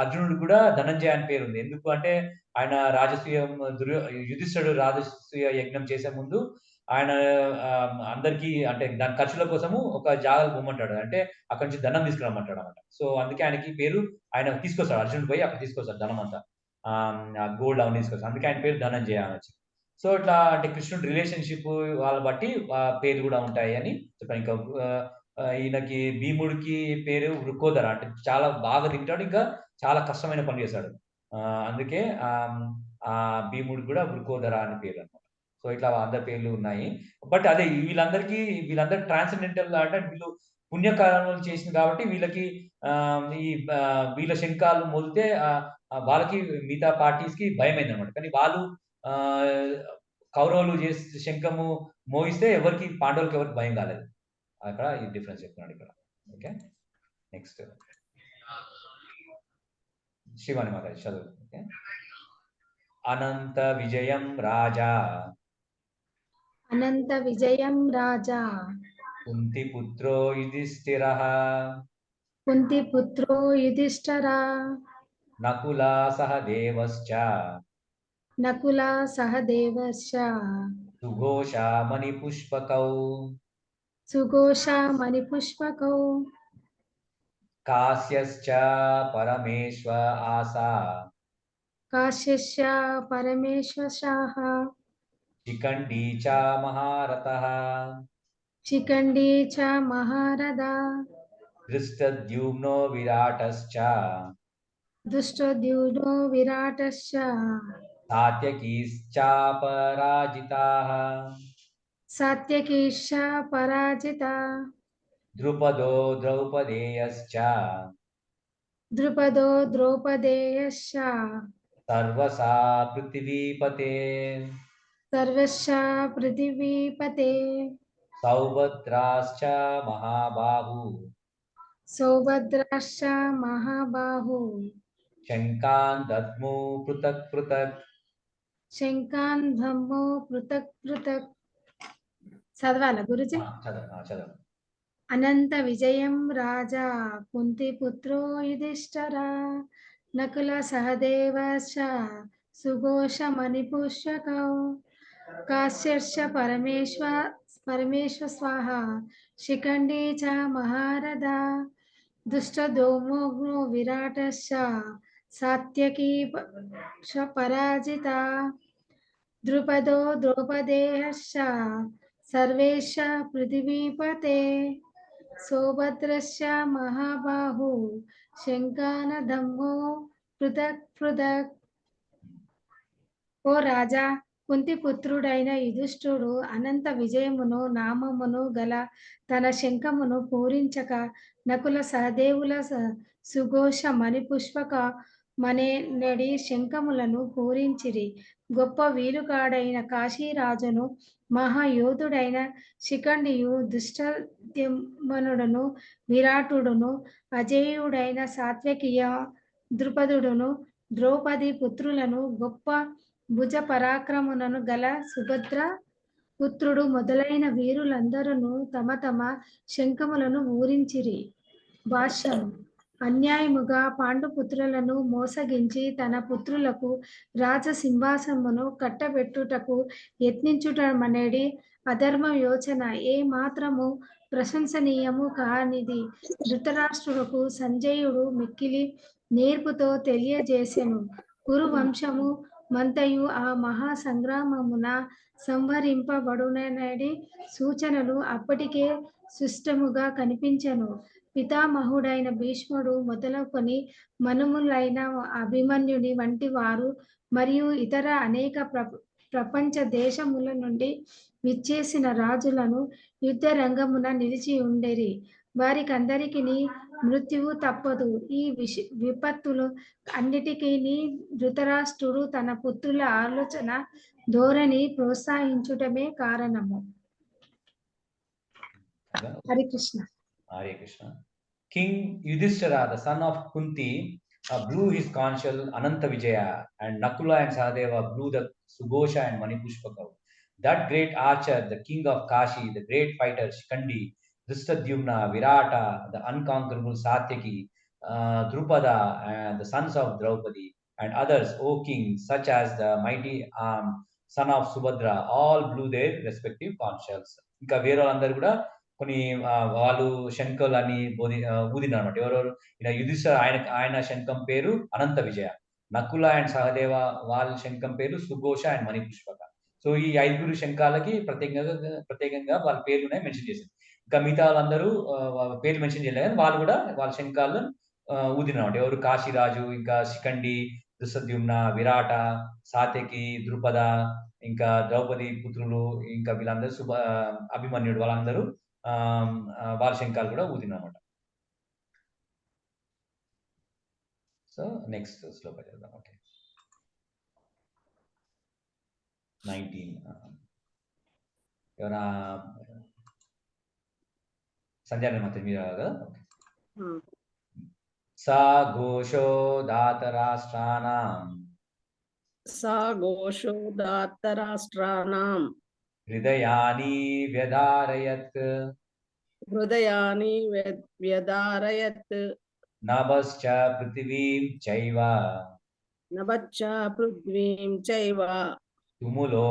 అర్జునుడు కూడా ధనంజయ అని పేరు ఉంది. ఎందుకు అంటే ఆయన రాజసూయం యుధిష్ఠుడు రాజసూయ యజ్ఞం చేసే ముందు ఆయన అందరికీ అంటే దాని ఖర్చుల కోసము ఒక జాగాలు పొమ్మంటాడు, అంటే అక్కడి నుంచి ధనం తీసుకురమ్మంటాడు అనమాట. సో అందుకే ఆయనకి పేరు, ఆయన తీసుకొస్తాడు, అర్జునుడు పోయి అక్కడ తీసుకొస్తాడు ధనం అంతా, గోల్డ్ అవన్నీ తీసుకొస్తాడు, అందుకే ఆయన పేరు ధనంజయ అనొచ్చు. సో ఇట్లా అంటే కృష్ణుడి రిలేషన్షిప్ వాళ్ళ బట్టి పేర్లు కూడా ఉంటాయి అని చెప్పాను. ఇంకా ఈయనకి భీముడికి పేరు వృకోదర, అంటే చాలా బాగా తింటాడు, ఇంకా చాలా కష్టమైన పని చేశాడు, అందుకే భీముడికి కూడా వృకోదర అని పేరు అనమాట. సో ఇట్లా అందరి పేర్లు ఉన్నాయి. బట్ అదే వీళ్ళందరూ ట్రాన్సెండెంటల్ అంటే వీళ్ళు పుణ్యకార్యాలు చేసింది కాబట్టి వీళ్ళకి వీళ్ళ శంఖాలు మోదితే వాళ్ళకి మిగతా పార్టీస్ కి భయమైంది అనమాట. కానీ వాళ్ళు కౌరవులు చేసి శంఖము మోగిస్తే ఎవరికి పాండవులకి ఎవరికి భయం కాలేదు. అక్కడ ఈ డిఫరెన్స్ చెప్తున్నాడు ఇక్కడ. ఓకే, నెక్స్ట్ శివాని మాతాజీ చదువు. ఓకే. అనంత విజయం రాజా, అనంత విజయం రాజా, కుంతి పుత్రో యుధిష్ఠిరః, కుంతి పుత్రో యుధిష్ఠిరా, నకులా సహదేవశ్చ, నకులా సహదేవశ్చ, సుఘోషా మణిపుష్పకౌ, సుఘోషా మణిపుష్పకౌ, కాశ్యశ్చ పరమేశ్వ ఆసా, కాశ్యశ్చ పరమేశ్వశాః, శిఖండీ చ మహారథః, శిఖండీ చ మహారథా, దృష్టద్యుమ్నో విరాటశ్చ, దుష్టద్యుమ్నో విరాటశ్చ, సాత్యకీశ్చ పరాజితాః, సాత్యకీశ్చ పరాజితా, ద్రుపదో ద్రౌపదేయశ్చ, ద్రుపదో ద్రౌపదేయశ్చ, సర్వసా పృథివీపతే, సర్వస్య పృథివీపతే, సౌభద్రాశ్చ మహాబాహు సౌభద్రాశ్చ మహాబాహు శంఖాన్ దద్ము పృథక్ పృథక్. శంఖాన్ ధమ్మో పృథక్ పృథక్. చదవాలా గురుజీ? చదవ. అనంత విజయం రాజా కుంతిపుత్రో యుధిష్ఠిరా నకుల సహదేవశ్చ సుఘోష మణిపుష్యకౌ కాశ్యర్ష పరమేశ్వ స్వాహ శిఖండీ చ మహారథ దుష్టదోమోగ్నో విరాటశ్చ సాత్యకీ పరాజిత ద్రుపదో ద్రౌపదేయశ్చ సర్వేష పృథివీపతే సౌభద్రస్య మహాబాహు శంఖాన ధమ్మో పృథక్ పృథక్. ఓ రాజా, కుంతి పుత్రుడైన యుధిష్ఠుడు అనంత విజయమును నామమును గల తన శంఖమును పూరించక నకుల సహదేవుల సుఘోష మణిపుష్పక మనేనడి శంఖములను పూరించిరి. గొప్ప వీరుగాడైన కాశీరాజును మహాయోధుడైన శిఖండియు దుష్టద్యుమ్నుడును విరాటుడును అజేయుడైన సాత్యకియ ద్రుపదుడును ద్రౌపది పుత్రులను గొప్ప భుజ పరాక్రమునను గల సుభద్ర పుత్రుడు మొదలైన వీరులందరూ తమ తమ శంఖములను ఊరించిరి. భాష్యం. అన్యాయముగా పాండుపుత్రులను మోసగించి తన పుత్రులకు రాజసింహాసనమును కట్టబెట్టుటకు యత్నించుటమనేది అధర్మ యోచన ఏ మాత్రము ప్రశంసనీయము కానిది. ధృతరాష్ట్రులకు సంజయుడు మిక్కిలి నేర్పుతో తెలియజేసెను. కురు వంశము మంతయు ఆ మహా సంగ్రామమున సంహరింపబడుననేది సూచనలు అప్పటికే సుష్టముగా కనిపించెను. పితామహుడైన భీష్ముడు మొదలుకొని మనుములైన అభిమన్యుని వంటి వారు మరియు ఇతర అనేక ప్రపంచ దేశముల నుండి విచ్చేసిన రాజులను యుద్ధ రంగమున నిలిచి ఉండేరి. వారికందరికి మృత్యువు తప్పదు. ఈ విపత్తులు అన్నిటికీ ధృతరాష్ట్రుడు తన పుత్రుల ఆలోచన ధోరణి ప్రోత్సహించుటమే కారణము. Hare Krishna. Hare Krishna. King Yudhishthira, the son of Kunti, blew his conch shell Ananta Vijaya, and Nakula and Sahadeva blew the Sughosha and Manipushpaka. That great archer, the king of Kashi, the great fighter Shikandi, Drishtadyumna, Virata, the unconquerable Satyaki, Drupada, and the sons of Draupadi, and others, O king, such as the mighty son of Subhadra, all blew their respective conch shells. ఇంకా వేరే వాళ్ళందరూ కూడా కొన్ని వాళ్ళు శంఖాలని ఊదినారు అనమాట. ఎవరెవరు? ఈయన యుధిష్ఠిర, ఆయన శంఖం పేరు అనంత విజయ. నకుల అండ్ సహదేవ వాళ్ళ శంఖం పేరు సుఘోష అండ్ మణిపుష్పక. సో ఈ 5 శంఖాలకి ప్రత్యేకంగా వాళ్ళ పేర్లునే మెన్షన్ చేసింది. ఇంకా మిగతా వాళ్ళందరూ పేర్లు మెన్షన్ చేయలేదు, కానీ వాళ్ళు కూడా వాళ్ళ శంఖాలను ఊదినమాట. ఎవరు? కాశీరాజు, ఇంకా శిఖండి, దుష్టద్యుమ్న, విరాట, సాత్యకి, ద్రుపద, ఇంకా ద్రౌపది పుత్రులు, ఇంకా వీళ్ళందరూ అభిమన్యుడు, వాళ్ళందరూ వాళ్ళ శంఖాలు కూడా ఊదినమాట. సో నెక్స్ట్ శ్లోక చేద్దాం. ఓకే, 19. ఎవరైనా సంధ్యాన మాత్రం మీరు కదా? ఓకే. సా ఘోషో దాతరాష్ట్రాణం హృదయాని వ్యధారయత్ నభశ్చ పృథివీం చైవ తుములో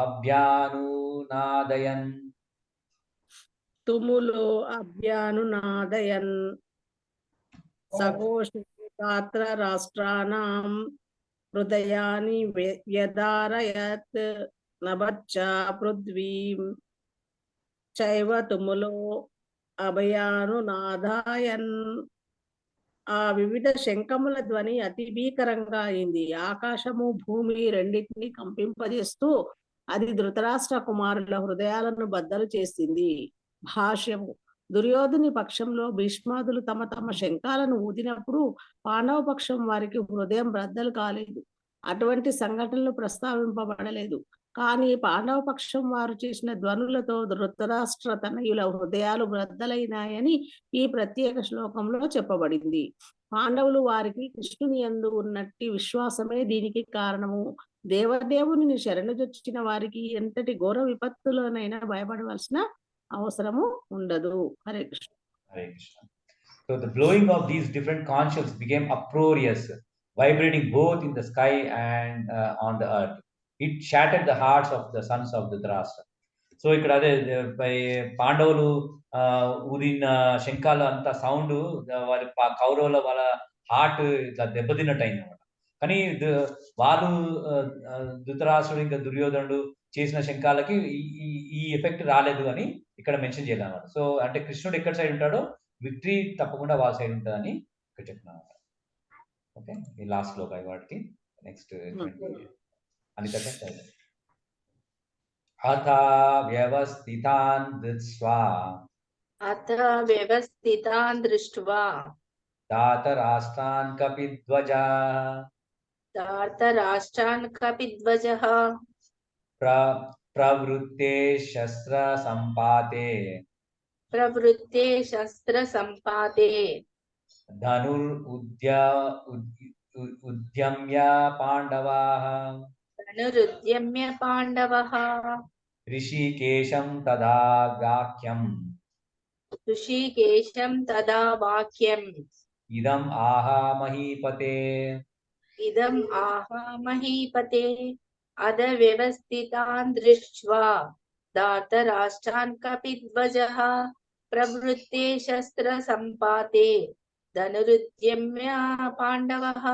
అభ్యానునాదయన్ సఘోషోదాత్ర రాష్ట్రాణం హృదయాని వ్యధారయత్ నభశ్చ పృథ్వీం చైవ తుములో అభయానునాదయన్. ఆ వివిధ శంఖముల ధ్వని అతి భీకరంగా అయింది. ఆకాశము భూమి రెండింటినీ కంపింపజేస్తూ అది ధృతరాష్ట్ర కుమారుల హృదయాలను బద్దలు చేసింది. భాష్యము. దుర్యోధని పక్షంలో భీష్మాదులు తమ తమ శంఖాలను ఊదినప్పుడు పాండవ పక్షం వారికి హృదయం బద్దలు కాలేదు. అటువంటి సంఘటనలు ప్రస్తావింపబడలేదు. కానీ పాండవ పక్షం వారు చేసిన ధ్వనులతో ధృతరాష్ట్ర తనయుల హృదయాలు బద్దలైనాయని ఈ ప్రత్యేక శ్లోకంలో చెప్పబడింది. పాండవులు వారికి కృష్ణుని యందు ఉన్నట్టి విశ్వాసమే దీనికి కారణము. దేవదేవుని శరణుజొచ్చిన వారికి ఎంతటి ఘోర విపత్తులోనైనా భయపడవలసిన అవసరము ఉండదు. Hare Krishna. Hare Krishna. So the blowing of these different conch shells became uproarious, vibrating both in the sky and on the earth. It shattered the hearts of the sons of Dhritarashtra. So ఇక్కడ అదే పాండవులు ఊదిన శంఖాలు అంత సౌండ్ వారి కౌరవుల వాళ్ళ హార్ట్ ఇట్లా దెబ్బతిన్నట్టు అయింది అనమాట. కానీ వాళ్ళు ధృతరాష్ట్రుడు ఇంకా దుర్యోధనుడు చేసిన శంఖాలకి ఈ ఎఫెక్ట్ రాలేదు అని ఇక్కడ మెన్షన్ చేయాలి అనమాట. సో అంటే కృష్ణుడు ఎక్కడ సైడ్ ఉంటాడో విక్టరీ తప్పకుండా వాళ్ళ సైడ్ ఉంటుందని ఇక్కడ చెప్తున్నాను. ఓకే, ఈ లాస్ట్ లో వాటికి నెక్స్ట్ అనిత అథ వ్యవస్థితాన్ దృష్ట్వా దాతరాష్ట్రాన్ కపిధ్వజః ప్రవృత్తే శస్త్ర సంపాతే ధనురుద్యమ్య పాండవాః ఋషికేశం తదా వాక్యం ఇదం ఆహా మహీపతే అద వ్యవస్థితాన్ దృష్ట్వా దాతరాష్ట్రాన్ కపిధ్వజః ప్రవృత్తే శస్త్ర సంపాతే ధనురుద్యమ్య పాండవః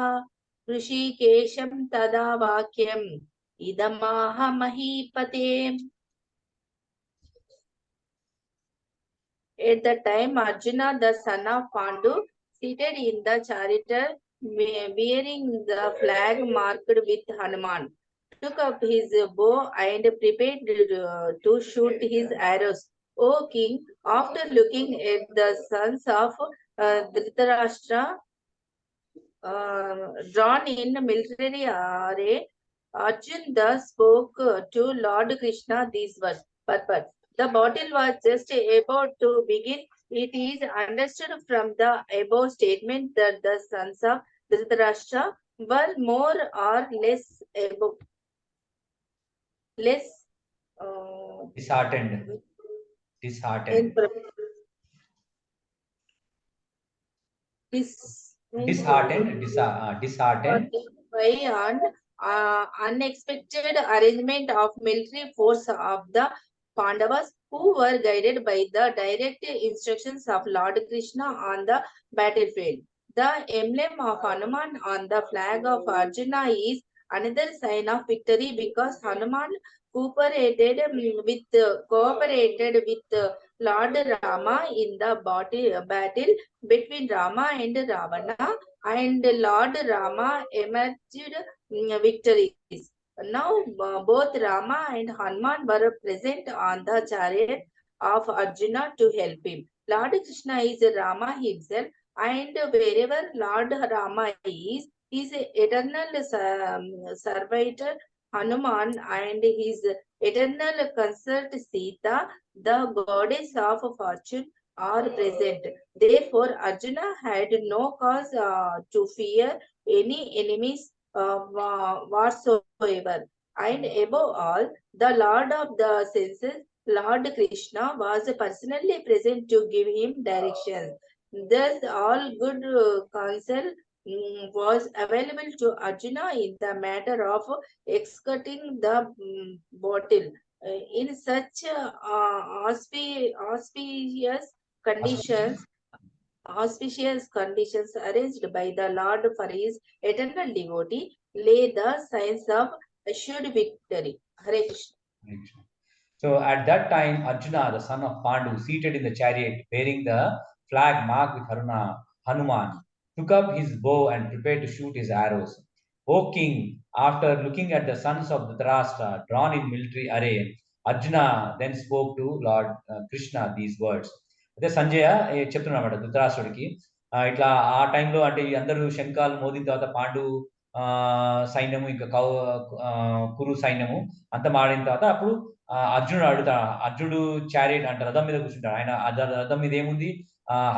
ఋషికేశం తదా వాక్యం ఇదమాహ మహీపతే. At the time Arjuna, the son of Pandu, seated in the chariot wearing the flag marked with Hanuman, took up his bow and prepared to shoot his arrows. O king, after looking at the sons of Dhritarashtra drawn in military array, Arjun thus spoke to Lord Krishna these words. Purport. The battle was just about to begin. It is understood from the above statement that the sons of Dhritarashtra were more or less disheartened by an unexpected arrangement of military force of the Pandavas, who were guided by the direct instructions of Lord Krishna on the battlefield. The emblem of Hanuman on the flag of Arjuna is another sign of victory, because Hanuman cooperated with Lord Rama in the battle between Rama and Ravana, and Lord Rama emerged victorious. Now both Rama and Hanuman were present on the chariot of Arjuna to help him. Lord Krishna is Rama himself, and wherever Lord Rama is eternal servitor Hanuman and his eternal consort Sita, the goddess of fortune, are present. Therefore, Arjuna had no cause to fear any enemies whatsoever. And above all, the Lord of the senses, Lord Krishna, was personally present to give him direction. Thus, all good counsel was available to Arjuna in the matter of executing the battle. In such auspicious conditions arranged by the Lord for his eternal devotee, lay the signs of assured victory. Hare Krishna. So at that time, Arjuna, the son of Pandu, seated in the chariot, bearing the flag marked with Hanuman, took up his bow and prepared to shoot his arrows. O king, after looking at the sons of Dhritarashtra drawn in military array, Arjuna then spoke to Lord Krishna these words. అదే సంజయ చెప్తున్నమాట ధృతరాష్ట్రుడికి, ఇట్లా ఆ టైంలో అంటే అందరూ శంఖాలు మోదిన తర్వాత సైన్యము ఇంకా కురు సైన్యము అంత మాడిన తర్వాత అప్పుడు అర్జునుడు చారియట్ అంటే రథం మీద కూర్చుంటాడు. ఆయన రథం మీద ఏముంది,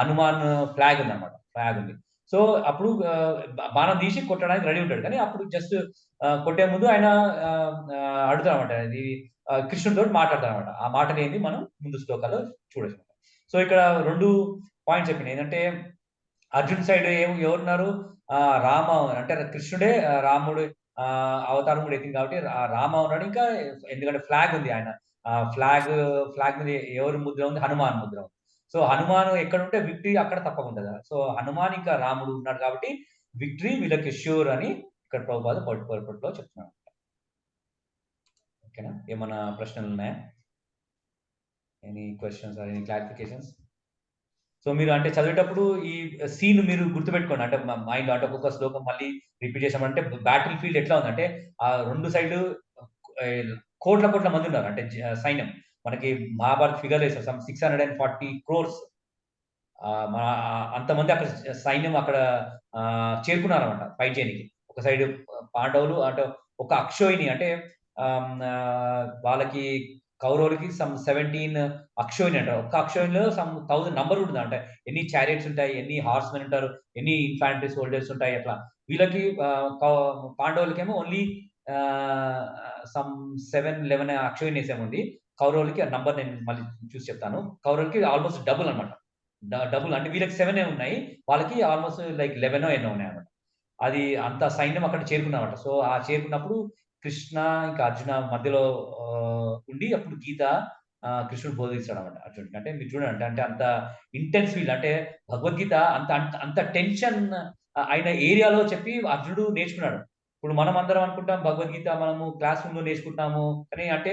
హనుమాన్ ఫ్లాగ్ ఉంది అనమాట, ఫ్లాగ్ ఉంది. సో అప్పుడు బాణం తీసి కొట్టడానికి రెడీ ఉంటాడు. కానీ అప్పుడు జస్ట్ కొట్టే ముందు ఆయన అడుగుతాడు అనమాట, ఇది కృష్ణుడితో మాట్లాడతాడు అనమాట. ఆ మాటలు ఏంది మనం ముందు శ్లోకాల్లో చూడొచ్చు. సో ఇక్కడ 2 పాయింట్స్ చెప్పినాయి. ఏంటంటే అర్జున్ సైడ్ ఎవరున్నారు, రామ అంటే కృష్ణుడే, రాముడు అవతారం కూడా ఎత్తింది కాబట్టి రామ ఉన్నాడు. ఇంకా ఎందుకంటే ఫ్లాగ్ ఉంది, ఆయన ఫ్లాగ్ మీద ఎవరు ముద్ర ఉంది, హనుమాన్ ముద్ర ఉంది. సో హనుమాన్ ఎక్కడ ఉంటే విక్టరీ అక్కడ తప్పకుండా. సో హనుమాన్ ఇంకా రాముడు ఉన్నాడు కాబట్టి విక్టరీ వీళ్ళకి ష్యూర్ అని ఇక్కడ ప్రభుపాద పర్పట్లో చెప్తున్నాను. ఓకేనా, ఏమన్నా ప్రశ్నలు ఉన్నాయా? Any questions or any clarifications? So మీరు అంటే చదివేటప్పుడు ఈ సీన్ మీరు గుర్తుపెట్టుకోండి. అంటే మైండ్ అంటే ఒక్కొక్క శ్లోకం మళ్ళీ రిపీట్ చేసామంటే బ్యాటిల్ ఫీల్డ్ ఎట్లా ఉందంటే ఆ 2 సైడ్లు కోట్ల మంది ఉన్నారు. అంటే సైన్యం మనకి మహాభారత్ ఫిగర్ వేసారు, సమ్ 640 crores అంతమంది అక్కడ సైన్యం అక్కడ చేరుకున్నారన్నమాట ఫైట్ చేయడానికి. ఒక సైడ్ పాండవులు అంటే ఒక అక్షోయిని అంటే వాళ్ళకి కౌరవులకి సమ్ 17 అక్షోయిని అంటారు. ఒక్క అక్షోయినిలో సమ్ 1000 నంబర్ ఉంటుంది. అంటే ఎన్ని చారియట్స్ ఉంటాయి, ఎన్ని హార్స్మెన్ ఉంటారు, ఎన్ని ఇన్ఫాంట్రీ సోల్జర్స్ ఉంటాయి, అట్లా. వీళ్ళకి పాండవులకేమో ఓన్లీ సమ్ 7-11 అక్షోయినీస్ ఏముంది. కౌరవులకి ఆ నంబర్ నేను మళ్ళీ చూసి చెప్తాను. కౌరవులకి ఆల్మోస్ట్ డబుల్ అనమాట. డబుల్ అంటే వీళ్ళకి 7 ఉన్నాయి, వాళ్ళకి ఆల్మోస్ట్ లైక్ 11 ఎన్నో ఉన్నాయి అనమాట. అది అంత సైన్యం అక్కడ చేరుకున్నమాట. సో ఆ చేరుకున్నప్పుడు కృష్ణ ఇంకా అర్జున మధ్యలో ఉండి అప్పుడు గీత కృష్ణుడు బోధిస్తాడు అనమాట అర్జునుడికి. అంటే మీరు చూడండి, అంటే అంత ఇంటెన్స్ ఫీల్, అంటే భగవద్గీత అంత టెన్షన్ అయిన ఏరియాలో చెప్పి అర్జునుడు నేర్చుకున్నాడు. ఇప్పుడు మనం అందరం అనుకుంటాం భగవద్గీత మనము క్లాస్ రూమ్ లో నేర్చుకుంటాము కానీ, అంటే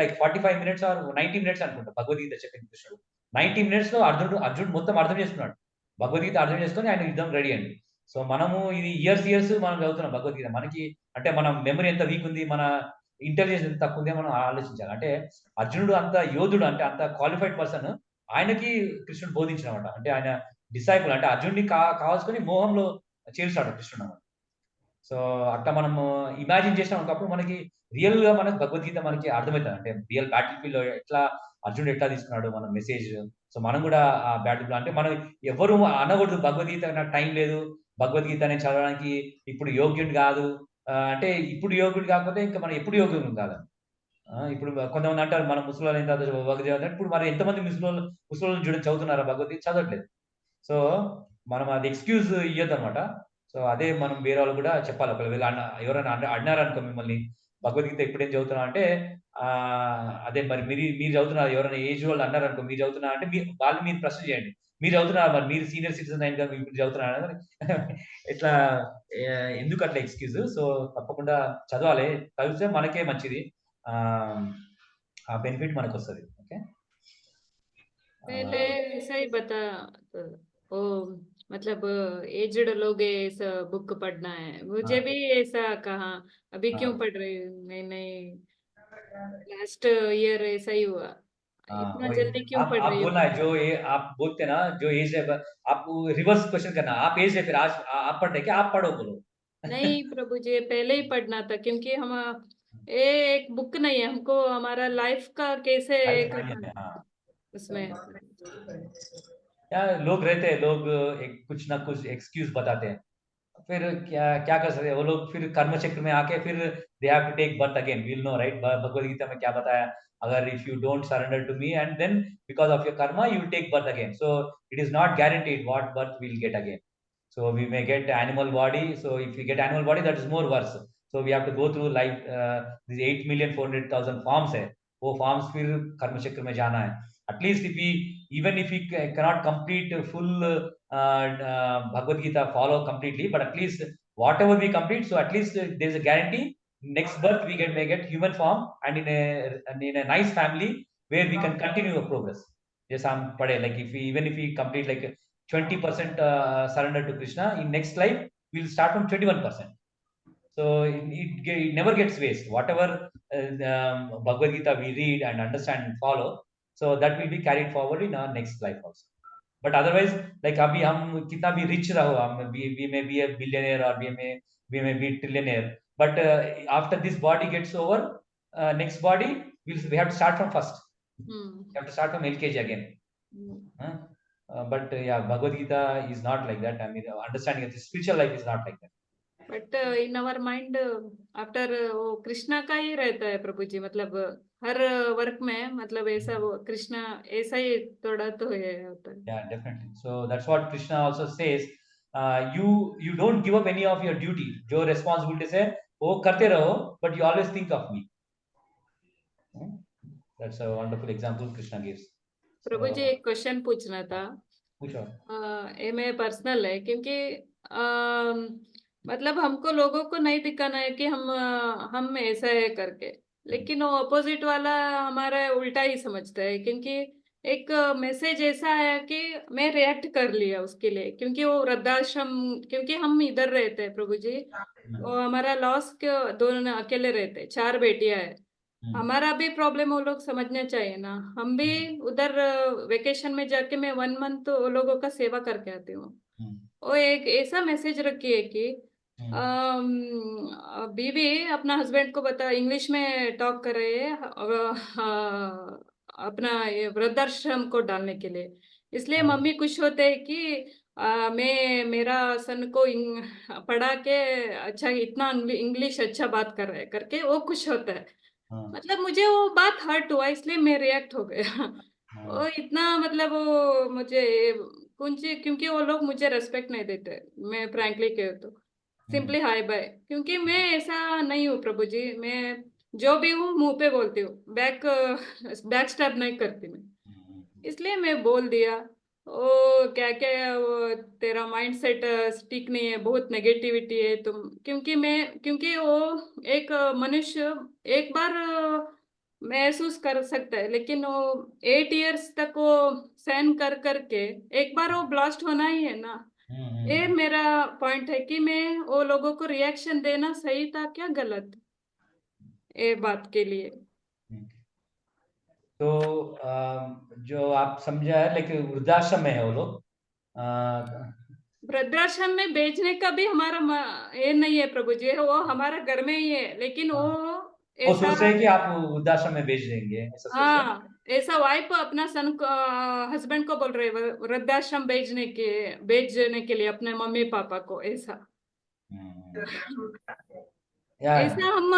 లైక్ 45 minutes ఆర్ 90 minutes అనుకుంటాం భగవద్గీత చెప్పింది కృష్ణుడు. 90 minutes లో అర్జునుడు మొత్తం అర్థం చేసుకున్నాడు. భగవద్గీత అర్థం చేసుకొని ఆయన యుద్ధం రెడీ అండి. సో మనము ఇది ఇయర్స్ మనం చదువుతున్నాం భగవద్గీత. మనకి అంటే మన మెమరీ ఎంత వీక్ ఉంది, మన ఇంటెలిజెన్స్ ఎంత తక్కువ ఉందో మనం ఆలోచించాలి. అంటే అర్జునుడు అంత యోధుడు, అంటే అంత క్వాలిఫైడ్ పర్సన్, ఆయనకి కృష్ణుడు బోధించినమాట. అంటే ఆయన డిసైపుల్, అంటే అర్జునుడిని కావాల్సుకొని మోహంలో చేరుస్తాడు కృష్ణుడు అన్నమాట. సో అట్లా మనము ఇమాజిన్ చేసినాం అప్పుడు మనకి రియల్ గా మనకు భగవద్గీత మనకి అర్థమవుతుంది. అంటే రియల్ బ్యాటిల్ ఫీల్డ్ లో ఎట్లా అర్జునుడు ఎట్లా తీసుకున్నాడు మన మెసేజ్. సో మనం కూడా ఆ బ్యాటిల్ అంటే మనం ఎవరు అనకూడదు భగవద్గీత నాకు టైం లేదు, భగవద్గీత నేను చదవడానికి ఇప్పుడు యోగ్యుడు కాదు. అంటే ఇప్పుడు యోగ్యుడు కాకపోతే ఇంకా మనం ఎప్పుడు యోగ్యుడు కాదు. ఇప్పుడు కొంతమంది అంటారు మన ముసలి భగవద్గీత, ఇప్పుడు మరి ఎంతమంది ముసలి చూడండి చదువుతున్నారా భగవద్గీత, చదవట్లేదు. సో మనం అది ఎక్స్క్యూజ్ ఇవ్వద్దు అనమాట. సో అదే మనం వేరే వాళ్ళు కూడా చెప్పాలి. ఒకవేళ ఎవరైనా అన్నారనుకో మిమ్మల్ని భగవద్గీత ఇప్పుడేం చదువుతున్నా అంటే అదే మరి మీరు చదువుతున్నారు, ఎవరైనా ఏజ్ వాళ్ళు అన్నారనుకో మీరు చదువుతున్నా అంటే వాళ్ళు మీరు ప్రశ్న చేయండి, మీరు చదువుతున్నారు మరి మీరు సీనియర్ సిటిజన్ అయిన కదా ఇప్పుడు చదువుతున్నారు ఎట్లా, ఎందుకు అట్లా ఎక్స్క్యూజ్. సో తప్పకుండా చదవాలి, చదివితే మనకే మంచిది, ఆ బెనిఫిట్ మనకు వస్తుంది. ఓకే, पहले ऐसा ही बता ओ मतलब एजड लोग ऐसा बुक पढ़ना है, मुझे भी ऐसा कहा अभी क्यों पढ़ रही हूँ, नहीं लास्ट ईयर ऐसा ही हुआ, इतना जल्दी क्यों पढ़ आप रही बोलना है हो? जो ये आप बोलते ना जो एज है, आप रिवर्स क्वेश्चन करना, आप एज है फिर आज आप पढ़ रहे क्या, आप पढ़ो बोलो। नहीं प्रभु जी पहले ही पढ़ना था, क्योंकि हम ये एक बुक नहीं है, हमको हमारा लाइफ का कैसे करना है हाँ, उसमें। यार लोग रहते हैं, लोग कुछ ना कुछ एक्सक्यूज बताते हैं, फिर क्या कर सकते हैं वो लोग, फिर कर्म चक्र में आके फिर they have to take birth again, will no right. Bhagavad Gita में क्या बताया, अगर if you don't surrender to me and then because of your karma you will take birth again, so it is not guaranteed what birth we will get again. So we may get animal body, so if we get animal body that is more worse, so we have to go through life these 8,400,000 forms है, वो forms फिर कर्म चक्र में जाना है. At least if we even if we cannot complete full Bhagavad Gita follow completely, but at least whatever we complete, so at least there is a guarantee next birth we may get human form and in a nice family where we can continue our progress. Yes, हम पढ़े like even if we complete like 20% surrender to Krishna, in next life we will start from 21%. So it never gets waste. Whatever Bhagavad Gita we read and understand and follow, so that will be carried forward in our next life also. But otherwise like अभी हम कितना भी रिच रहो, हम we may be a billionaire और we may be trillionaire, but after this body gets over, next body we have to start from first. Hmm. We have to start from LKG again. Hmm. But yeah, Bhagavad Gita is not like that. I mean, understanding of the spiritual life is not like that. But in our mind after वो कृष्णा का ही रहता है प्रभु जी, मतलब हर वर्क में, मतलब ऐसा वो कृष्णा ऐसा ही थोड़ा तो ये होता है. Yeah, definitely. So that's what Krishna also says. You don't give up any of your duty. जो responsibilities है वो करते रहो, but you always think of me. That's a wonderful example Krishna gives. प्रभु जी एक क्वेश्चन पूछना था. पूछो. ये मैं पर्सनल है, क्योंकि मतलब हमको लोगों को नहीं दिखाना है कि हम ऐसा है करके, लेकिन वो अपोजिट वाला हमारा उल्टा ही समझता है, क्योंकि एक मैसेज ऐसा है कि मैं रिएक्ट कर लिया उसके लिए, क्योंकि वो वृद्धाश्रम, क्योंकि हम इधर रहते हैं प्रभु जी, वो हमारा लॉस के दोनों अकेले रहते, 4 बेटियां है. हमारा भी प्रॉब्लम वो लोग समझना चाहिए ना. हम भी उधर वेकेशन में जाके मैं 1 मंथ वो लोगों का सेवा करके आती हूँ. वो एक ऐसा मैसेज रखी है कि बीवी अपना हस्बैंड को बता, इंग्लिश में टॉक कर रहे हैं अपना ये वृद्धाश्रम को डालने के लिए. इसलिए मम्मी खुश होते हैं कि मैं मेरा सन को पढ़ा के अच्छा, इतना इंग्लिश अच्छा बात कर रहे हैं करके वो खुश होता है. मतलब मुझे वो बात हर्ट हुआ, इसलिए मैं रिएक्ट हो गया. वो इतना मतलब वो मुझे कुछ, क्योंकि वो लोग मुझे रेस्पेक्ट नहीं देते, मैं फ्रैंकली कह तो सिंपली हाय बाय, क्योंकि मैं ऐसा नहीं हूँ प्रभु जी. मैं जो भी हूँ मुंह पे बोलती हूँ, बैक स्टेप नहीं करती मैं. इसलिए मैं बोल दिया ओ क्या क्या वो तेरा माइंड सेट ठीक नहीं है, बहुत नेगेटिविटी है तुम, क्योंकि वो एक मनुष्य एक बार महसूस कर सकता है, लेकिन वो 8 इयर्स तक वो सहन कर करके एक बार वो ब्लास्ट होना ही है ना. ये मेरा पॉइंट है कि मैं वो लोगों को रिएक्शन देना सही था क्या गलत, ये बात के लिए. तो जो आप समझा है, लेकिन वृद्धाश्रम में है वो लोग. वृद्धाश्रम में बेचने का भी हमारा ये नहीं है प्रभु जी, वो हमारा घर में ही है, लेकिन वो वो ऐसा, सोच रहे हैं कि आप वृद्धाश्रम में भेज देंगे, ऐसा सोच रहे हैं. हाँ, ऐसा वाइफ अपना सन को हस्बैंड को बोल रहे वृद्धाश्रम भेजने के लिए अपने मम्मी पापा को, ऐसा ऐसा हम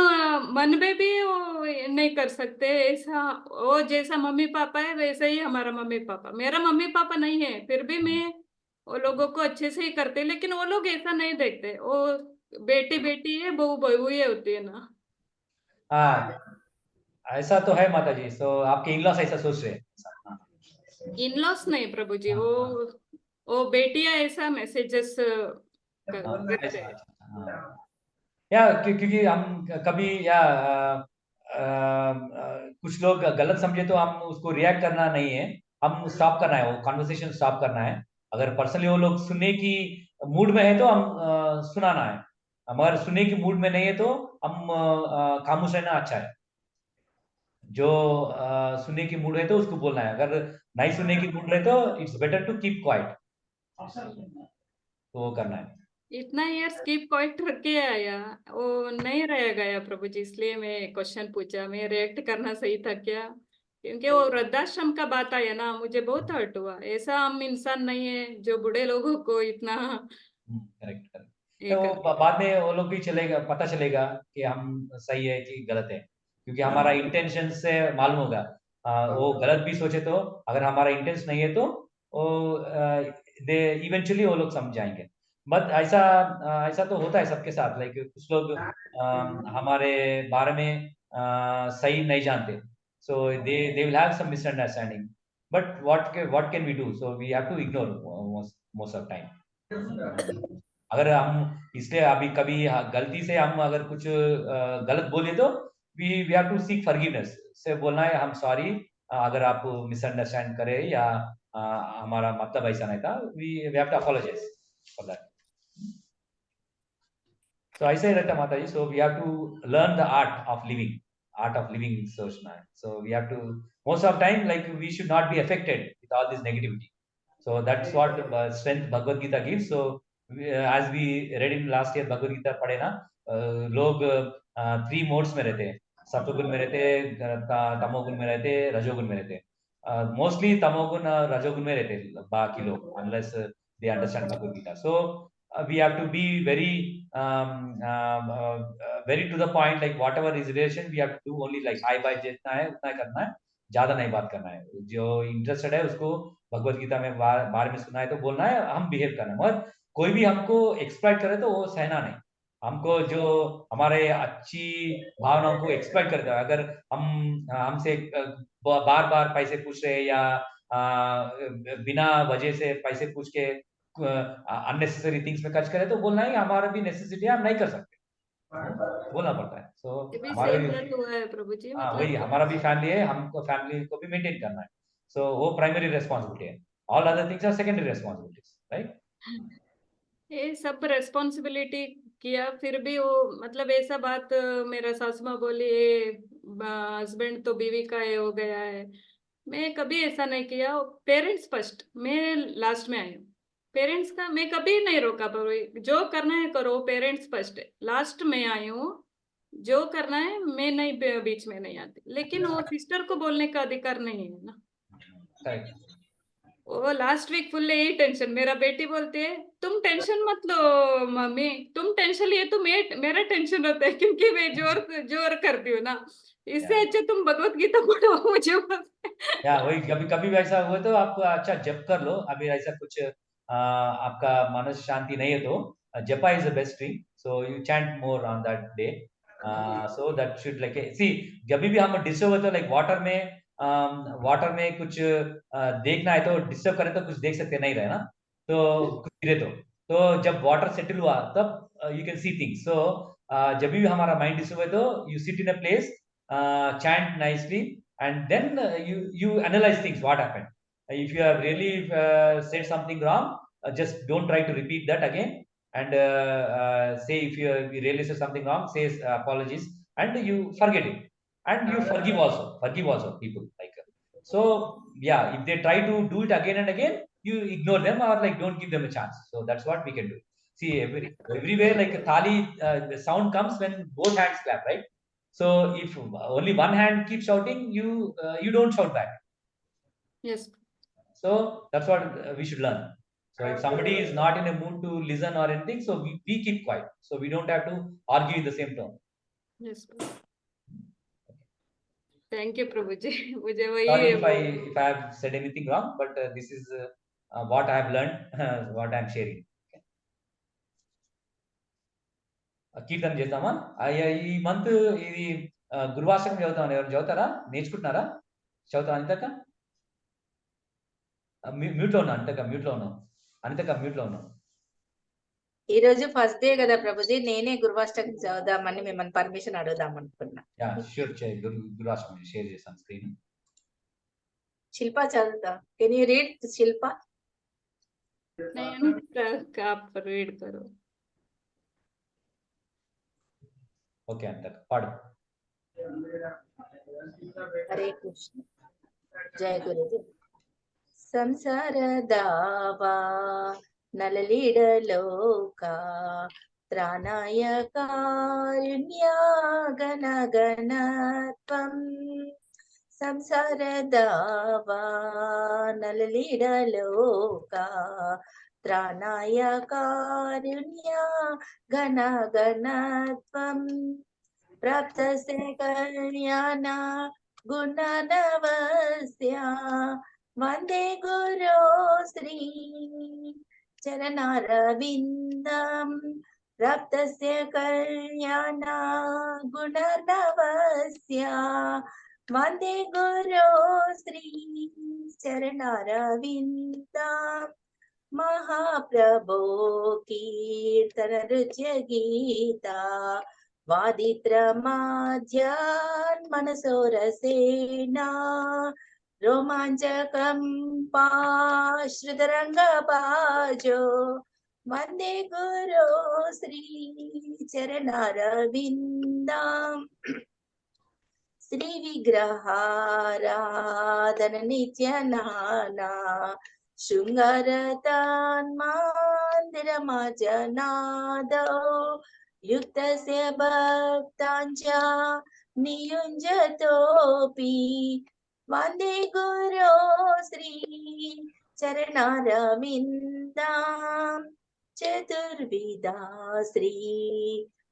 मन में भी वो नहीं कर सकते. ऐसा वो जैसा मम्मी पापा है वैसा ही हमारा मम्मी पापा, मेरा मम्मी पापा नहीं है, फिर भी मैं वो लोगों को अच्छे से ही करते, लेकिन वो लोग ऐसा नहीं देखते. वो बेटी बेटी है, बहू बहू ही होती है ना. हाँ, ऐसा तो है माता जी. तो आपके इन-लॉस ऐसा सोच रहे हैं. इन लॉस नहीं प्रभु जी, वो बेटियां ऐसा मैसेजेस करते हैं. या क्योंकि हम कभी या कुछ लोग गलत समझे तो हम उसको रिएक्ट करना नहीं है, हम स्टॉप करना है, वो कन्वर्सेशन स्टॉप करना है. अगर पर्सनली वो लोग सुनने की मूड में है तो हम सुनाना है, मगर सुनने की मूड में नहीं है तो हम खामोश रहना अच्छा है. जो सुनने की मूड है तो उसको बोलना है, अगर नहीं सुनने की मूड है तो it's better to keep quiet, तो वो करना है. इतना ईयर स्किप क्वाइट रखे आया, वो नहीं रह गया प्रभु जी, इसलिए मैं क्वेश्चन पूछा, मैं रिएक्ट करना सही था क्या, क्योंकि वो वृद्धाश्रम का बात आया ना, मुझे बहुत हर्ट हुआ. ऐसा हम इंसान नहीं है जो बूढ़े लोगों को इतना करेक्ट करेक्ट. ये तो कर. बाद में वो लोग भी पता चलेगा कि हम सही है कि गलत है, क्योंकि हमारा इंटेंशन से मालूम होगा. वो गलत भी सोचे तो, अगर हमारा इंटेंशन नहीं है तो वो दे इवेंचुअली वो लोग समझ जाएंगे. बट ऐसा तो होता है सबके साथ. लाइक कुछ लोग हमारे बारे में सही नहीं जानते, so they will have some misunderstanding. But what can we do? So we have to ignore most of time. अगर हम इसलिए अभी कभी गलती से हम अगर कुछ गलत बोले तो we have to seek forgiveness, से बोलना है हम सॉरी, अगर आप मिसअंडरस्टैंड करे या हमारा मतलब ऐसा नहीं था, we have to apologize for that. तो ऐसे ही रहता Mata ji. So we have to learn the art of living सोचना है. So we have to most of time like we should not be affected with all this negativity. So that's what strength Bhagavad Gita gives. So as we read in last year Bhagavad Gita पढ़े ना, लोग 3 modes में रहते हैं, सत्वगुण में रहते हैं, तमोगुण में रहते हैं, रजोगुण में रहते हैं. Mostly तमोगुण रजोगुण में रहते हैं बाकी लोग, unless they understand Bhagavad Gita. So we have to be very very to the point, like whatever is relation we have to do only like hi bye जितना है उतना करना है, ज्यादा नहीं बात करना है. जो इंटरेस्टेड है उसको भगवत गीता में बारे में सुना है तो बोलना है, हम बिहेव करना है. मगर कोई भी हमको एक्सप्लॉइट करे तो वो सहना नहीं. हमको जो हमारे अच्छी भावनाओं को एक्सप्लॉइट करता है, अगर हमसे बार बार पैसे पूछ रहे या बिना वजह से पैसे पूछ के अननेसेसरी थिंग्स में खर्च करे तो बोलना है हमारा भी नेसेसिटी है, हम नहीं कर सकते, बोलना पड़ता है. सो हमारा भी हुआ है प्रभु जी, हाँ वही, हमारा भी फैमिली है, हमको फैमिली को भी मेंटेन करना है. सो वो प्राइमरी रेस्पॉन्सिबिलिटी है, all other things are secondary responsibilities, right. ये सब रेस्पॉन्सिबिलिटी किया, फिर भी वो मतलब ऐसा बात मेरा सासू माँ बोली हस्बैंड तो बीवी का ये हो गया है. मैं कभी ऐसा नहीं किया. पेरेंट्स फर्स्ट, मैं लास्ट में आई हूँ. पेरेंट्स का मैं कभी नहीं रोका, पर जो करना है करो, पेरेंट्स फर्स्ट है. लास्ट में आई हूँ, जो करना है मैं नहीं, बीच में नहीं आती. लेकिन वो सिस्टर को बोलने का अधिकार नहीं है ना. करेक्ट. वो लास्ट वीक फुल यही टेंशन. मेरा बेटी बोलती है तुम टेंशन मत लो मम्मी, तुम टेंशन लिए तो मेरा टेंशन होता है, क्योंकि मैं जोर करती हूँ ना. इससे अच्छा तुम भगवत गीता पढ़ो मुझे. या वही, कभी कभी वैसा हुआ तो आप अच्छा जप कर लो. अभी ऐसा कुछ आपका मानस शांति नहीं है तो japa is the best thing. So you chant more on that day. So that should like see, जब भी हम डिस्टर्ब होते लाइक वाटर में कुछ देखना है तो डिस्टर्ब करें तो कुछ देख सकते नहीं रहे ना, तो कुछ गिरे तो जब वाटर सेटल हुआ तब यू कैन सी थिंग्स. सो जब भी हमारा माइंड डिस्टर्ब है तो you sit in a place, chant nicely, and then you analyze things what happened. If you have really said something wrong, just don't try to repeat that again, and say if you really said something wrong, say apologies, and you forget it, and you forgive also people like so. Yeah, if they try to do it again and again, you ignore them or like don't give them a chance. So that's what we can do. See, everywhere like a thali, the sound comes when both hands clap, right? So if only one hand keeps shouting, you don't shout back. Yes. So that's what we should learn. So if somebody is not in a mood to listen or anything, so we keep quiet. So we don't have to argue in the same tone. Yes. Thank you, Prabhuji. मुझे Sorry वही if I have said anything wrong, but this is what I have learned, what I am sharing. కీర్తన చేద్దామా? ఈ మంత్ ఇది గురువాష్టకం చదువుతామని ఎవరు చదువుతారా? నేర్చుకుంటున్నారా? చదువుతా అనితక్క? మ్యూట్ లో ఉన్నా అనితక్క, మ్యూట్ లో ఉన్నాం. అనితక్క మ్యూట్ లో ఉన్నాం. ఈ రోజు ఫస్ట్ డే కదా ప్రభుజీ, నేనే గురువాష్టకం చదువుదామని మిమ్మల్ని పర్మిషన్ అడుగుదాం అనుకున్నా. యా ష్యూర్, గురువాష్టకం షేర్ చేస్తాను స్క్రీన్. శిల్ప చదువుతా. కెన్ యూ రీడ్ శిల్ప? नहीं, आप रीड करो. ఓకే అనితక్క పాడు. హరే కృష్ణ. జయ గురుదేవ్. సంసార దావా నలలీడలోక త్రాణాయ కారుణ్యా గణ గణత్వం. సంసార దావా నలలీడలోక త్రాణాయ కారుణ్యా గణ గణత్వం. ప్రాప్తస్య కళ్యాణ గుణనవస్య వందే గురో శ్రీ చరణారవిందం. ప్రాప్తస్య కళ్యాణ గుణనవస్య వందే గురో శ్రీ చరణారవిందం. మహాప్రభో కీర్తన నృత్య గీతా వాదిత్రమాధ్యాన్ మనసోరసేనా రోమాంచకం పాశ్రుతరంగపాజో వందే గురో శ్రీ చరణారవిందం. శ్రీ విగ్రహారాధన నిత్య నానా शृङ्गारतान्मान्दिरमजनादौ युक्तस्य भक्ताञ्च नियुञ्जतोऽपि वन्दे गुरो श्री चरणारविन्दाम् चतुर्विधा श्री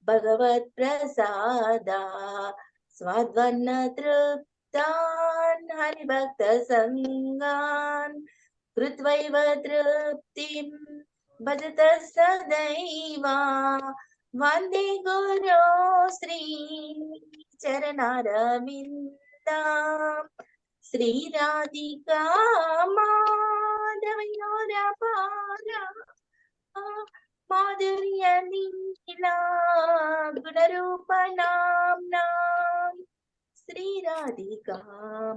भगवत्प्रसादा स्वाद्वन्न तृप्तान् हरिभक्तसङ्गान् कृत्वैव तृप्तिं भजत सदैव वन्दे गुरो श्री चरणारविन्दाम् श्रीराधिका माधवयोरपारा माधुर्यलीला गुणरूपनाम्नाम् श्रीराधिका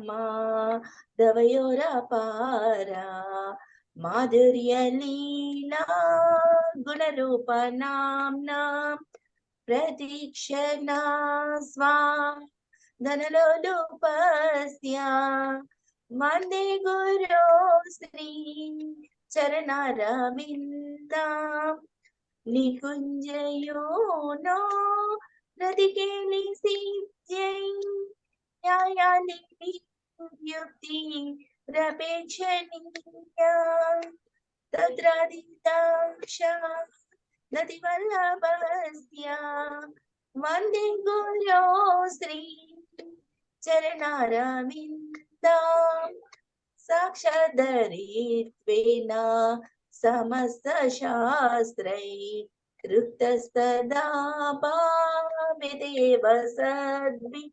माधवयोरपारा माधुर्यलीला गुणरूपनाम्नाम् प्रतीक्षणा स्वादनलोलुपस्य वन्दे गुरो श्री चरणारविन्दाम् निकुञ्जयोनो रतिकेलिसिद्ध्यै न्यायालियुक्ति रपेक्षणीया तत्रादिताक्षा नतिवल्लभस्य वन्दे गुरो श्री चरणारविन्दाम् साक्षादरित्वेन समस्तशास्त्रै कृतस्तदा भावेदेव सद्भि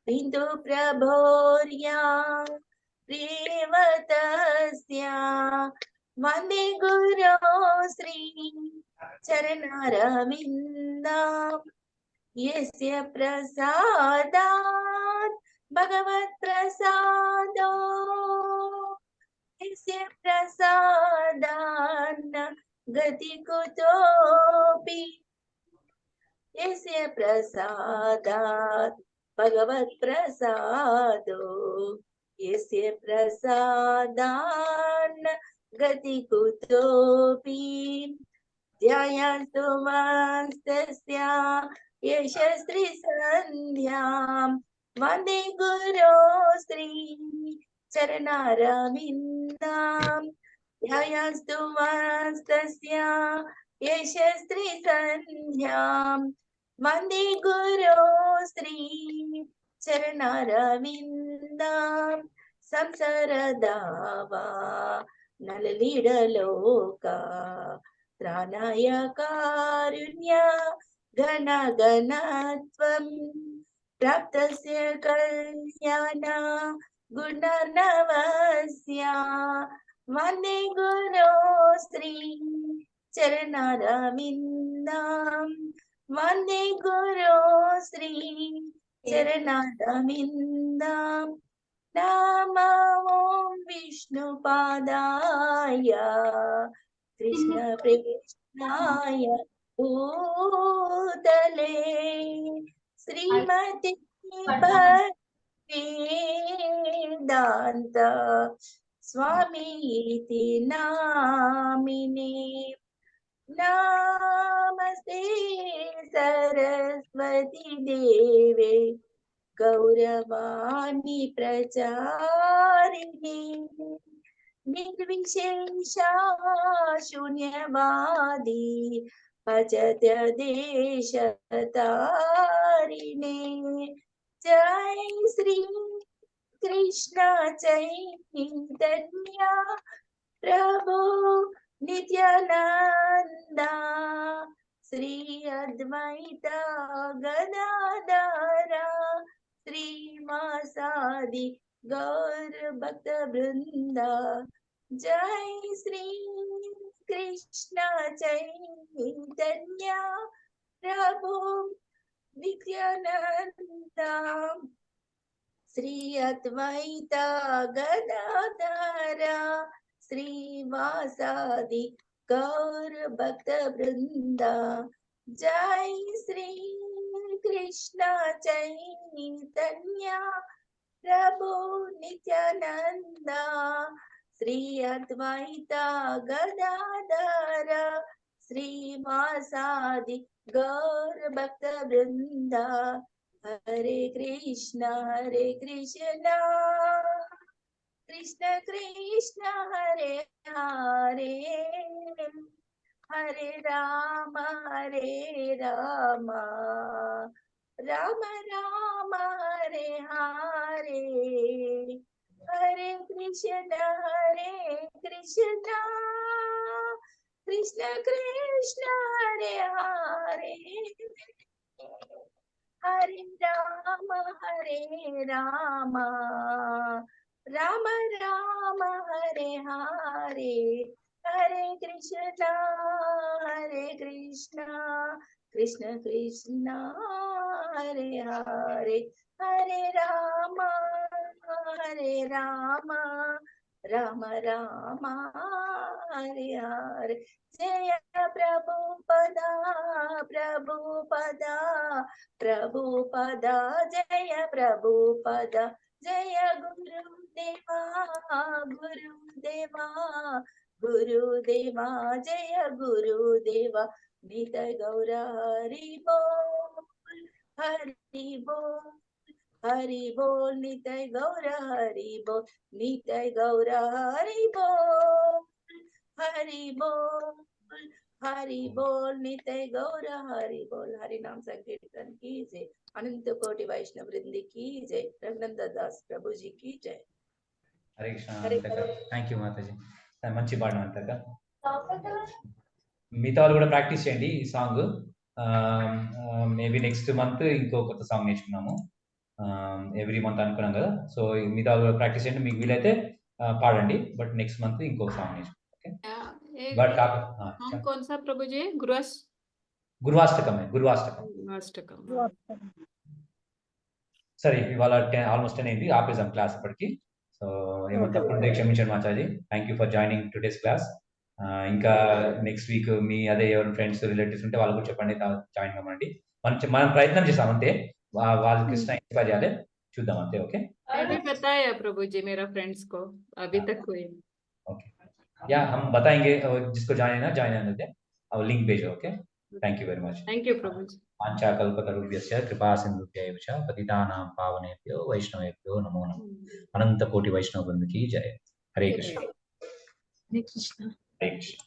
बिन्दु प्रभोर्या प्रियवतस्य वन्दे गुरो श्री चरणारविन्दाम् यस्य प्रसादात् भगवत्प्रसादो यस्य प्रसादान्न गति कुतोऽपि यस्य प्रसादात् भगवत्प्रसादो यस्य प्रसादान्न गति कुतोऽपि ध्यायन्तु वास्तस्य यशस्त्रीसन्ध्याम् वन्दे गुरो श्री चरणारविन्दाम् ध्यायन्तु वास्तस्य यशस्त्रीसन्ध्याम् वन्दे गुरो श्री चरणारविन्दाम् संसारदावा नललीडलोका त्राणाय कारुण्य घनघनत्वम् प्राप्तस्य कल्याण गुणर्णवस्य वन्दे गुरो श्री चरणारविन्दाम् वन्दे गुरो श्री चरणारविन्दाम् नमो ॐ विष्णुपादाय कृष्णप्रेष्ठाय भूतले श्रीमती भक्तिवेदान्त स्वामी इति नामिने नमस्ते सरस्वती देवे गौरवाणी प्रचारिणे निर्विशेषा शून्यवादी भजत्य देशतारिणे जय श्री कृष्ण चैतन्य प्रभु नित्यानंदा श्री अद्वैत गदाधर श्रीवासादि गौर भक्त वृंदा जय श्री कृष्ण चैतन्य प्रभु नित्यानंदा श्री अद्वैत गदाधर श्रीवासादि गौर भक्त वृंदा जय श्री कृष्ण चैतन्य प्रभु नित्यानंदा श्री अद्वैत गदाधर श्रीवासादि गौर भक्त वृंदा हरे कृष्ण कृष्ण कृष्ण हरे हरे हरे राम राम राम हरे हरे हरे कृष्ण कृष्ण कृष्ण हरे हरे हरे राम राम राम हरे हरे हरे कृष्ण कृष्ण कृष्ण हरे हरे हरे राम राम राम हरे हरे जय प्रभुपदा जय प्रभुपदा जय गुरुदेवा जय गुरुदेवा निताय गौर हरि बोल निताय गौर हरि बोल निताय गौर हरि बोल निताय गौर हरि बोल। हरि नाम संकीर्तन की जय। अनंत कोटि वैष्णव वृंद की जय। रघुनंदन दास प्रभु जी की जय। హరే కృష్ణ అంతక థ్యాంక్ యూ మాతాజీ మంచి పాడడం అంతక మిగతా వాళ్ళు కూడా ప్రాక్టీస్ చేయండి ఈ సాంగ్ మేబీ నెక్స్ట్ మంత్ ఇంకో కొత్త సాంగ్ నేర్చుకున్నాము ఎవ్రీ మంత్ అనుకున్నాం కదా సో మిగతా వాళ్ళు కూడా ప్రాక్టీస్ చేయండి మీకు వీలైతే పాడండి బట్ నెక్స్ట్ మంత్ ఇంకో సాంగ్ నేర్చుకున్నాం ఓకే బట్ कौन सा प्रभु जी గురువాష్టకం సరే ఇవాళ ఆల్మోస్ట్ 10 అయింది ఆపేసాం క్లాస్ ఇప్పటికి సో ఏమన్నా తప్పుంటే క్షమించండి Mataji thank you for joining today's class ఇంకా నెక్స్ట్ వీక్ మీ అదే ఎవరైనా ఫ్రెండ్స్ రిలేటివ్స్ ఉంటే వాళ్ళు కూడా చెప్పండి జాయిన్ కమ్మండి మనం ప్రయత్నం చేస్తాం అంతే వాళ్ళు కృష్ణ ఇన్స్పైర్ చేయాలి చూద్దాం అంతే ఓకే मैंने बताया प्रभु जी मेरा फ्रेंड्स को अभी तक कोई ओके या हम बताएंगे जिसको ज्वाइन है और लिंक भेजो okay thank you very much thank you Prabhu ji वाञ्छाकल्पतरुभ्यश्च कृपासिन्धुभ्यैव च पतितानां पावनेभ्यो वैष्णवेभ्यो नमो नमः अनंत कोटि वैष्णव वृंद की जय हरे कृष्ण हरे कृष्ण हरे कृष्ण